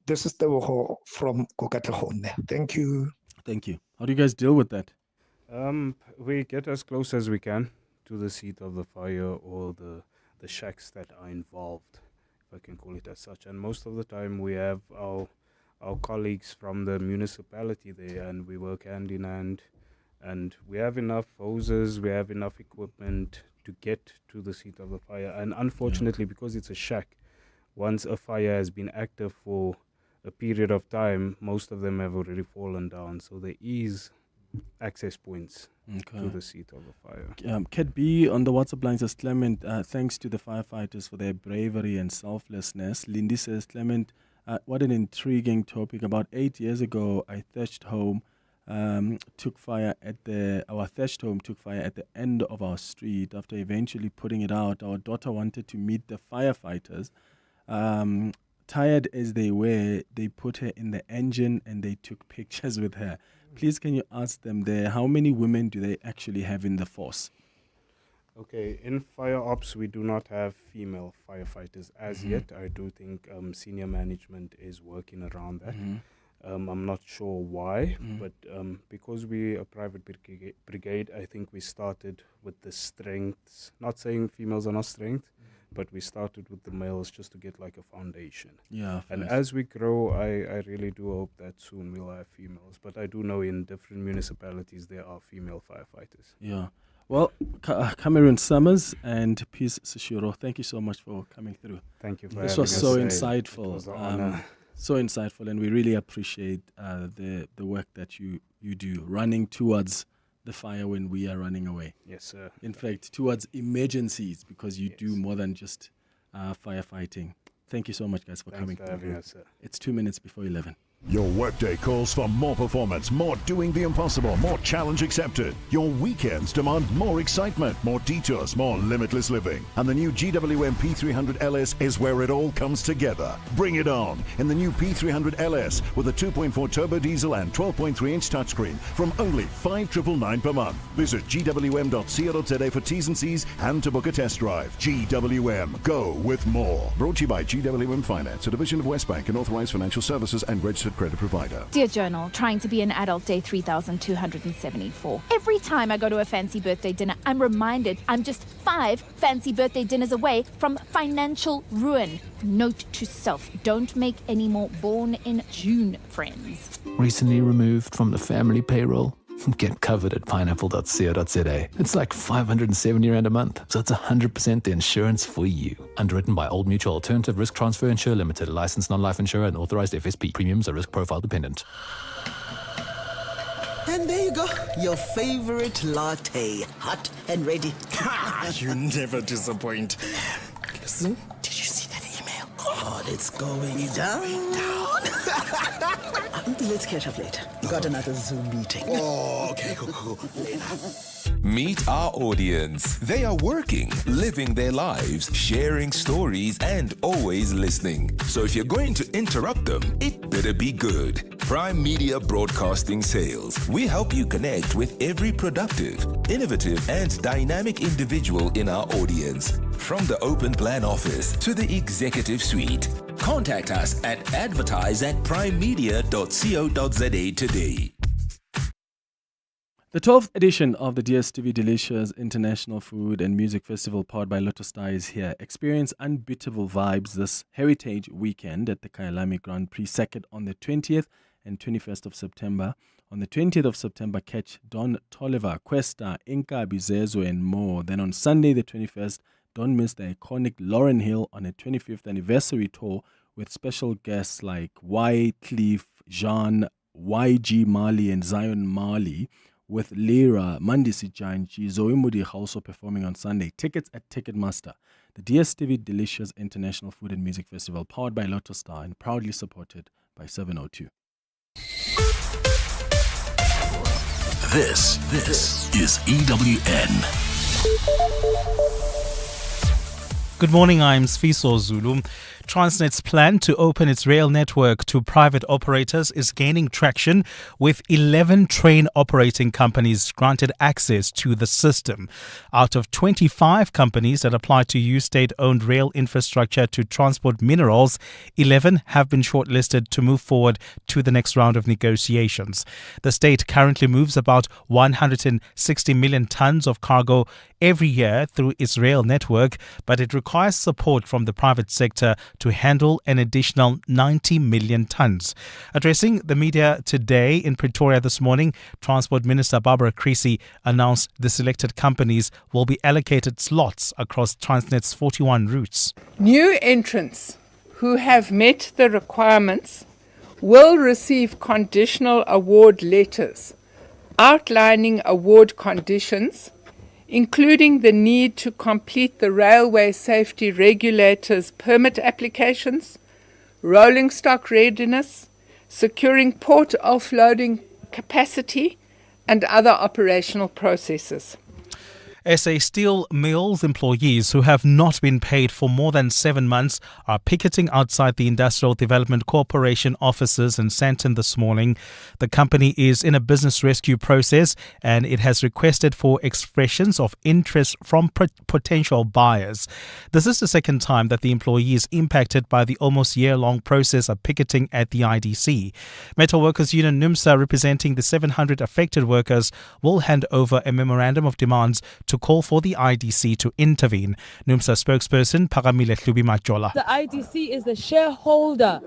This is the from Kokatehone. Thank you. Thank you. How do you guys deal with that? We get as close as we can to the seat of the fire or the shacks that are involved, if I can call it as such. And most of the time we have our colleagues from the municipality there, and we work hand in hand, and we have enough hoses, we have enough equipment to get to the seat of the fire. And unfortunately, because it's a shack, once a fire has been active for a period of time, most of them have already fallen down. So there is access points to the seat of the fire. Cat B on the WhatsApp line says, Clement, thanks to the firefighters for their bravery and selflessness. Lindy says, Clement, what an intriguing topic. About 8 years ago, our thatched home took fire at the end of our street. After eventually putting it out, our daughter wanted to meet the firefighters. Tired as they were, they put her in the engine and they took pictures with her. Please, can you ask them there, how many women do they actually have in the force? Okay, in fire ops, we do not have female firefighters as yet. I do think senior management is working around that. I'm not sure why, but because we're a private brigade, I think we started with the strengths. Not saying females are not strength, but we started with the males just to get like a foundation. Yeah. And as we grow, I really do hope that soon we'll have females. But I do know in different municipalities there are female firefighters. Yeah. Well, Cameron Summers and Peace Sishiro, thank you so much for coming through. Thank you for This having was us. so It insightful. was an honor. So insightful, and we really appreciate the work that you do, running towards the fire when we are running away. Yes, sir. In fact, towards emergencies, because you do more than just firefighting. Thank you so much, guys, for coming for having through. us, sir. It's 2 minutes before 11. Your workday calls for more performance, more doing the impossible, more challenge accepted. Your weekends demand more excitement, more detours, more limitless living. And the new GWM P300 LS is where it all comes together. Bring it on in the new P300 LS with a 2.4 turbo diesel and 12.3-inch touchscreen from only $5,999 per month. Visit gwm.co.za for T's and C's and to book a test drive. GWM, go with more. Brought to you by GWM Finance, a division of Westbank and authorized financial services and registered credit provider. Dear Journal, trying to be an adult, day 3,274. Every time I go to a fancy birthday dinner, I'm reminded I'm just 5 fancy birthday dinners away from financial ruin. Note to self, don't make any more born in June friends. Recently removed from the family payroll? Get covered at pineapple.co.za. It's like 570 Rand a month, so it's 100% the insurance for you. Underwritten by Old Mutual Alternative Risk Transfer Insurer Limited, a licensed non-life insurer and authorized FSP. Premiums are risk profile dependent. And there you go, your favorite latte, hot and ready. You never disappoint. Listen, did you see that email? God, it's going down. Let's catch up later. Got another Zoom meeting. Oh, okay, cool. Later. Meet our audience. They are working, living their lives, sharing stories, and always listening. So if you're going to interrupt them, it better be good. Prime Media Broadcasting Sales. We help you connect with every productive, innovative, and dynamic individual in our audience. From the open plan office to the executive suite. Contact us at advertise@primemedia.co.za today. The 12th edition of the DSTV Delicious International Food and Music Festival powered by Lotto Star is here. Experience unbeatable vibes this heritage weekend at the Kyalami Grand Prix second on the 20th and 21st of September. On the 20th of September, catch Don Toliver, Questa, Inka Bizezo and more. Then on Sunday the 21st, don't miss the iconic Lauryn Hill on a 25th anniversary tour with special guests like Wycliffe Jean, YG Mali and Zion Mali, with Lyra, Mandisi Janchi, Zoe Mudi also performing on Sunday. Tickets at Ticketmaster. The DSTV Delicious International Food and Music Festival powered by Lotto Star and proudly supported by 702. This is EWN. Good morning, I'm Sfiso Zulu. Transnet's plan to open its rail network to private operators is gaining traction, with 11 train operating companies granted access to the system. Out of 25 companies that apply to use state-owned rail infrastructure to transport minerals, 11 have been shortlisted to move forward to the next round of negotiations. The state currently moves about 160 million tons of cargo every year through its rail network, but it requires support from the private sector to handle an additional 90 million tons. Addressing the media today in Pretoria this morning, Transport Minister Barbara Creecy announced the selected companies will be allocated slots across Transnet's 41 routes. New entrants who have met the requirements will receive conditional award letters outlining award conditions, including the need to complete the Railway Safety Regulator's permit applications, rolling stock readiness, securing port offloading capacity, and other operational processes. SA Steel Mills employees who have not been paid for more than 7 months are picketing outside the Industrial Development Corporation offices in Sandton this morning. The company is in a business rescue process and it has requested for expressions of interest from potential buyers. This is the second time that the employees impacted by the almost year-long process are picketing at the IDC. Metal Workers Union NUMSA, representing the 700 affected workers, will hand over a memorandum of demands to call for the IDC to intervene. NUMSA spokesperson Pagamile Hlubi Majola. The IDC is the shareholder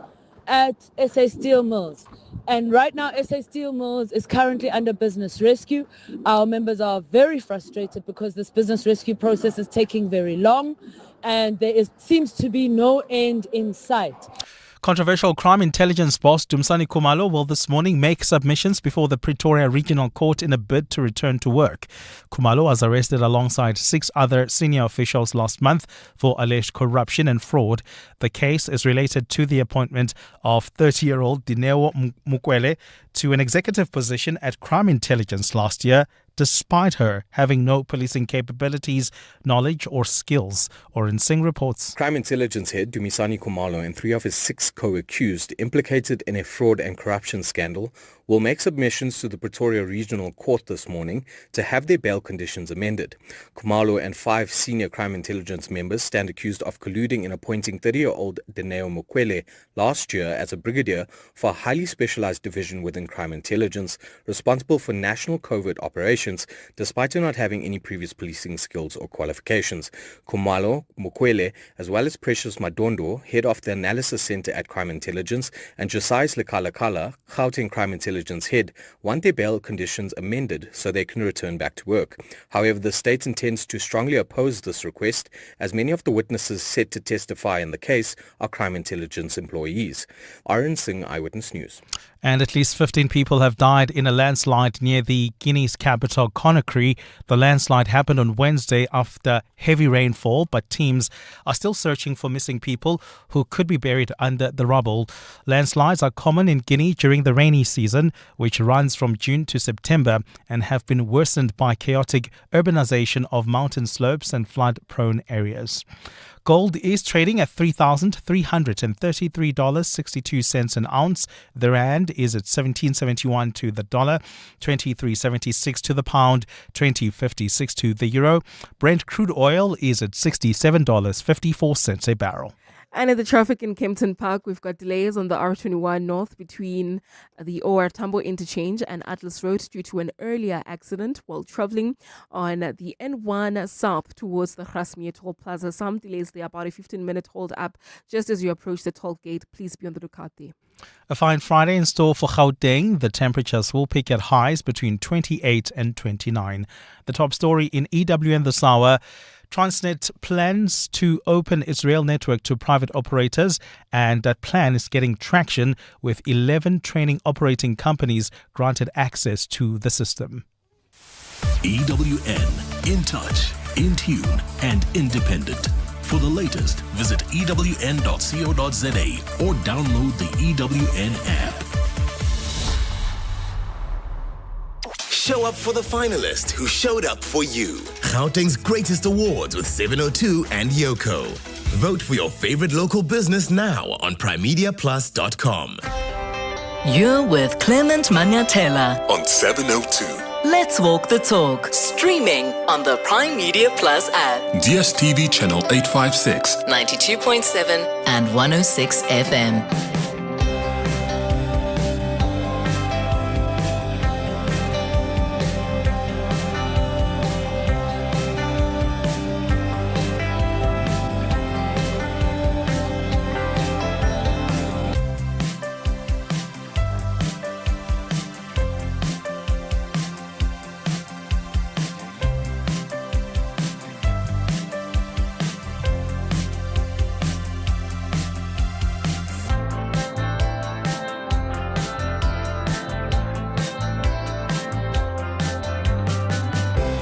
at SA Steel Mills. And right now, SA Steel Mills is currently under business rescue. Our members are very frustrated because this business rescue process is taking very long and seems to be no end in sight. Controversial crime intelligence boss Dumisani Khumalo will this morning make submissions before the Pretoria Regional Court in a bid to return to work. Khumalo was arrested alongside 6 other senior officials last month for alleged corruption and fraud. The case is related to the appointment of 30-year-old Dineo Mukwele to an executive position at Crime Intelligence last year, despite her having no policing capabilities, knowledge or skills. Oren Singh reports. Crime Intelligence head Dumisani Khumalo and 3 of his 6 co-accused implicated in a fraud and corruption scandal will make submissions to the Pretoria Regional Court this morning to have their bail conditions amended. Khumalo and 5 senior crime intelligence members stand accused of colluding in appointing 30-year-old Dineo Mukwele last year as a brigadier for a highly specialized division within crime intelligence responsible for national covert operations, despite her not having any previous policing skills or qualifications. Khumalo, Mukwele, as well as Precious Madondo, head of the Analysis Center at Crime Intelligence, and Josiah Lekalakala, Gauteng Crime Intelligence head, want their bail conditions amended so they can return back to work. However, the state intends to strongly oppose this request, as many of the witnesses set to testify in the case are crime intelligence employees. Oren Singh, Eyewitness News. And at least 15 people have died in a landslide near the Guinea's capital, Conakry. The landslide happened on Wednesday after heavy rainfall, but teams are still searching for missing people who could be buried under the rubble. Landslides are common in Guinea during the rainy season, which runs from June to September, and have been worsened by chaotic urbanization of mountain slopes and flood-prone areas. Gold is trading at $3,333.62 an ounce. The rand is at 17.71 to the dollar, 23.76 to the pound, 20.56 to the euro. Brent crude oil is at $67.54 a barrel. And in the traffic in Kempton Park, we've got delays on the R21 North between the OR Tambo interchange and Atlas Road due to an earlier accident while traveling on the N1 South towards the Grasmere Toll Plaza. Some delays there, about a 15-minute hold up just as you approach the toll gate. Please be on the lookout there. A fine Friday in store for Gauteng. The temperatures will peak at highs between 28 and 29. The top story in EWN this hour. Transnet plans to open its rail network to private operators, and that plan is getting traction with 11 training operating companies granted access to the system. EWN, in touch, in tune, and independent. For the latest, visit ewn.co.za or download the EWN app. Show up for the finalist who showed up for you. Gauteng's greatest awards with 702 and Yoko. Vote for your favorite local business now on primediaplus.com. You're with Clement Manyathela on 702. Let's walk the talk. Streaming on the Prime Media Plus app. DSTV channel 856. 92.7 and 106 FM.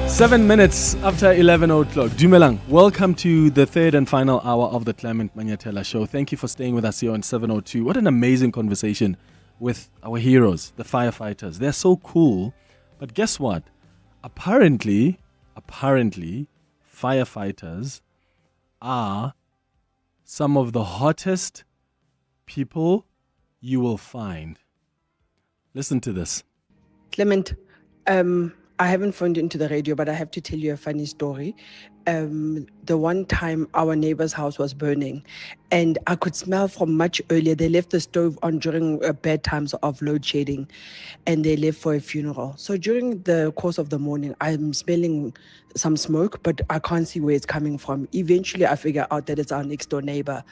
Seven minutes after 11 o'clock. Dumelang, welcome to the third and final hour of the Clement Manyathela Show. Thank you for staying with us here on 702. What an amazing conversation with our heroes, the firefighters. They're so cool. But guess what? Apparently, firefighters are some of the hottest people you will find. Listen to this. Clement, I haven't phoned into the radio, but I have to tell you a funny story. The one time our neighbor's house was burning, and I could smell from much earlier. They left the stove on during bad times of load shedding, and they left for a funeral. So during the course of the morning, I'm smelling some smoke, but I can't see where it's coming from. Eventually, I figure out that it's our next door neighbor.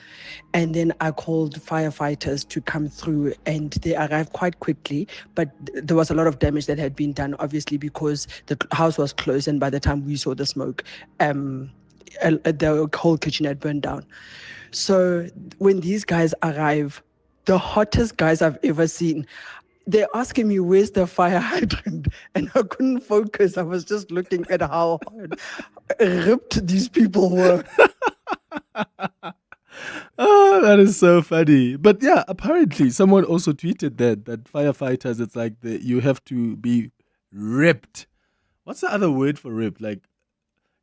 And then I called firefighters to come through, and they arrived quite quickly. But there was a lot of damage that had been done, obviously, because the house was closed. And by the time we saw the smoke, the whole kitchen had burned down. So when these guys arrive, the hottest guys I've ever seen, they're asking me, where's the fire hydrant? And I couldn't focus. I was just looking at how ripped these people were. Oh, that is so funny. But yeah, apparently someone also tweeted that firefighters, it's like you have to be ripped. What's the other word for ripped? Like,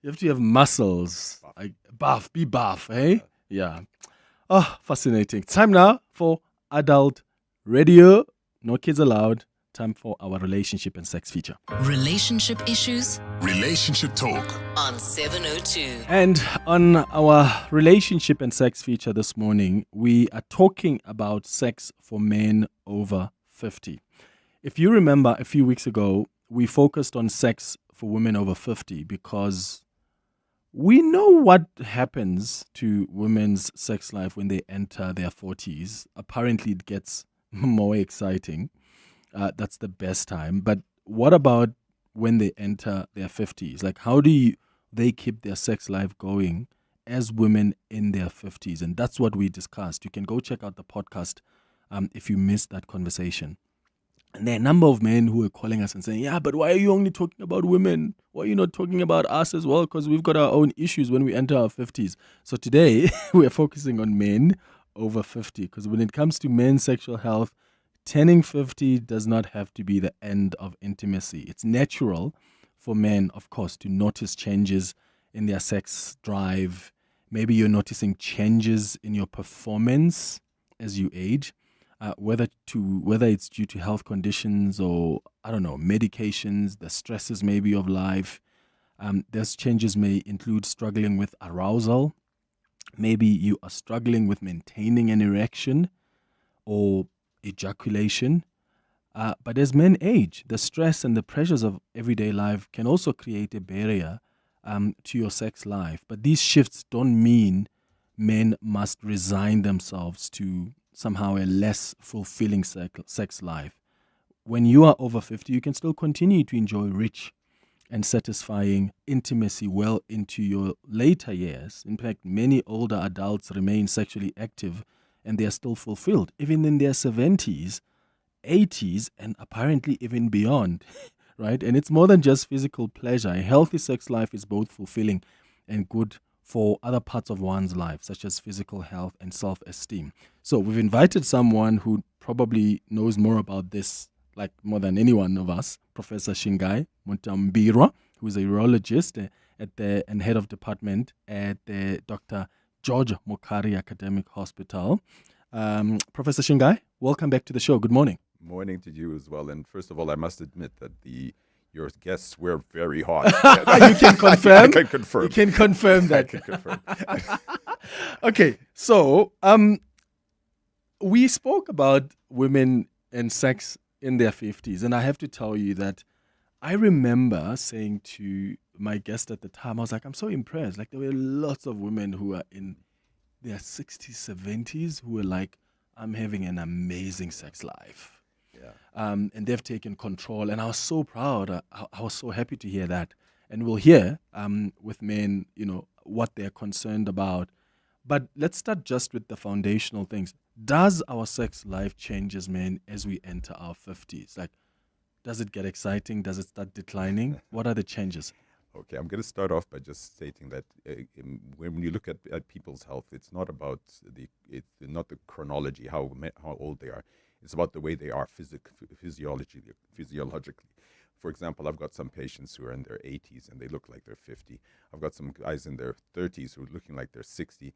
you have to have muscles. Like be buff, eh? Yeah. Oh, fascinating. Time now for adult radio. No kids allowed. Time for our relationship and sex feature. Relationship issues. Relationship talk. On 702. And on our relationship and sex feature this morning, we are talking about sex for men over 50. If you remember, a few weeks ago, we focused on sex for women over 50 because we know what happens to women's sex life when they enter their 40s. Apparently, it gets more exciting. That's the best time. But what about when they enter their 50s? Like, how do they keep their sex life going as women in their 50s? And that's what we discussed. You can go check out the podcast if you missed that conversation. And there are a number of men who are calling us and saying, yeah, but why are you only talking about women? Why are you not talking about us as well? Because we've got our own issues when we enter our 50s. So today, we are focusing on men over 50. Because when it comes to men's sexual health, turning 50 does not have to be the end of intimacy. It's natural for men, of course, to notice changes in their sex drive. Maybe you're noticing changes in your performance as you age. Whether it's due to health conditions or, I don't know, medications, the stresses maybe of life. Those changes may include struggling with arousal. Maybe you are struggling with maintaining an erection or ejaculation. But as men age, the stress and the pressures of everyday life can also create a barrier to your sex life. But these shifts don't mean men must resign themselves to somehow a less fulfilling sex life. When you are over 50, you can still continue to enjoy rich and satisfying intimacy well into your later years. In fact, many older adults remain sexually active and they are still fulfilled, even in their 70s, 80s, and apparently even beyond, right? And it's more than just physical pleasure. A healthy sex life is both fulfilling and good for other parts of one's life, such as physical health and self-esteem. So we've invited someone who probably knows more about this, like more than any one of us, Professor Shingai Mutambirwa, who is a urologist and head of department at the Dr. George Mokari Academic Hospital. Professor Shingai, welcome back to the show. Good morning. Morning to you as well. And first of all, I must admit that your guests were very hot. You can confirm? I can confirm. You can confirm that. I can confirm. Okay, so we spoke about women and sex in their 50s, and I have to tell you that I remember saying to my guest at the time, I was like, I'm so impressed. Like, there were lots of women who are in their 60s, 70s who were like, I'm having an amazing sex life. Yeah. And they've taken control, and I was so proud. I was so happy to hear that. And we'll hear with men, what they're concerned about. But let's start just with the foundational things. Does our sex life change as men as we enter our 50s? Like, does it get exciting? Does it start declining? What are the changes? Okay, I'm going to start off by just stating that when you look at people's health, it's not about not the chronology, how old they are. It's about the way they are physiologically. For example, I've got some patients who are in their 80s and they look like they're 50. I've got some guys in their 30s who are looking like they're 60.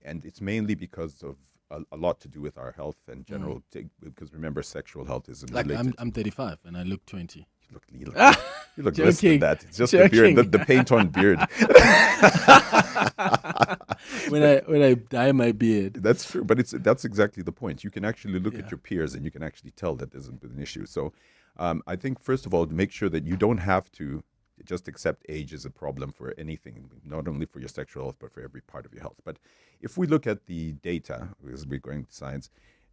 And it's mainly because of a lot to do with our health and general, because remember, sexual health is related. Like I'm 35 and I look 20. You look less than that. It's just the beard, the paint-on beard. when I dye my beard. That's true, but that's exactly the point. You can actually look at your peers and you can actually tell that there's an issue. So I think, first of all, make sure that you don't have to just accept age as a problem for anything, not only for your sexual health, but for every part of your health. But if we look at the data, as we're going to science,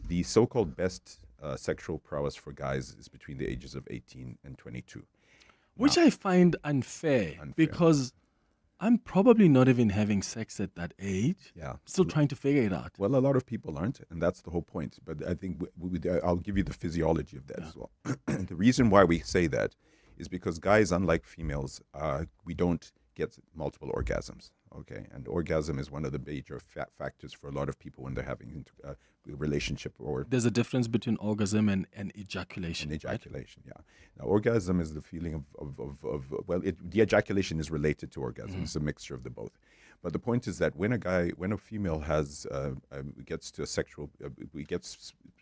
the so-called best sexual prowess for guys is between the ages of 18 and 22. Which I find unfair because I'm probably not even having sex at that age. Yeah. Still trying to figure it out. Well, a lot of people aren't, and that's the whole point. But I think I'll give you the physiology of that as well. The reason why we say that is because guys, unlike females, we don't get multiple orgasms. Okay, and orgasm is one of the major factors for a lot of people when they're having a relationship. Or there's a difference between orgasm and ejaculation. Ejaculation, right? Yeah. Now, orgasm is the feeling the ejaculation is related to orgasm. It's a mixture of the both. But the point is that when a female gets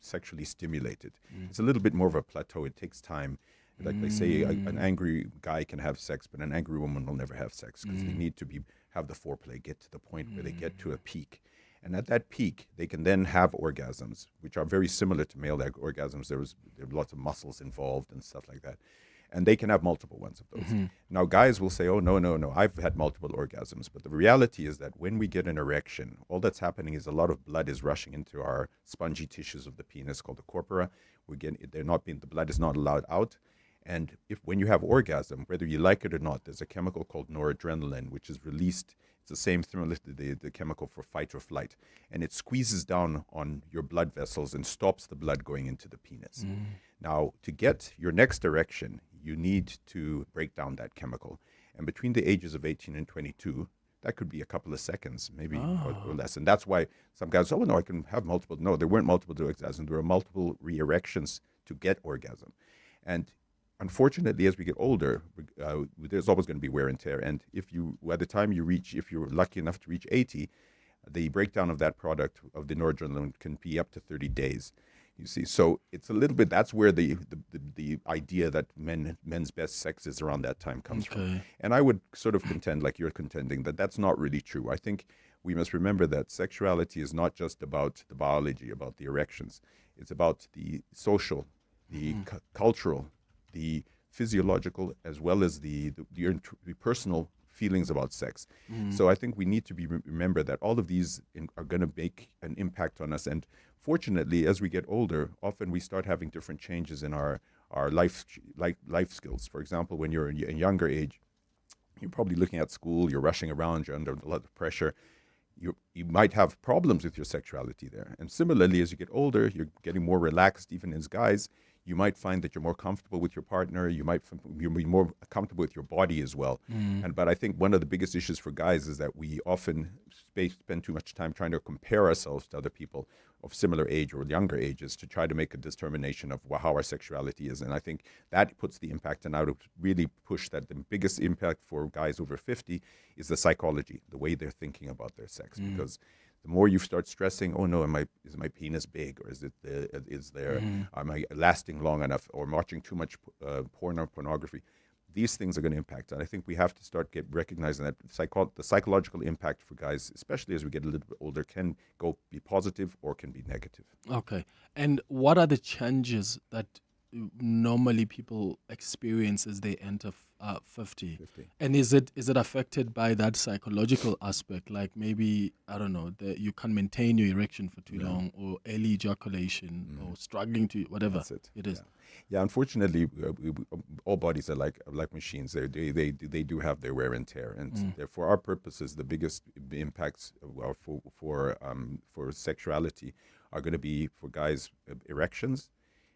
sexually stimulated, it's a little bit more of a plateau. It takes time. Like they say, an angry guy can have sex, but an angry woman will never have sex because they need to have the foreplay, get to the point where they get to a peak. And at that peak, they can then have orgasms, which are very similar to male orgasms. There are lots of muscles involved and stuff like that. And they can have multiple ones of those. Now, guys will say, oh, no, I've had multiple orgasms. But the reality is that when we get an erection, all that's happening is a lot of blood is rushing into our spongy tissues of the penis called the corpora. The blood is not allowed out. And when you have orgasm, whether you like it or not, there's a chemical called noradrenaline, which is released. It's the same similar to the chemical for fight or flight. And it squeezes down on your blood vessels and stops the blood going into the penis. Now, to get your next erection, you need to break down that chemical. And between the ages of 18 and 22, that could be a couple of seconds, maybe or less. And that's why some guys, oh, no, I can have multiple. No, there weren't multiple orgasms. There were multiple re-erections to get orgasm. And unfortunately, as we get older, there's always going to be wear and tear. And by the time you reach, if you're lucky enough to reach 80, the breakdown of that product, of the noradrenaline, can be up to 30 days. You see, so it's a little bit, that's where the idea that men's best sex is around that time comes from. And I would sort of contend, like you're contending, that that's not really true. I think we must remember that sexuality is not just about the biology, about the erections. It's about the social, the cultural, the physiological, as well as the personal feelings about sex. So I think we need to remember that all of these are going to make an impact on us. And fortunately, as we get older, often we start having different changes in our life skills. For example, when you're in younger age, you're probably looking at school, you're rushing around, you're under a lot of pressure. You might have problems with your sexuality there. And similarly, as you get older, you're getting more relaxed, even as guys. You might find that you're more comfortable with your partner. You'll be more comfortable with your body as well. But I think one of the biggest issues for guys is that we often spend too much time trying to compare ourselves to other people of similar age or younger ages to try to make a determination of how our sexuality is. And I think that puts the impact, and I would really push that the biggest impact for guys over 50 is the psychology, the way they're thinking about their sex. Because the more you start stressing, oh no, is my penis big, or am I lasting long enough, or watching too much porn or pornography? These things are going to impact. And I think we have to start recognizing that the psychological impact for guys, especially as we get a little bit older, can be positive or can be negative. Okay. And what are the changes that normally people experience as they enter 50? And is it affected by that psychological aspect, like maybe, I don't know, that you can't maintain your erection for too long, or early ejaculation, or struggling to whatever it is? Yeah, unfortunately, all bodies are like machines. They do have their wear and tear, and for our purposes, the biggest impacts for sexuality are going to be for guys erections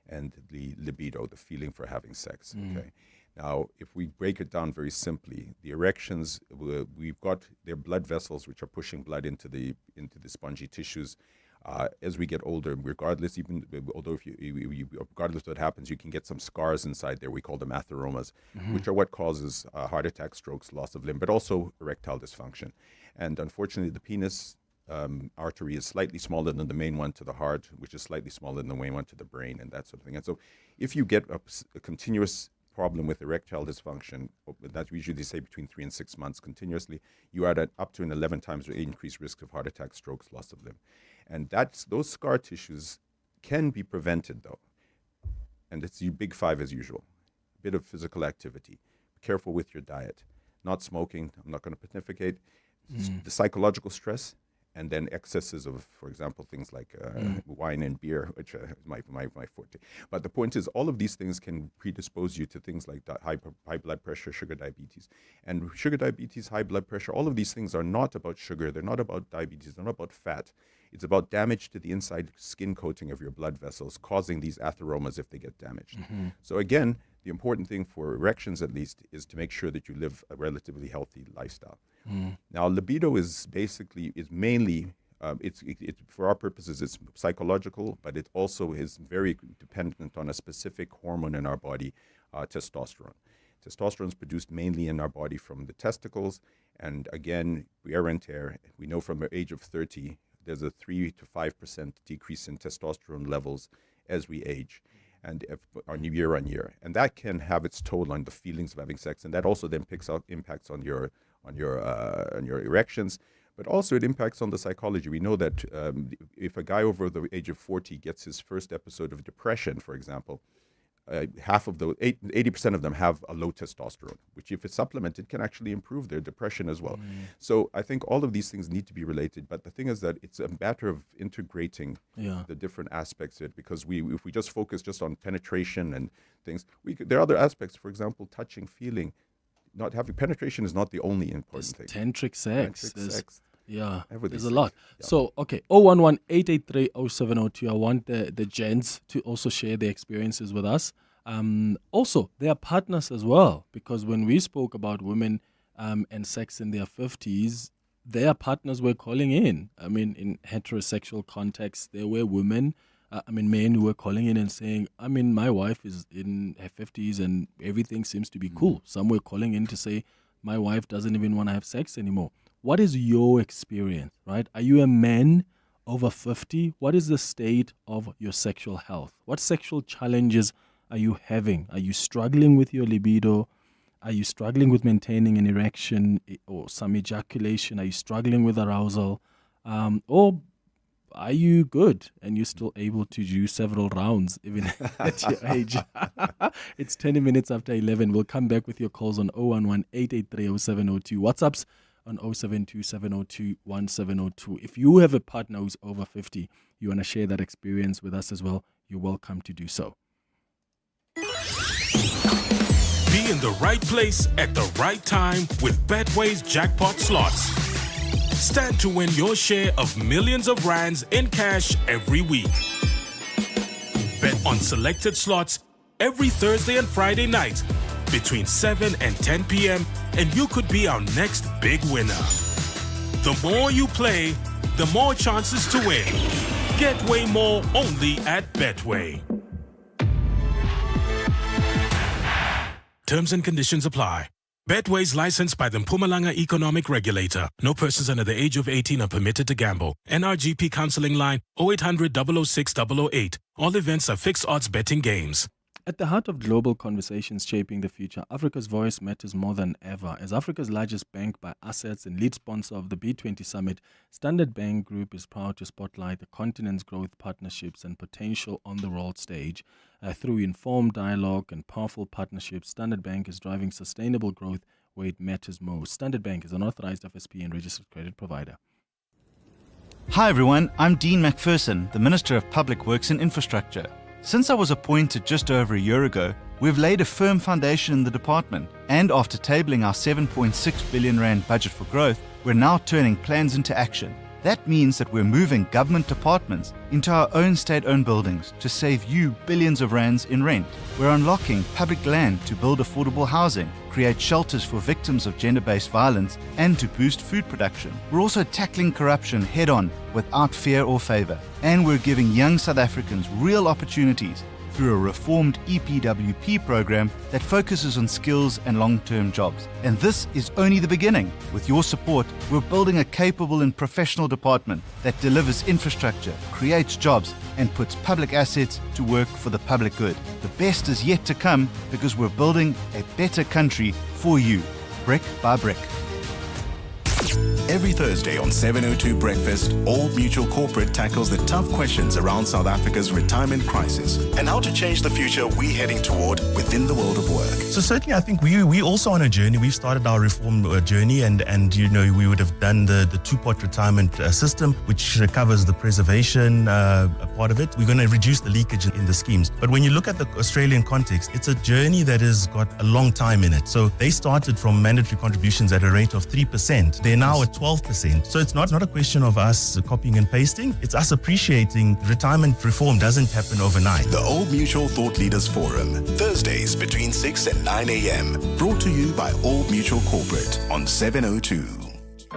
and the libido, the feeling for having sex. Okay. Now, if we break it down very simply, the erections, we've got their blood vessels which are pushing blood into the spongy tissues. As we get older, regardless of what happens, you can get some scars inside there. We call them atheromas, which are what causes heart attack, strokes, loss of limb, but also erectile dysfunction. And unfortunately, the penis artery is slightly smaller than the main one to the heart, which is slightly smaller than the main one to the brain, and that sort of thing. And so if you get a continuous problem with erectile dysfunction, that we usually say between 3 and 6 months continuously, you are at up to an 11 times increased risk of heart attack, strokes, loss of limb. And those scar tissues can be prevented, though. And it's your big 5 as usual. A bit of physical activity. Be careful with your diet. Not smoking. I'm not going to pontificate. The psychological stress, and then excesses of, for example, things like wine and beer, which is my forte. But the point is, all of these things can predispose you to things like high blood pressure, sugar diabetes. And sugar diabetes, high blood pressure, all of these things are not about sugar. They're not about diabetes. They're not about fat. It's about damage to the inside skin coating of your blood vessels, causing these atheromas if they get damaged. So again, the important thing for erections, at least, is to make sure that you live a relatively healthy lifestyle. Now, libido is mainly, for our purposes, it's psychological, but it also is very dependent on a specific hormone in our body, testosterone. Testosterone is produced mainly in our body from the testicles, and again, wear and tear. We know from the age of 30, there's a 3 to 5% decrease in testosterone levels as we age, and year on year, and that can have its toll on the feelings of having sex, and that also then impacts on your erections, but also it impacts on the psychology. We know that if a guy over the age of 40 gets his first episode of depression, for example, half of those, 80% of them have a low testosterone, which if it's supplemented can actually improve their depression as well. So I think all of these things need to be related. But the thing is that it's a matter of integrating the different aspects of it, because if we just focus just on penetration and things, there are other aspects, for example, touching, feeling. Not having penetration is not the only important thing. Tantric sex. Yeah, there's a lot. Yeah. So, okay, 011-883-0702. I want the gents to also share their experiences with us. Also, they are partners as well, because when we spoke about women and sex in their 50s, their partners were calling in. I mean, in heterosexual context, there were women, men who were calling in and saying, my wife is in her 50s and everything seems to be cool. Some were calling in to say, my wife doesn't even want to have sex anymore. What is your experience, right? Are you a man over 50? What is the state of your sexual health? What sexual challenges are you having? Are you struggling with your libido? Are you struggling with maintaining an erection or some ejaculation? Are you struggling with arousal? Or are you good and you're still able to do several rounds even at your age? It's 20 minutes after 11. We'll come back with your calls on 011-883-0702. WhatsApps on 072-702-1702. If you have a partner who's over 50, you want to share that experience with us as well, you're welcome to do so. Be in the right place at the right time with Betway's jackpot slots. Stand to win your share of millions of rands in cash every week. Bet on selected slots every Thursday and Friday night between 7 and 10 p.m. and you could be our next big winner. The more you play, the more chances to win. Get way more only at Betway. Terms and conditions apply. Betway is licensed by the Mpumalanga Economic Regulator. No persons under the age of 18 are permitted to gamble. NRGP counseling line 0800 006 008. All events are fixed odds betting games. At the heart of global conversations shaping the future, Africa's voice matters more than ever. As Africa's largest bank by assets and lead sponsor of the B20 Summit, Standard Bank Group is proud to spotlight the continent's growth partnerships and potential on the world stage. Through informed dialogue and powerful partnerships, Standard Bank is driving sustainable growth where it matters most. Standard Bank is an authorized FSP and registered credit provider. Hi everyone, I'm Dean McPherson, the Minister of Public Works and Infrastructure. Since I was appointed just over a year ago, we've laid a firm foundation in the department, and after tabling our 7.6 billion rand budget for growth, we're now turning plans into action. That means that we're moving government departments into our own state-owned buildings to save you billions of rands in rent. We're unlocking public land to build affordable housing, create shelters for victims of gender-based violence, and to boost food production. We're also tackling corruption head-on without fear or favor. And we're giving young South Africans real opportunities through a reformed EPWP program that focuses on skills and long-term jobs. And this is only the beginning. With your support, we're building a capable and professional department that delivers infrastructure, creates jobs, and puts public assets to work for the public good. The best is yet to come because we're building a better country for you, brick by brick. Every Thursday on 702 Breakfast, Old Mutual Corporate tackles the tough questions around South Africa's retirement crisis and how to change the future we're heading toward within the world of work. So certainly I think we also on a journey. We've started our reform journey and we would have done the two-part retirement system, which covers the preservation part of it. We're going to reduce the leakage in the schemes. But when you look at the Australian context, it's a journey that has got a long time in it. So they started from mandatory contributions at a rate of 3%. They're now at 12%. So it's not a question of us copying and pasting. It's us appreciating retirement reform doesn't happen overnight. The Old Mutual Thought Leaders Forum, Thursdays between 6 and 9 a.m. Brought to you by Old Mutual Corporate on 702.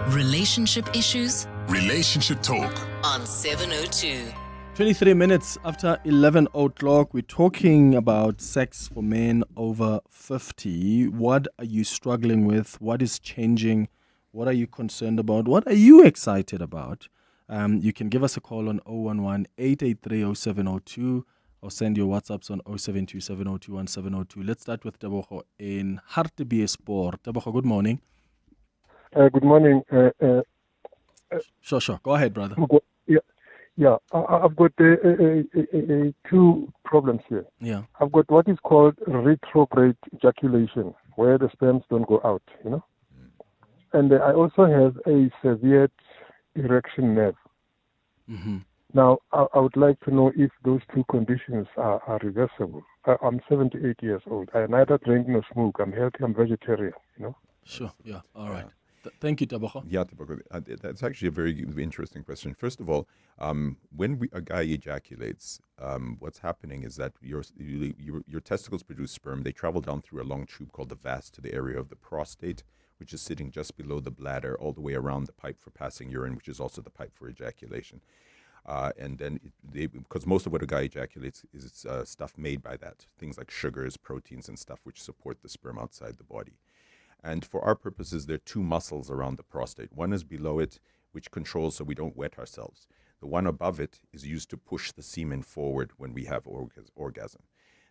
Relationship issues? Relationship Talk On 702. 23 minutes after 11 o'clock, we're talking about sex for men over 50. What are you struggling with? What is changing? What are you concerned about? What are you excited about? You can give us a call on 011-883-0702 or send your WhatsApps on 072-702-1702. Let's start with Tebogo in Hartbeespoort. Tebogo, good morning. Good morning. Sure. Go ahead, brother. Yeah. I've got two problems here. Yeah. I've got what is called retrograde ejaculation, where the sperms don't go out, And I also have a severe erection nerve. Mm-hmm. Now, I would like to know if those two conditions are reversible. I'm 78 years old. I neither drink nor smoke. I'm healthy. I'm vegetarian, Sure. Yeah. All right. Thank you, Tabacho. Yeah, Tabacho. That's actually a very interesting question. First of all, when a guy ejaculates, what's happening is that your testicles produce sperm. They travel down through a long tube called the vas to the area of the prostate, which is sitting just below the bladder, all the way around the pipe for passing urine, which is also the pipe for ejaculation. And then, because most of what a guy ejaculates is stuff made by that, things like sugars, proteins, and stuff which support the sperm outside the body. And for our purposes, there are two muscles around the prostate. One is below it, which controls so we don't wet ourselves. The one above it is used to push the semen forward when we have orgasm.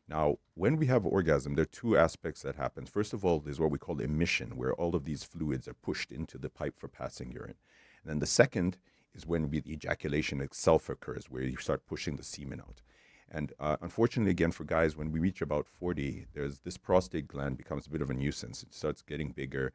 Now, when we have orgasm, there are two aspects that happen. First of all, there's what we call emission, where all of these fluids are pushed into the pipe for passing urine. And then the second is when the ejaculation itself occurs, where you start pushing the semen out. And unfortunately, again, for guys, when we reach about 40, there's this prostate gland becomes a bit of a nuisance. It starts getting bigger.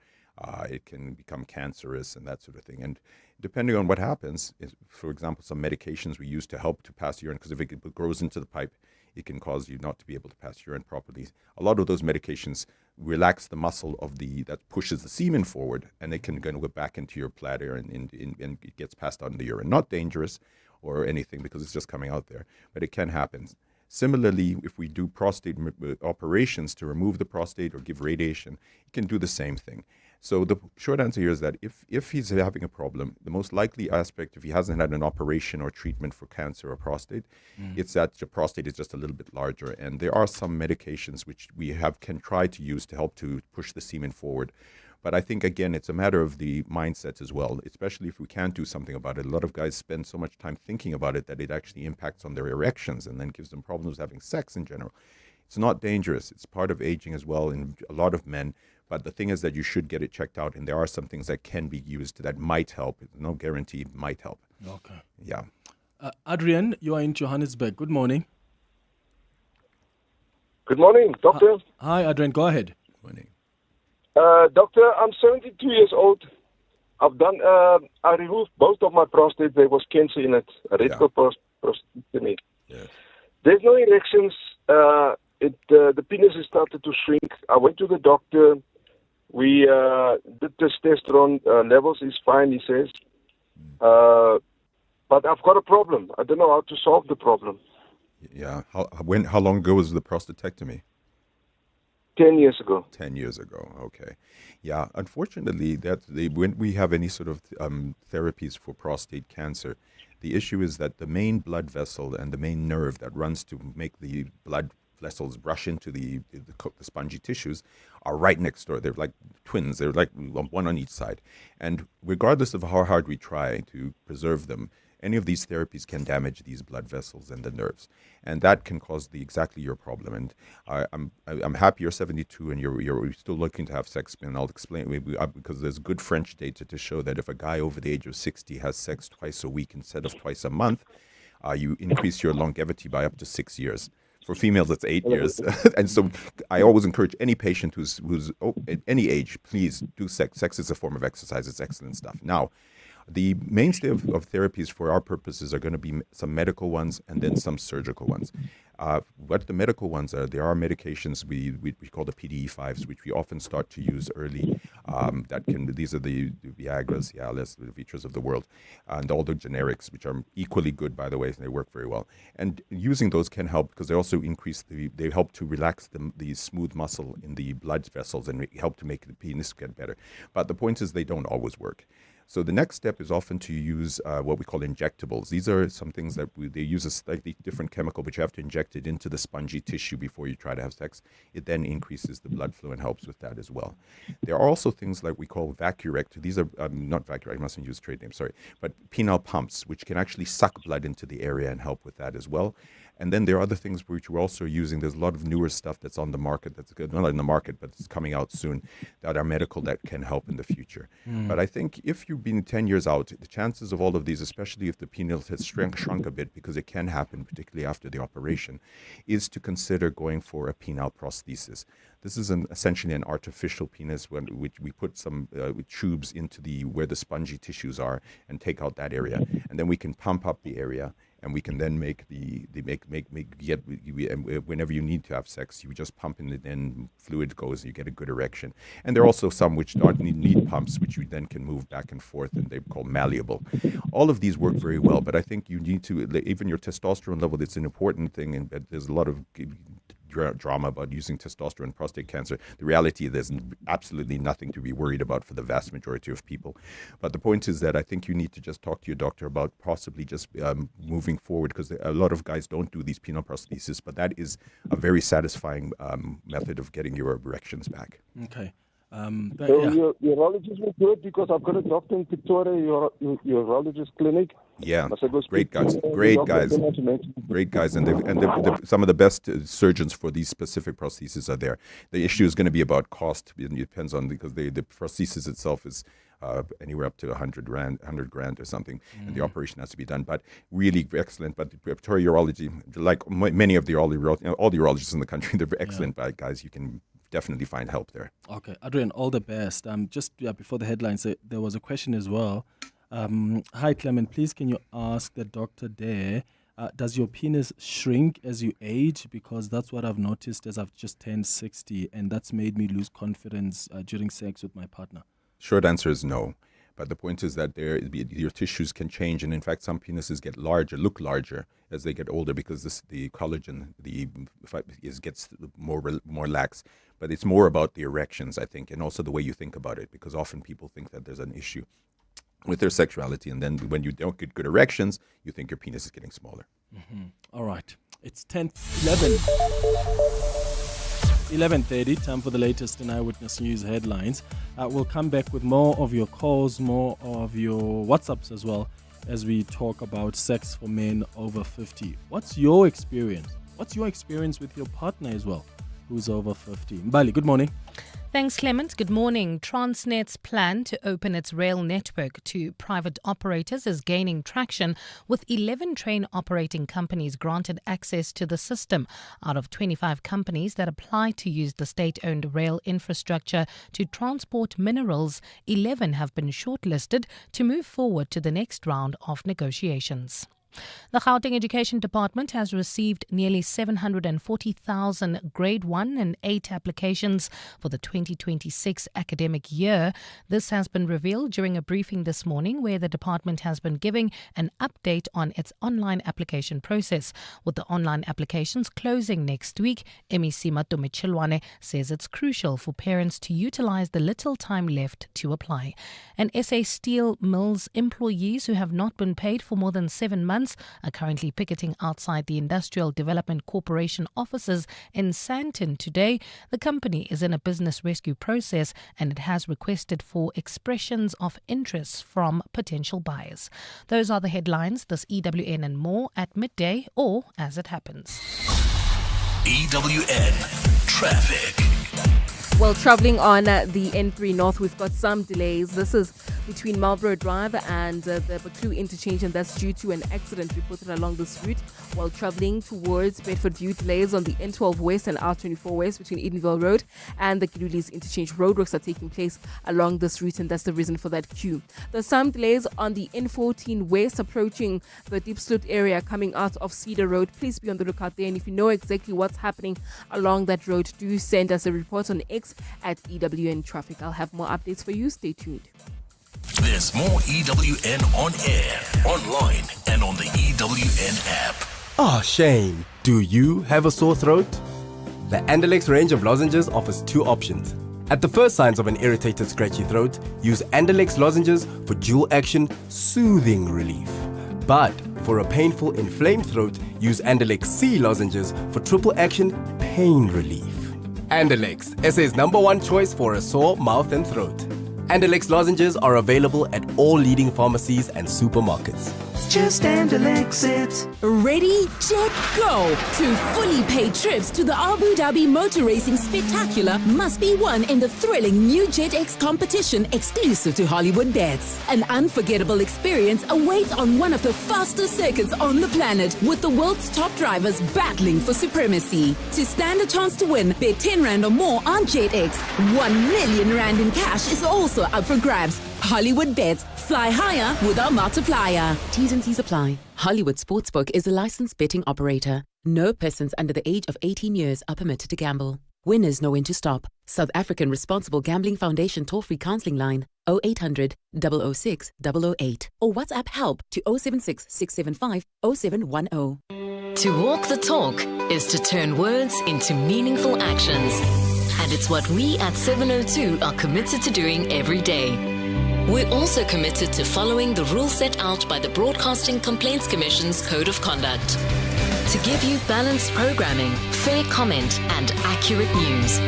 It can become cancerous and that sort of thing. And depending on what happens, for example, some medications we use to help to pass urine, because if it grows into the pipe, it can cause you not to be able to pass urine properly. A lot of those medications relax the muscle of that pushes the semen forward, and it can go back into your bladder and it gets passed out in the urine. Not dangerous or anything because it's just coming out there, but it can happen. Similarly, if we do prostate operations to remove the prostate or give radiation, it can do the same thing. So the short answer here is that if he's having a problem, the most likely aspect, if he hasn't had an operation or treatment for cancer or prostate, it's that the prostate is just a little bit larger. And there are some medications which we can try to use to help to push the semen forward. But I think, again, it's a matter of the mindset as well, especially if we can't do something about it. A lot of guys spend so much time thinking about it that it actually impacts on their erections and then gives them problems having sex in general. It's not dangerous. It's part of aging as well in a lot of men. But the thing is that you should get it checked out, and there are some things that can be used that might help. No guarantee might help. Okay. Yeah. Adrian, you are in Johannesburg. Good morning. Good morning, doctor. Hi, Adrian. Go ahead. Morning. Doctor, I'm 72 years old. I removed both of my prostate. There was cancer in it, a radical prostatectomy. Yes. There's no erections. The penis has started to shrink. I went to the doctor. We did testosterone levels is fine, he says. But I've got a problem. I don't know how to solve the problem. Yeah. How long ago was the prostatectomy? 10 years ago. 10 years ago. Okay. Yeah. Unfortunately, when we have any sort of therapies for prostate cancer, the issue is that the main blood vessel and the main nerve that runs to make the blood vessels rush into the spongy tissues are right next door. They're like twins. They're like one on each side. And regardless of how hard we try to preserve them, any of these therapies can damage these blood vessels and the nerves, and that can cause exactly your problem. And I'm happy you're 72 and you're still looking to have sex. And I'll explain because there's good French data to show that if a guy over the age of 60 has sex twice a week instead of twice a month, you increase your longevity by up to 6 years. For females, it's 8 years. And so I always encourage any patient who's at any age, please do sex. Sex is a form of exercise. It's excellent stuff. Now, the mainstay of therapies for our purposes are going to be some medical ones and then some surgical ones. What the medical ones are, there are medications we call the PDE5s, which we often start to use early. These are the Viagras, the Vitras of the world, and all the generics, which are equally good, by the way, and they work very well. And using those can help because they also they help to relax the smooth muscle in the blood vessels and help to make the penis get better. But the point is they don't always work. So the next step is often to use what we call injectables. These are some things that they use a slightly different chemical, but you have to inject it into the spongy tissue before you try to have sex. It then increases the blood flow and helps with that as well. There are also things like we call Vacurect. These are not Vacurect, I mustn't use trade names, sorry, but penile pumps, which can actually suck blood into the area and help with that as well. And then there are other things which we're also using. There's a lot of newer stuff that's on the market, that's good, not in the market, but it's coming out soon, that are medical that can help in the future. But I think if you've been 10 years out, the chances of all of these, especially if the penis has shrunk a bit, because it can happen, particularly after the operation, is to consider going for a penile prosthesis. This is essentially an artificial penis, which we put some tubes into where the spongy tissues are and take out that area, and then we can pump up the area. And we can then whenever you need to have sex, you just pump in, then fluid goes, you get a good erection. And there are also some which don't need pumps, which you then can move back and forth, and they're called malleable. All of these work very well, but I think you need to, even your testosterone level, it's an important thing, and there's a lot of drama about using testosterone in prostate cancer. The reality, there's absolutely nothing to be worried about for the vast majority of people. But the point is that I think you need to just talk to your doctor about possibly just moving forward, because a lot of guys don't do these penile prostheses, but that is a very satisfying method of getting your erections back. Okay. Your urologist will do it, because I've got a doctor in Pretoria, urologist clinic. Yeah, great guys, and some of the best surgeons for these specific prostheses are there. The issue is going to be about cost. It depends on, because the prosthesis itself is anywhere up to 100 grand or something, and the operation has to be done. But really excellent. But Pretoria Urology, like many of all the urologists in the country, they're excellent guys. You can definitely find help there. Okay, Adrian, all the best. Just before the headlines, there was a question as well. Hi, Clement, please can you ask the doctor there, does your penis shrink as you age? Because that's what I've noticed as I've just turned 60, and that's made me lose confidence during sex with my partner. Short answer is no. But the point is that your tissues can change, and in fact, some penises look larger as they get older, because the collagen gets more lax. But it's more about the erections, I think, and also the way you think about it, because often people think that there's an issue with their sexuality, and then when you don't get good erections, you think your penis is getting smaller. All right, it's 11:30, time for the latest in Eyewitness News headlines. We'll come back with more of your calls, more of your WhatsApps as well, as we talk about sex for men over 50. What's your experience? What's your experience with your partner as well, who's over 50? Mbali, good morning. Thanks, Clement. Good morning. Transnet's plan to open its rail network to private operators is gaining traction, with 11 train operating companies granted access to the system. Out of 25 companies that apply to use the state-owned rail infrastructure to transport minerals, 11 have been shortlisted to move forward to the next round of negotiations. The Gauteng Education Department has received nearly 740,000 Grade 1 and 8 applications for the 2026 academic year. This has been revealed during a briefing this morning, where the department has been giving an update on its online application process. With the online applications closing next week, MEC Matumichilwane says it's crucial for parents to utilize the little time left to apply. And SA Steel Mills employees who have not been paid for more than 7 months are currently picketing outside the Industrial Development Corporation offices in Sandton today. The company is in a business rescue process, and it has requested for expressions of interest from potential buyers. Those are the headlines this EWN and more at midday or as it happens. EWN Traffic. Well, traveling on the N3 North, we've got some delays. This is between Marlborough Drive and the Baklu interchange, and that's due to an accident reported along this route. While traveling towards Bedford View, delays on the N12 West and R24 West between Edenville Road and the Gilulis interchange. Roadworks are taking place along this route, and that's the reason for that queue. There's some delays on the N14 West approaching the Deep Sloot area coming out of Cedar Road. Please be on the lookout there, and if you know exactly what's happening along that road, do send us a report on X at EWN Traffic. I'll have more updates for you. Stay tuned. There's more EWN on air, online, and on the EWN app. Oh, Shane, do you have a sore throat? The Andalex range of lozenges offers 2 options. At the first signs of an irritated, scratchy throat, use Andalex lozenges for dual action, soothing relief. But for a painful, inflamed throat, use Andalex C lozenges for triple action, pain relief. Andalex, SA's #1 choice for a sore mouth and throat. Andalex lozenges are available at all leading pharmacies and supermarkets. Just Andalex it. Ready, jet, go! 2 fully paid trips to the Abu Dhabi Motor Racing Spectacular must be won in the thrilling new JetX competition exclusive to Hollywood Bets. An unforgettable experience awaits on one of the fastest circuits on the planet, with the world's top drivers battling for supremacy. To stand a chance to win, bet 10 Rand or more on JetX. 1 million Rand in cash is also up for grabs. Hollywood Bets. Fly higher with our multiplier. T's and C's apply. Hollywood Sportsbook is a licensed betting operator. No persons under the age of 18 years are permitted to gamble. Winners know when to stop. South African Responsible Gambling Foundation toll-free counselling line 0800 006 008 or WhatsApp help to 076 675 0710. To walk the talk is to turn words into meaningful actions. And it's what we at 702 are committed to doing every day. We're also committed to following the rules set out by the Broadcasting Complaints Commission's Code of Conduct. To give you balanced programming, fair comment, and accurate news.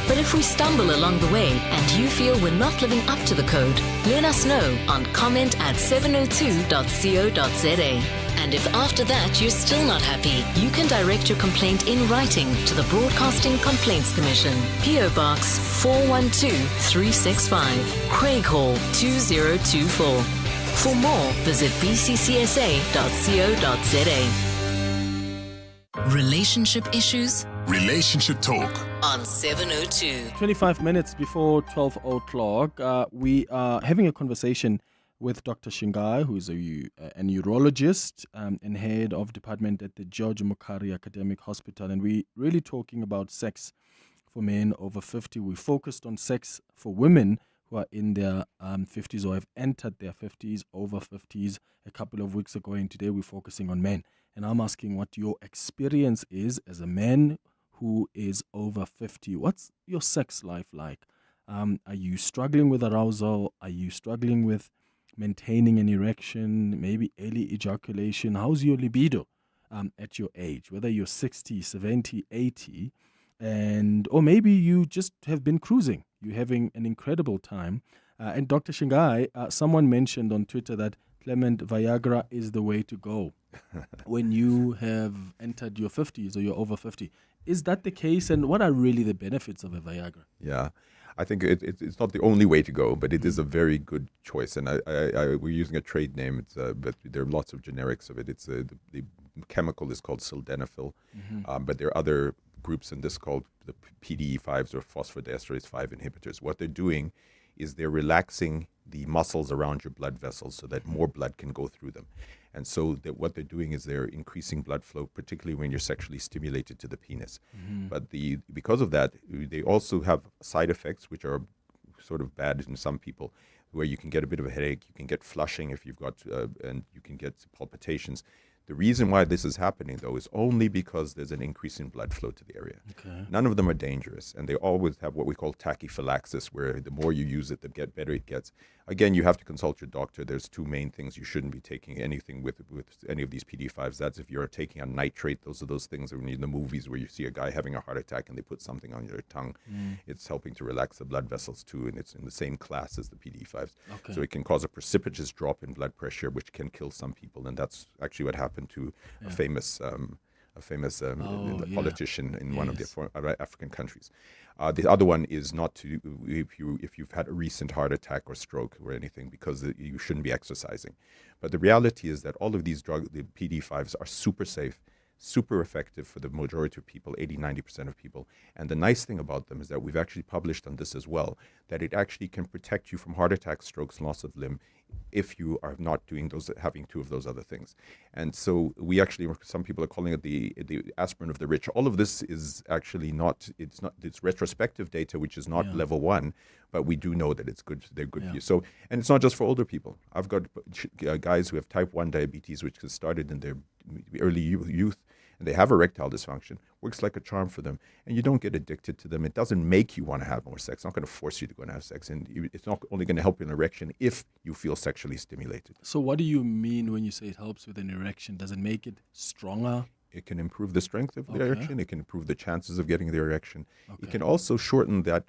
But if we stumble along the way and you feel we're not living up to the code, let us know on comment@702.co.za. And if after that you're still not happy, you can direct your complaint in writing to the Broadcasting Complaints Commission, PO Box 412365, Craig Hall 2024. For more, visit bccsa.co.za. Relationship issues? Relationship Talk on 702. 25 minutes before 12 o'clock, we are having a conversation with Dr. Shingai, who is a neurologist and head of department at the George Mukhari Academic Hospital. And we're really talking about sex for men over 50. We focused on sex for women who are in their 50s or have entered their 50s, over 50s a couple of weeks ago. And today we're focusing on men. And I'm asking what your experience is as a man who is over 50. What's your sex life like? Are you struggling with arousal? Are you struggling with maintaining an erection, maybe early ejaculation? How's your libido at your age, whether you're 60, 70, 80, or maybe you just have been cruising, you're having an incredible time. And Dr. Shingai, someone mentioned on Twitter that Clement, Viagra is the way to go when you have entered your 50s or you're over 50. Is that the case, and what are really the benefits of a Viagra? Yeah. I think it's not the only way to go, but it is a very good choice. And we're using a trade name, but there are lots of generics of it. It's the chemical is called sildenafil, but there are other groups in this called the PDE5s or phosphodiesterase 5 inhibitors. What they're doing is they're relaxing the muscles around your blood vessels so that more blood can go through them. And so what they're doing is they're increasing blood flow, particularly when you're sexually stimulated to the penis. But because of that, they also have side effects, which are sort of bad in some people, where you can get a bit of a headache, you can get flushing if you've got, and you can get palpitations. The reason why this is happening, though, is only because there's an increase in blood flow to the area. Okay. None of them are dangerous, and they always have what we call tachyphylaxis, where the more you use it, the better it gets. Again, you have to consult your doctor. There's two main things. You shouldn't be taking anything with any of these PD5s. That's if you're taking a nitrate. Those are those things when you're in the movies where you see a guy having a heart attack and they put something on your tongue. It's helping to relax the blood vessels too, and it's in the same class as the PD5s. Okay. So it can cause a precipitous drop in blood pressure, which can kill some people, and that's actually what happened to a famous politician in one of the African countries. The other one is not to if you've had a recent heart attack or stroke or anything, because you shouldn't be exercising. But the reality is that all of these drugs, the PD5s, are super safe, super effective for the majority of people, 80-90% of people. And the nice thing about them is that we've actually published on this as well, that it actually can protect you from heart attacks, strokes, loss of limb, if you are not having two of those other things. And so we actually, some people are calling it the aspirin of the rich. All of this is actually it's retrospective data, which is not level 1, but we do know that it's good. They're good for you. So, and it's not just for older people. I've got guys who have type 1 diabetes, which has started in their early youth, and they have erectile dysfunction. Works like a charm for them, and you don't get addicted to them. It doesn't make you want to have more sex. It's not going to force you to go and have sex, and it's not only going to help an erection if you feel sexually stimulated. So what do you mean when you say it helps with an erection? Does it make it stronger? It can improve the strength of the Okay. erection. It can improve the chances of getting the erection. Okay. It can also shorten the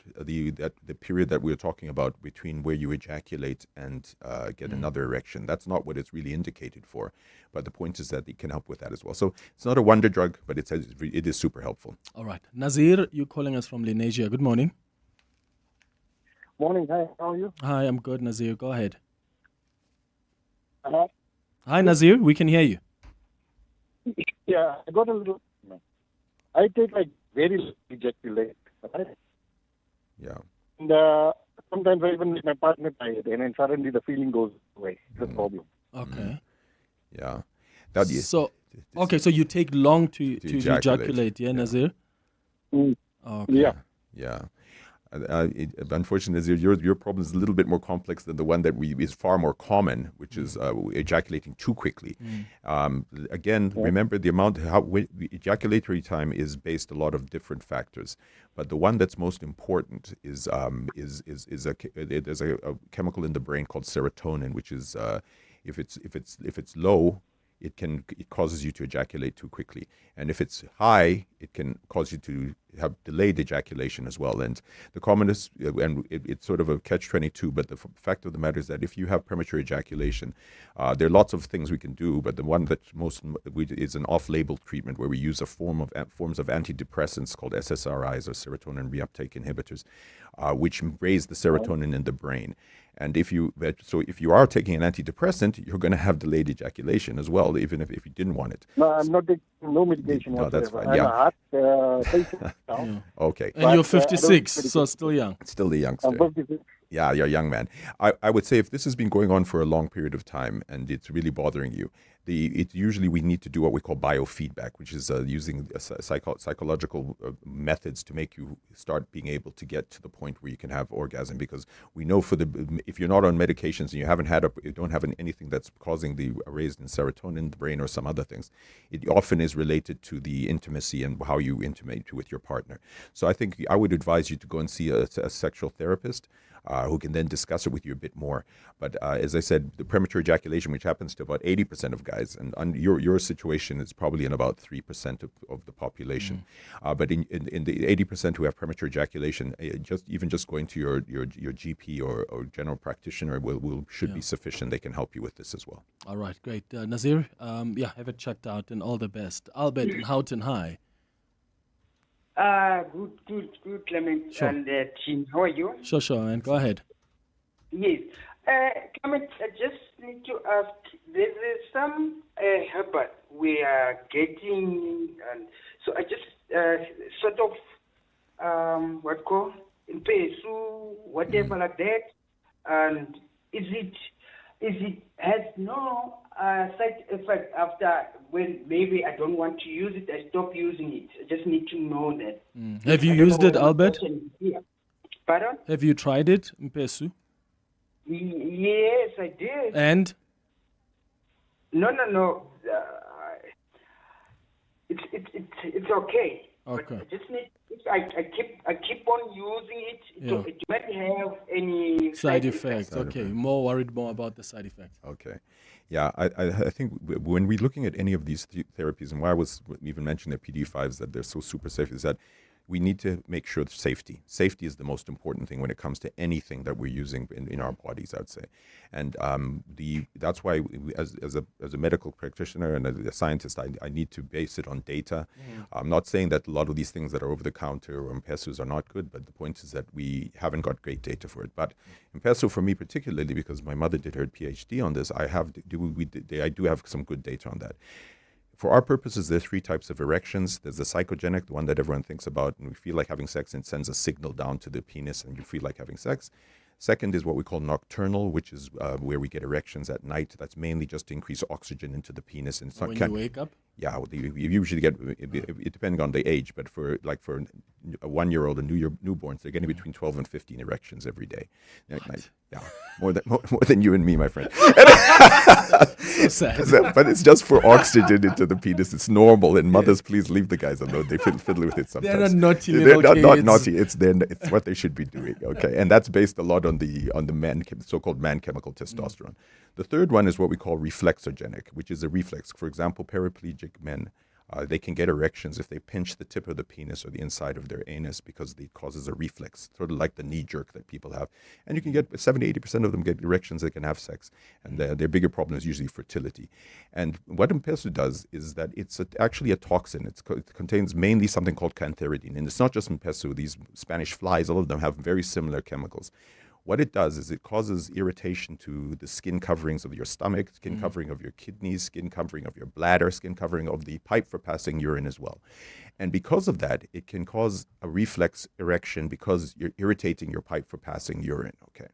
period that we were talking about between where you ejaculate and get another erection. That's not what it's really indicated for, but the point is that it can help with that as well. So it's not a wonder drug, but it is super helpful. All right. Nazir, you're calling us from Lenasia. Good morning. Morning. Hi, how are you? Hi, I'm good, Nazir. Go ahead. Hello? Hi, Nazir. We can hear you. Yeah, I got a little. I take like very little ejaculate, right? Yeah. And sometimes I even make my partner tired, and then suddenly the feeling goes away. The problem. Okay. Yeah. So you take long to ejaculate, yeah, Nazir? Okay. Yeah. Yeah. Unfortunately, your problem is a little bit more complex than the one that is far more common, which is ejaculating too quickly. Again, remember the amount the ejaculatory time is based a lot of different factors, but the one that's most important is there's a chemical in the brain called serotonin, which is if it's low, it causes you to ejaculate too quickly, and if it's high, it can cause you to have delayed ejaculation as well. And the commonest, and it's sort of a catch-22, but the fact of the matter is that if you have premature ejaculation, there are lots of things we can do, but the one that is an off-label treatment where we use forms of antidepressants called SSRIs, or serotonin reuptake inhibitors, which raise the serotonin in the brain. And if you are taking an antidepressant, you're going to have delayed ejaculation as well, even if you didn't want it. No, I'm not taking no medication No, whatsoever. that's fine. I'm Yeah. a heart patient now. Okay. And you're But, 56, so still young. Still the youngster. I'm 56. Yeah, you're a young man. I would say if this has been going on for a long period of time and it's really bothering you, usually we need to do what we call biofeedback, which is using psychological methods to make you start being able to get to the point where you can have orgasm. Because we know if you're not on medications and you don't have anything that's causing the raised in serotonin in the brain or some other things, it often is related to the intimacy and how you intimate with your partner. So I think I would advise you to go and see a sexual therapist, who can then discuss it with you a bit more. But as I said, the premature ejaculation, which happens to about 80% of guys, and your situation is probably in about 3% of the population. But in the 80% who have premature ejaculation, just going to your GP or general practitioner should be sufficient. They can help you with this as well. All right, great. Nazir, have it checked out and all the best. Albert in Houghton, hi. Good, Clement Sure. and team. How are you? Sure, and go ahead. Yes. Clement, I just need to ask, there's some herbal we are getting, and so I just sort of, pesu, whatever like that, and is it has no side effect after when maybe I don't want to use it, I stop using it. I just need to know that. Have you I don't used know it, what Albert? question is here. Pardon? Have you tried it, Mpesu? Yes, I did. And? No. It's okay. Okay. But I just need. I keep on using it. Yeah. It might have any Side effects. Okay, more worried about the side effects. Okay. Yeah, I think when we're looking at any of these therapies, and why I was even mentioning the PD5s, that they're so super safe, is that we need to make sure that safety is the most important thing when it comes to anything that we're using in our bodies, I would say. And that's why as a medical practitioner and as a scientist, I need to base it on data. I'm not saying that a lot of these things that are over the counter or M-Pesos are not good, but the point is that we haven't got great data for it. But M-Peso, for me particularly, because my mother did her PhD on this, I do have some good data on that. For our purposes, there are three types of erections. There's the psychogenic, the one that everyone thinks about, and we feel like having sex, and it sends a signal down to the penis, and you feel like having sex. Second is what we call nocturnal, which is where we get erections at night. That's mainly just to increase oxygen into the penis. And it's When you wake up? Yeah, you usually get, it depending on the age, but for a 1-year-old and newborns, they're getting between 12 and 15 erections every day. Yeah, more than you and me, my friend. So sad. But it's just for oxygen into the penis. It's normal. And mothers, please leave the guys alone. They fiddle with it sometimes. They're not naughty. They're not naughty. It's what they should be doing. Okay, and that's based a lot on the so-called man chemical testosterone. The third one is what we call reflexogenic, which is a reflex. For example, paraplegic men They can get erections if they pinch the tip of the penis or the inside of their anus because it causes a reflex, sort of like the knee jerk that people have. And you can get 70-80% of them get erections, they can have sex. And their bigger problem is usually fertility. And what Mpesu does is that it's actually a toxin. It contains mainly something called cantheridine. And it's not just Mpesu. These Spanish flies, all of them have very similar chemicals. What it does is it causes irritation to the skin coverings of your stomach, skin covering of your kidneys, skin covering of your bladder, skin covering of the pipe for passing urine as well. And because of that, it can cause a reflex erection because you're irritating your pipe for passing urine, okay?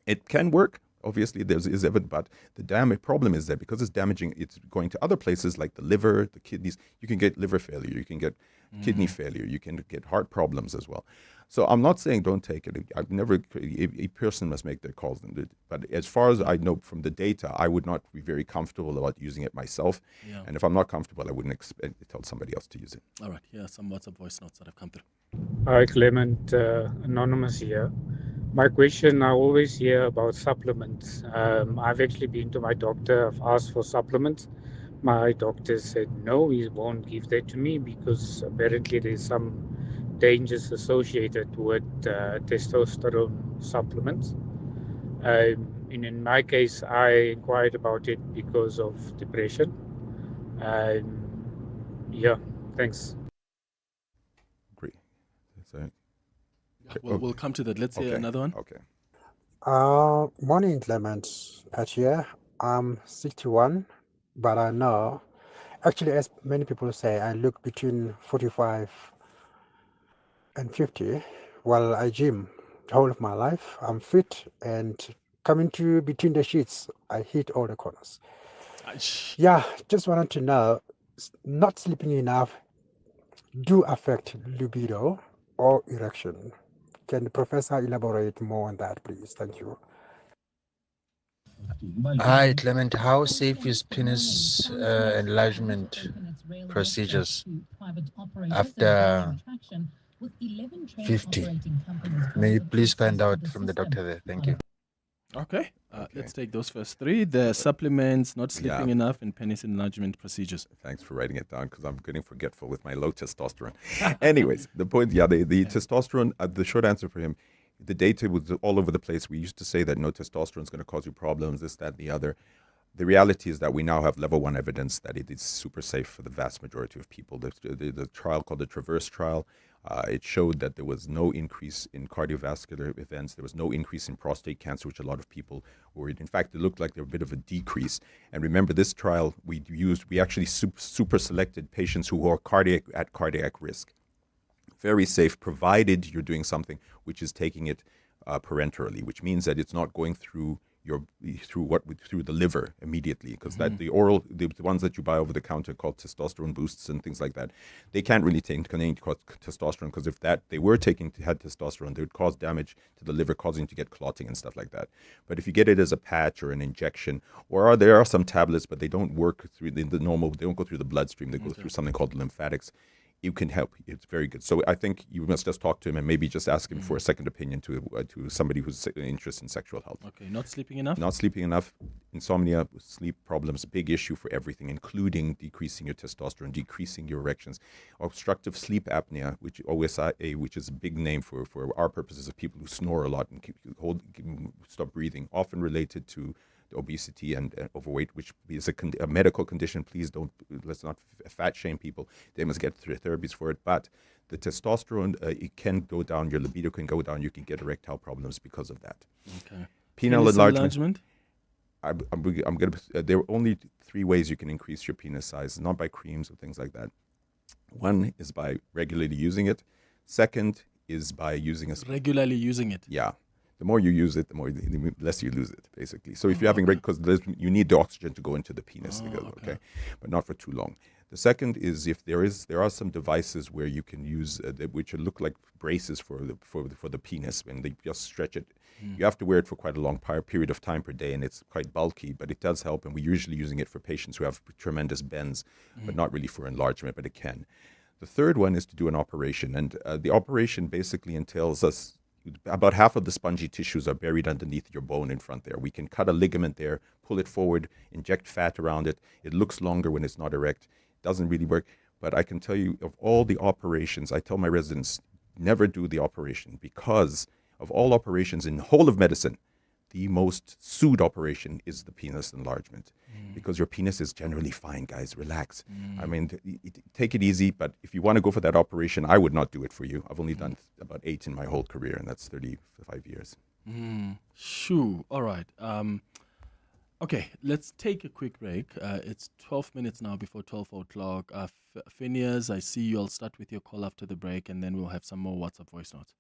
It can work. Obviously, there is evidence, but the problem is that because it's damaging, it's going to other places like the liver, the kidneys. You can get liver failure, you can get kidney failure, you can get heart problems as well. So I'm not saying don't take it. I've never, a person must make their calls. But as far as I know from the data, I would not be very comfortable about using it myself. Yeah. And if I'm not comfortable, I wouldn't tell somebody else to use it. All right, here are some WhatsApp voice notes that have come through. Hi, Clement, Anonymous here. My question, I always hear about supplements. I've actually been to my doctor, I've asked for supplements. My doctor said no, he won't give that to me because apparently there's some dangers associated with testosterone supplements. And in my case, I inquired about it because of depression. Yeah, thanks. Great. So, We'll come to that. Let's hear another one. Okay. Morning, Clement. Pat here. I'm 61, but I know, actually, as many people say, I look between 45 and 50. Well, I gym the whole of my life. I'm fit, and coming to between the sheets, I hit all the corners. Yeah, just wanted to know, not sleeping enough do affect libido or erection. Can the professor elaborate more on that, please? Thank you. Hi, Clement. How safe is penis enlargement procedures after 50? May you please find out from the doctor there. Thank you. Okay. Let's take those first three. The supplements, not sleeping enough, and penis enlargement procedures. Thanks for writing it down because I'm getting forgetful with my low testosterone. Anyways, the point, the testosterone, the short answer for him, the data was all over the place. We used to say that no, testosterone is going to cause you problems, this, that, and the other. The reality is that we now have level 1 evidence that it is super safe for the vast majority of people. The trial called the Traverse trial, it showed that there was no increase in cardiovascular events. There was no increase in prostate cancer, which a lot of people worried. In fact, it looked like there was a bit of a decrease. And remember, this trial, we actually super selected patients who are at cardiac risk. Very safe, provided you're doing something which is taking it parenterally, which means that it's not going through the liver immediately, because that the ones that you buy over the counter called testosterone boosts and things like that, they can't really contain testosterone, because if they had testosterone, they would cause damage to the liver, causing to get clotting and stuff like that. But if you get it as a patch or an injection, or there are some tablets, but they don't work through the normal, they don't go through the bloodstream, they go through something called lymphatics. You can help. It's very good. So I think you must just talk to him and maybe just ask him for a second opinion to somebody who's interested in sexual health. Okay, not sleeping enough? Not sleeping enough, insomnia, sleep problems, big issue for everything, including decreasing your testosterone, decreasing your erections. Obstructive sleep apnea, which is a big name for our purposes of people who snore a lot and stop breathing, often related to obesity and overweight, which is a medical condition. Please let's not fat shame people. They must get therapies for it. But the testosterone, it can go down. Your libido can go down. You can get erectile problems because of that. Okay. Penile enlargement. There are only 3 ways you can increase your penis size, not by creams or things like that. One is by regularly using it. Second is by regularly using it. Yeah. The more you use it, the less you lose it, basically. So if you're having because you need the oxygen to go into the penis, okay, but not for too long. The second is if there are some devices where you can use which look like braces for the penis, and they just stretch it. You have to wear it for quite a long period of time per day, and it's quite bulky, but it does help. And we're usually using it for patients who have tremendous bends, but not really for enlargement, but it can. The third one is to do an operation, and the operation basically entails us. About half of the spongy tissues are buried underneath your bone in front there. We can cut a ligament there, pull it forward, inject fat around it. It looks longer when it's not erect. doesn't really work. But I can tell you, of all the operations, I tell my residents, never do the operation, because of all operations in the whole of medicine, the most sued operation is the penis enlargement, because your penis is generally fine, guys. Relax. I mean, take it easy, but if you want to go for that operation, I would not do it for you. I've only done about 8 in my whole career, and that's 35 years. Shoo. All right. Okay, let's take a quick break. It's 12 minutes now before 12 o'clock. Phineas, I see you. I'll start with your call after the break, and then we'll have some more WhatsApp voice notes.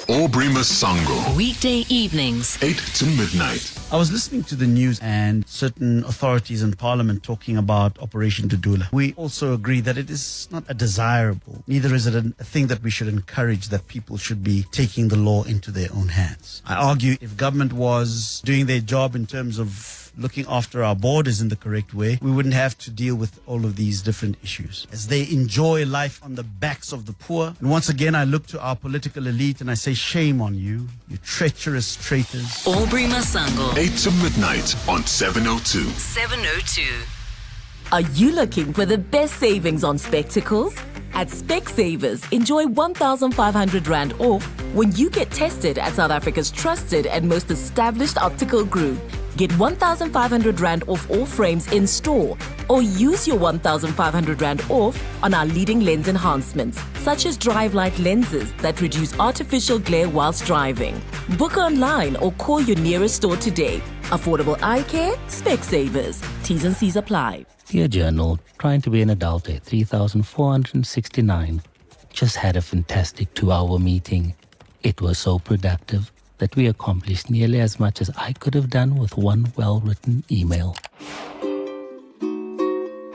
Aubrey Masango. Weekday evenings, 8 to midnight. I was listening to the news and certain authorities in Parliament talking about Operation Dudula. We also agree that it is not a desirable, neither is it a thing that we should encourage, that people should be taking the law into their own hands. I argue if government was doing their job in terms of looking after our borders in the correct way, we wouldn't have to deal with all of these different issues, as they enjoy life on the backs of the poor. And once again, I look to our political elite and I say, shame on you, you treacherous traitors. Aubrey Masango. 8 to midnight on 702. 702. Are you looking for the best savings on spectacles? At Specsavers, enjoy 1,500 Rand off when you get tested at South Africa's trusted and most established optical group. Get 1,500 Rand off all frames in store, or use your 1,500 Rand off on our leading lens enhancements, such as drive light lenses that reduce artificial glare whilst driving. Book online or call your nearest store today. Affordable eye care, Specsavers. T's and C's apply. Dear Journal, trying to be an adult at 3,469. Just had a fantastic 2-hour meeting. It was so productive that we accomplished nearly as much as I could have done with one well-written email.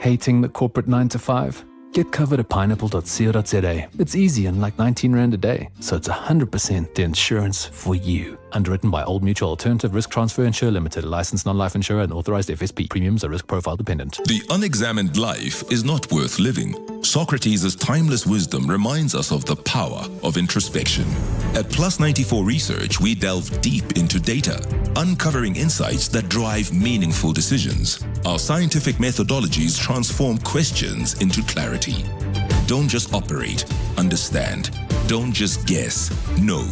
Hating the corporate 9 to 5? Get covered at pineapple.co.za. It's easy and like 19 Rand a day, so it's 100% the insurance for you. Underwritten by Old Mutual Alternative Risk Transfer Insurer Limited, a licensed non-life insurer and authorized FSP. Premiums are risk profile dependent. The unexamined life is not worth living. Socrates' timeless wisdom reminds us of the power of introspection. At Plus 94 Research, we delve deep into data, uncovering insights that drive meaningful decisions. Our scientific methodologies transform questions into clarity. Don't just operate, understand. Don't just guess, know.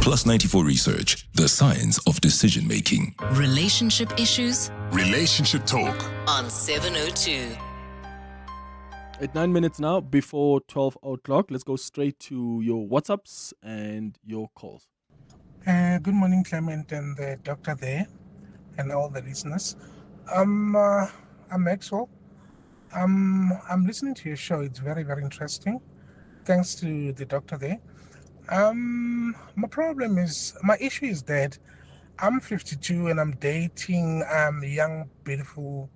Plus 94 Research, the science of decision making. Relationship issues? Relationship talk. On 702. At 9 minutes now before 12 o'clock, let's go straight to your WhatsApps and your calls. Good morning, Clement and the doctor there, and all the listeners. I'm Maxwell. I'm listening to your show. It's very, very interesting. Thanks to the doctor there. My issue is that I'm 52 and I'm dating a young, beautiful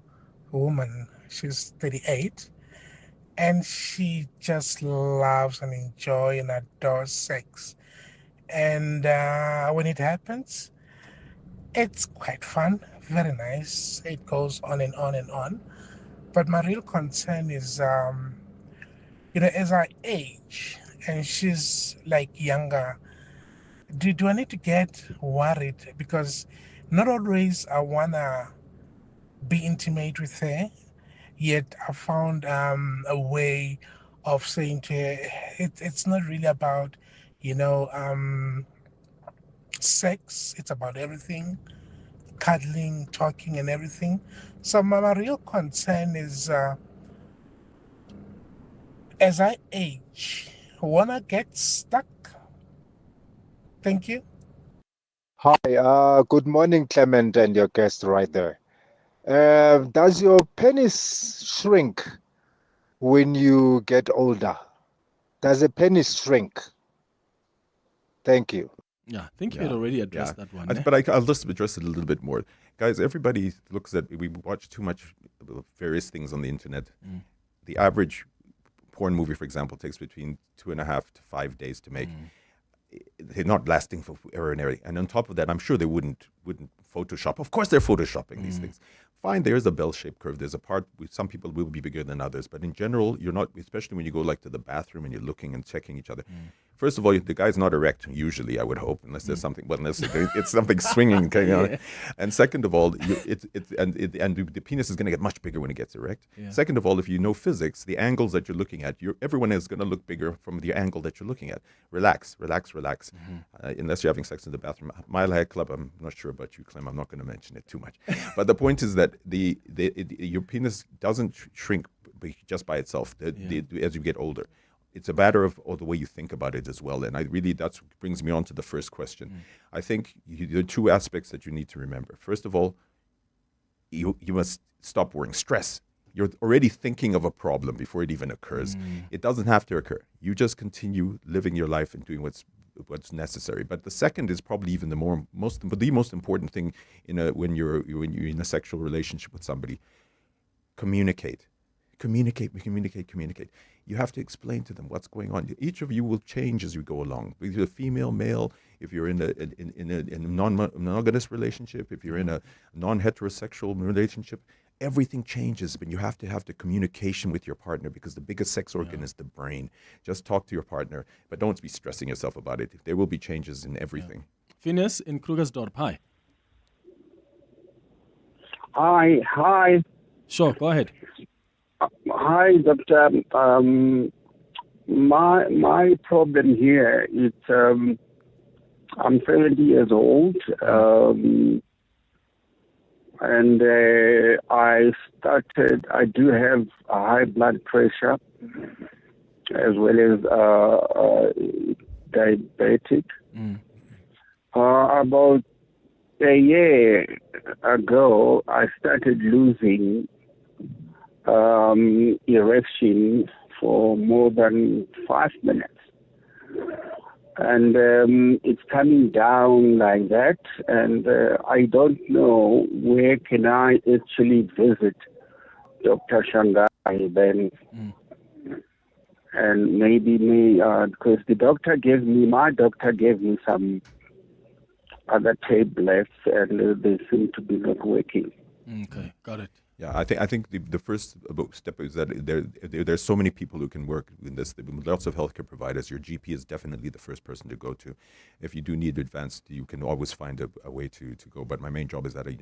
woman. She's 38. And she just loves and enjoys and adores sex. And when it happens, it's quite fun, very nice. It goes on and on and on. But my real concern is, as I age and she's like younger, do I need to get worried? Because not always I want to be intimate with her. Yet I found a way of saying to her, it's not really about, sex. It's about everything, cuddling, talking, and everything. So my real concern is, as I age, wanna get stuck. Thank you. Hi, good morning, Clement, and your guest right there. Does your penis shrink when you get older? Does a penis shrink? Thank you. Yeah, I think you had already addressed that one. But I'll just address it a little bit more. Guys, everybody looks at, we watch too much various things on the internet. The average porn movie, for example, takes between 2.5 to 5 days to make. They're not lasting forever and ever. And on top of that, I'm sure they wouldn't Photoshop. Of course, they're Photoshopping these things. Fine, there is a bell-shaped curve. There's a part, some people will be bigger than others. But in general, you're not, especially when you go like to the bathroom and you're looking and checking each other. First of all, the guy's not erect usually, I would hope, unless there's something. Well, unless it's something swinging. And second of all, the penis is going to get much bigger when it gets erect. Yeah. Second of all, if you know physics, the angles that you're looking at, everyone is going to look bigger from the angle that you're looking at. Relax. Unless you're having sex in the bathroom. Mile High Club, I'm not sure about you, Clem. I'm not going to mention it too much. But the point is that your penis doesn't shrink just by itself as you get older. It's a matter of the way you think about it as well. And that brings me on to the first question. I think there are two aspects that you need to remember. First of all, you must stop worrying. Stress. You're already thinking of a problem before it even occurs. It doesn't have to occur. You just continue living your life and doing what's necessary. But the second is probably even the most important thing when you're in a sexual relationship with somebody. Communicate. You have to explain to them what's going on. Each of you will change as you go along. If you're female, male, if you're in a non-monogamous relationship, if you're in a non-heterosexual relationship, everything changes. But you have to have the communication with your partner, because the biggest sex organ is the brain. Just talk to your partner, but don't be stressing yourself about it. There will be changes in everything. Phineas in Krugersdorp. Hi. Hi. Sure, go ahead. Hi, Doctor. My problem here is I'm 70 years old, and I do have a high blood pressure as well as diabetic. About a year ago, I started losing erection for more than 5 minutes, and it's coming down like that, and I don't know where can I actually visit Dr. Shanghai then, and maybe because my doctor gave me some other tablets, and they seem to be not working. Okay, got it. Yeah, I think the first step is that there's so many people who can work in this. There are lots of healthcare providers. Your GP is definitely the first person to go to. If you do need advanced, you can always find a way to go. But my main job is at a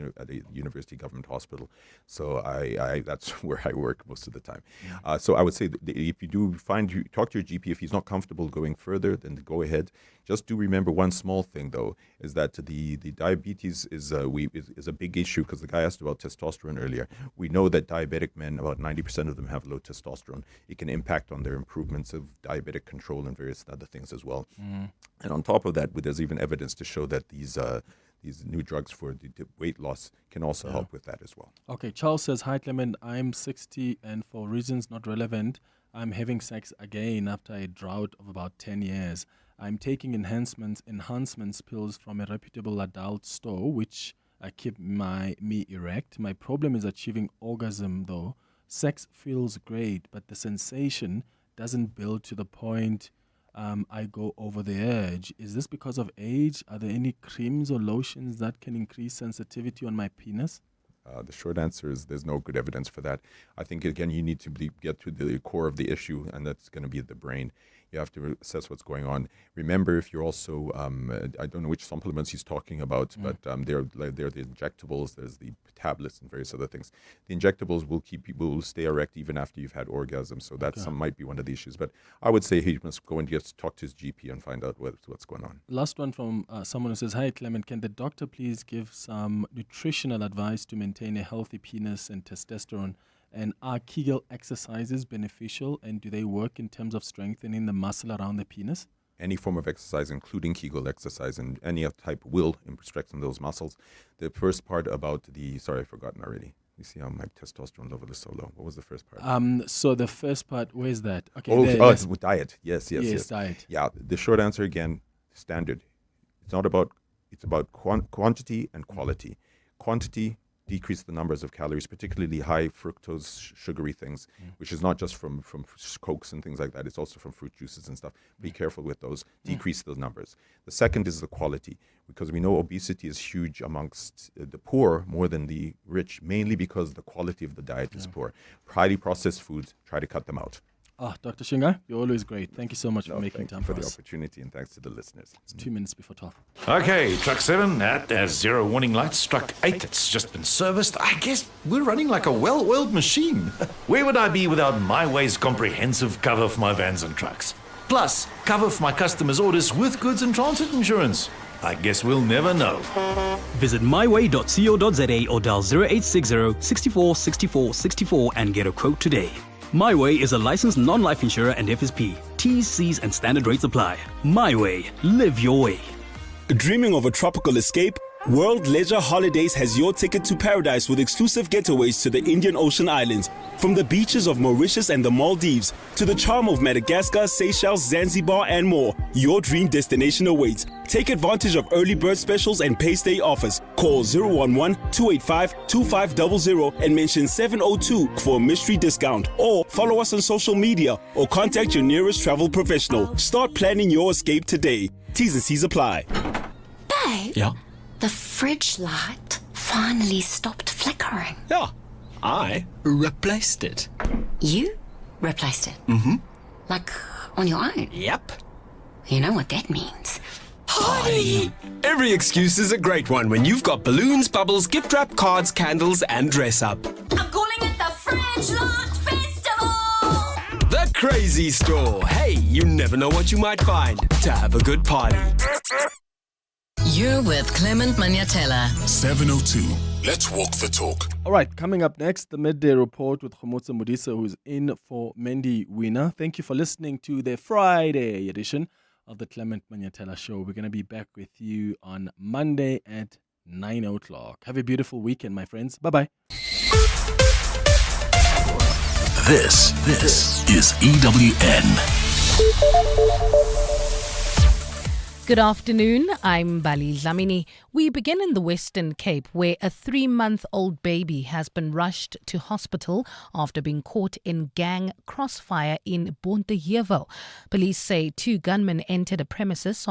university government hospital, so I that's where I work most of the time. So I would say that if you do talk to your GP. If he's not comfortable going further, then go ahead. Just do remember one small thing though, is that the diabetes is a big issue, because the guy asked about testosterone earlier. We know that diabetic men, about 90% of them have low testosterone. It can impact on their improvements of diabetic control and various other things as well. And on top of that, there's even evidence to show that these new drugs for the weight loss can also help with that as well. Okay, Charles says, hi Clement, I'm 60 and for reasons not relevant, I'm having sex again after a drought of about 10 years. I'm taking enhancements pills from a reputable adult store, which keep me erect. My problem is achieving orgasm though. Sex feels great, but the sensation doesn't build to the point I go over the edge. Is this because of age? Are there any creams or lotions that can increase sensitivity on my penis? The short answer is there's no good evidence for that. I think, again, you need to get to the core of the issue, and that's going to be the brain. You have to assess what's going on. Remember, if you're also, I don't know which supplements he's talking about, but they're the injectables, there's the tablets and various other things. The injectables will stay erect even after you've had orgasm, so that might be one of the issues. But I would say he must go and just talk to his GP and find out what's going on. Last one from someone who says, hi Clement, can the doctor please give some nutritional advice to maintain a healthy penis and testosterone? And are Kegel exercises beneficial, and do they work in terms of strengthening the muscle around the penis? Any form of exercise, including Kegel exercise and any type, will strengthen those muscles. The first part about I've forgotten already. You see how my testosterone level is so low. What was the first part? So the first part, where's that? Okay. It's diet. Yes. Diet. Yeah. The short answer again, standard. It's about quantity and quality. Quantity, decrease the numbers of calories, particularly high fructose sugary things, which is not just from Cokes and things like that. It's also from fruit juices and stuff. Be careful with those. Decrease those numbers. The second is the quality, because we know obesity is huge amongst the poor more than the rich, mainly because the quality of the diet is poor. Highly processed foods, try to cut them out. Dr. Shinga, you're always great. Thank you so much for making time for for the us. opportunity, and thanks to the listeners. It's 2 minutes before 12. Okay, truck 7 at as zero warning lights. Truck 8, it's just been serviced. I guess we're running like a well-oiled machine. Where would I be without MyWay's comprehensive cover for my vans and trucks? Plus, cover for my customers' orders with goods and transit insurance. I guess we'll never know. Visit myway.co.za or dial 0860 64 64 64 and get a quote today. MyWay is a licensed non-life insurer and FSP. T's, C's and standard rates apply. MyWay. Live your way. Dreaming of a tropical escape? World Leisure Holidays has your ticket to paradise with exclusive getaways to the Indian Ocean Islands. From the beaches of Mauritius and the Maldives to the charm of Madagascar, Seychelles, Zanzibar and more, your dream destination awaits. Take advantage of early bird specials and pay stay offers. Call 011-285-2500 and mention 702 for a mystery discount. Or follow us on social media or contact your nearest travel professional. Start planning your escape today. T's and C's apply. Babe, Yeah? the fridge light finally stopped flickering. Yeah. I replaced it. You replaced it? Mm-hmm. Like on your own? Yep. You know what that means. Party! Every excuse is a great one when you've got balloons, bubbles, gift wrap, cards, candles, and dress up. I'm calling it the Fridge Light Festival! The Crazy Store. Hey, you never know what you might find to have a good party. You're with Clement Manyathela. 702. Let's walk the talk. All right, coming up next, the Midday Report with Khomotso Modisa, who's in for Mendy Winner. Thank you for listening to the Friday edition of the Clement Manyathela Show. We're going to be back with you on Monday at 9 o'clock. Have a beautiful weekend, my friends. Bye-bye. This is EWN. Good afternoon, I'm Bali Dlamini. We begin in the Western Cape, where a 3-month-old baby has been rushed to hospital after being caught in gang crossfire in Bonteheuwel. Police say 2 gunmen entered a premises on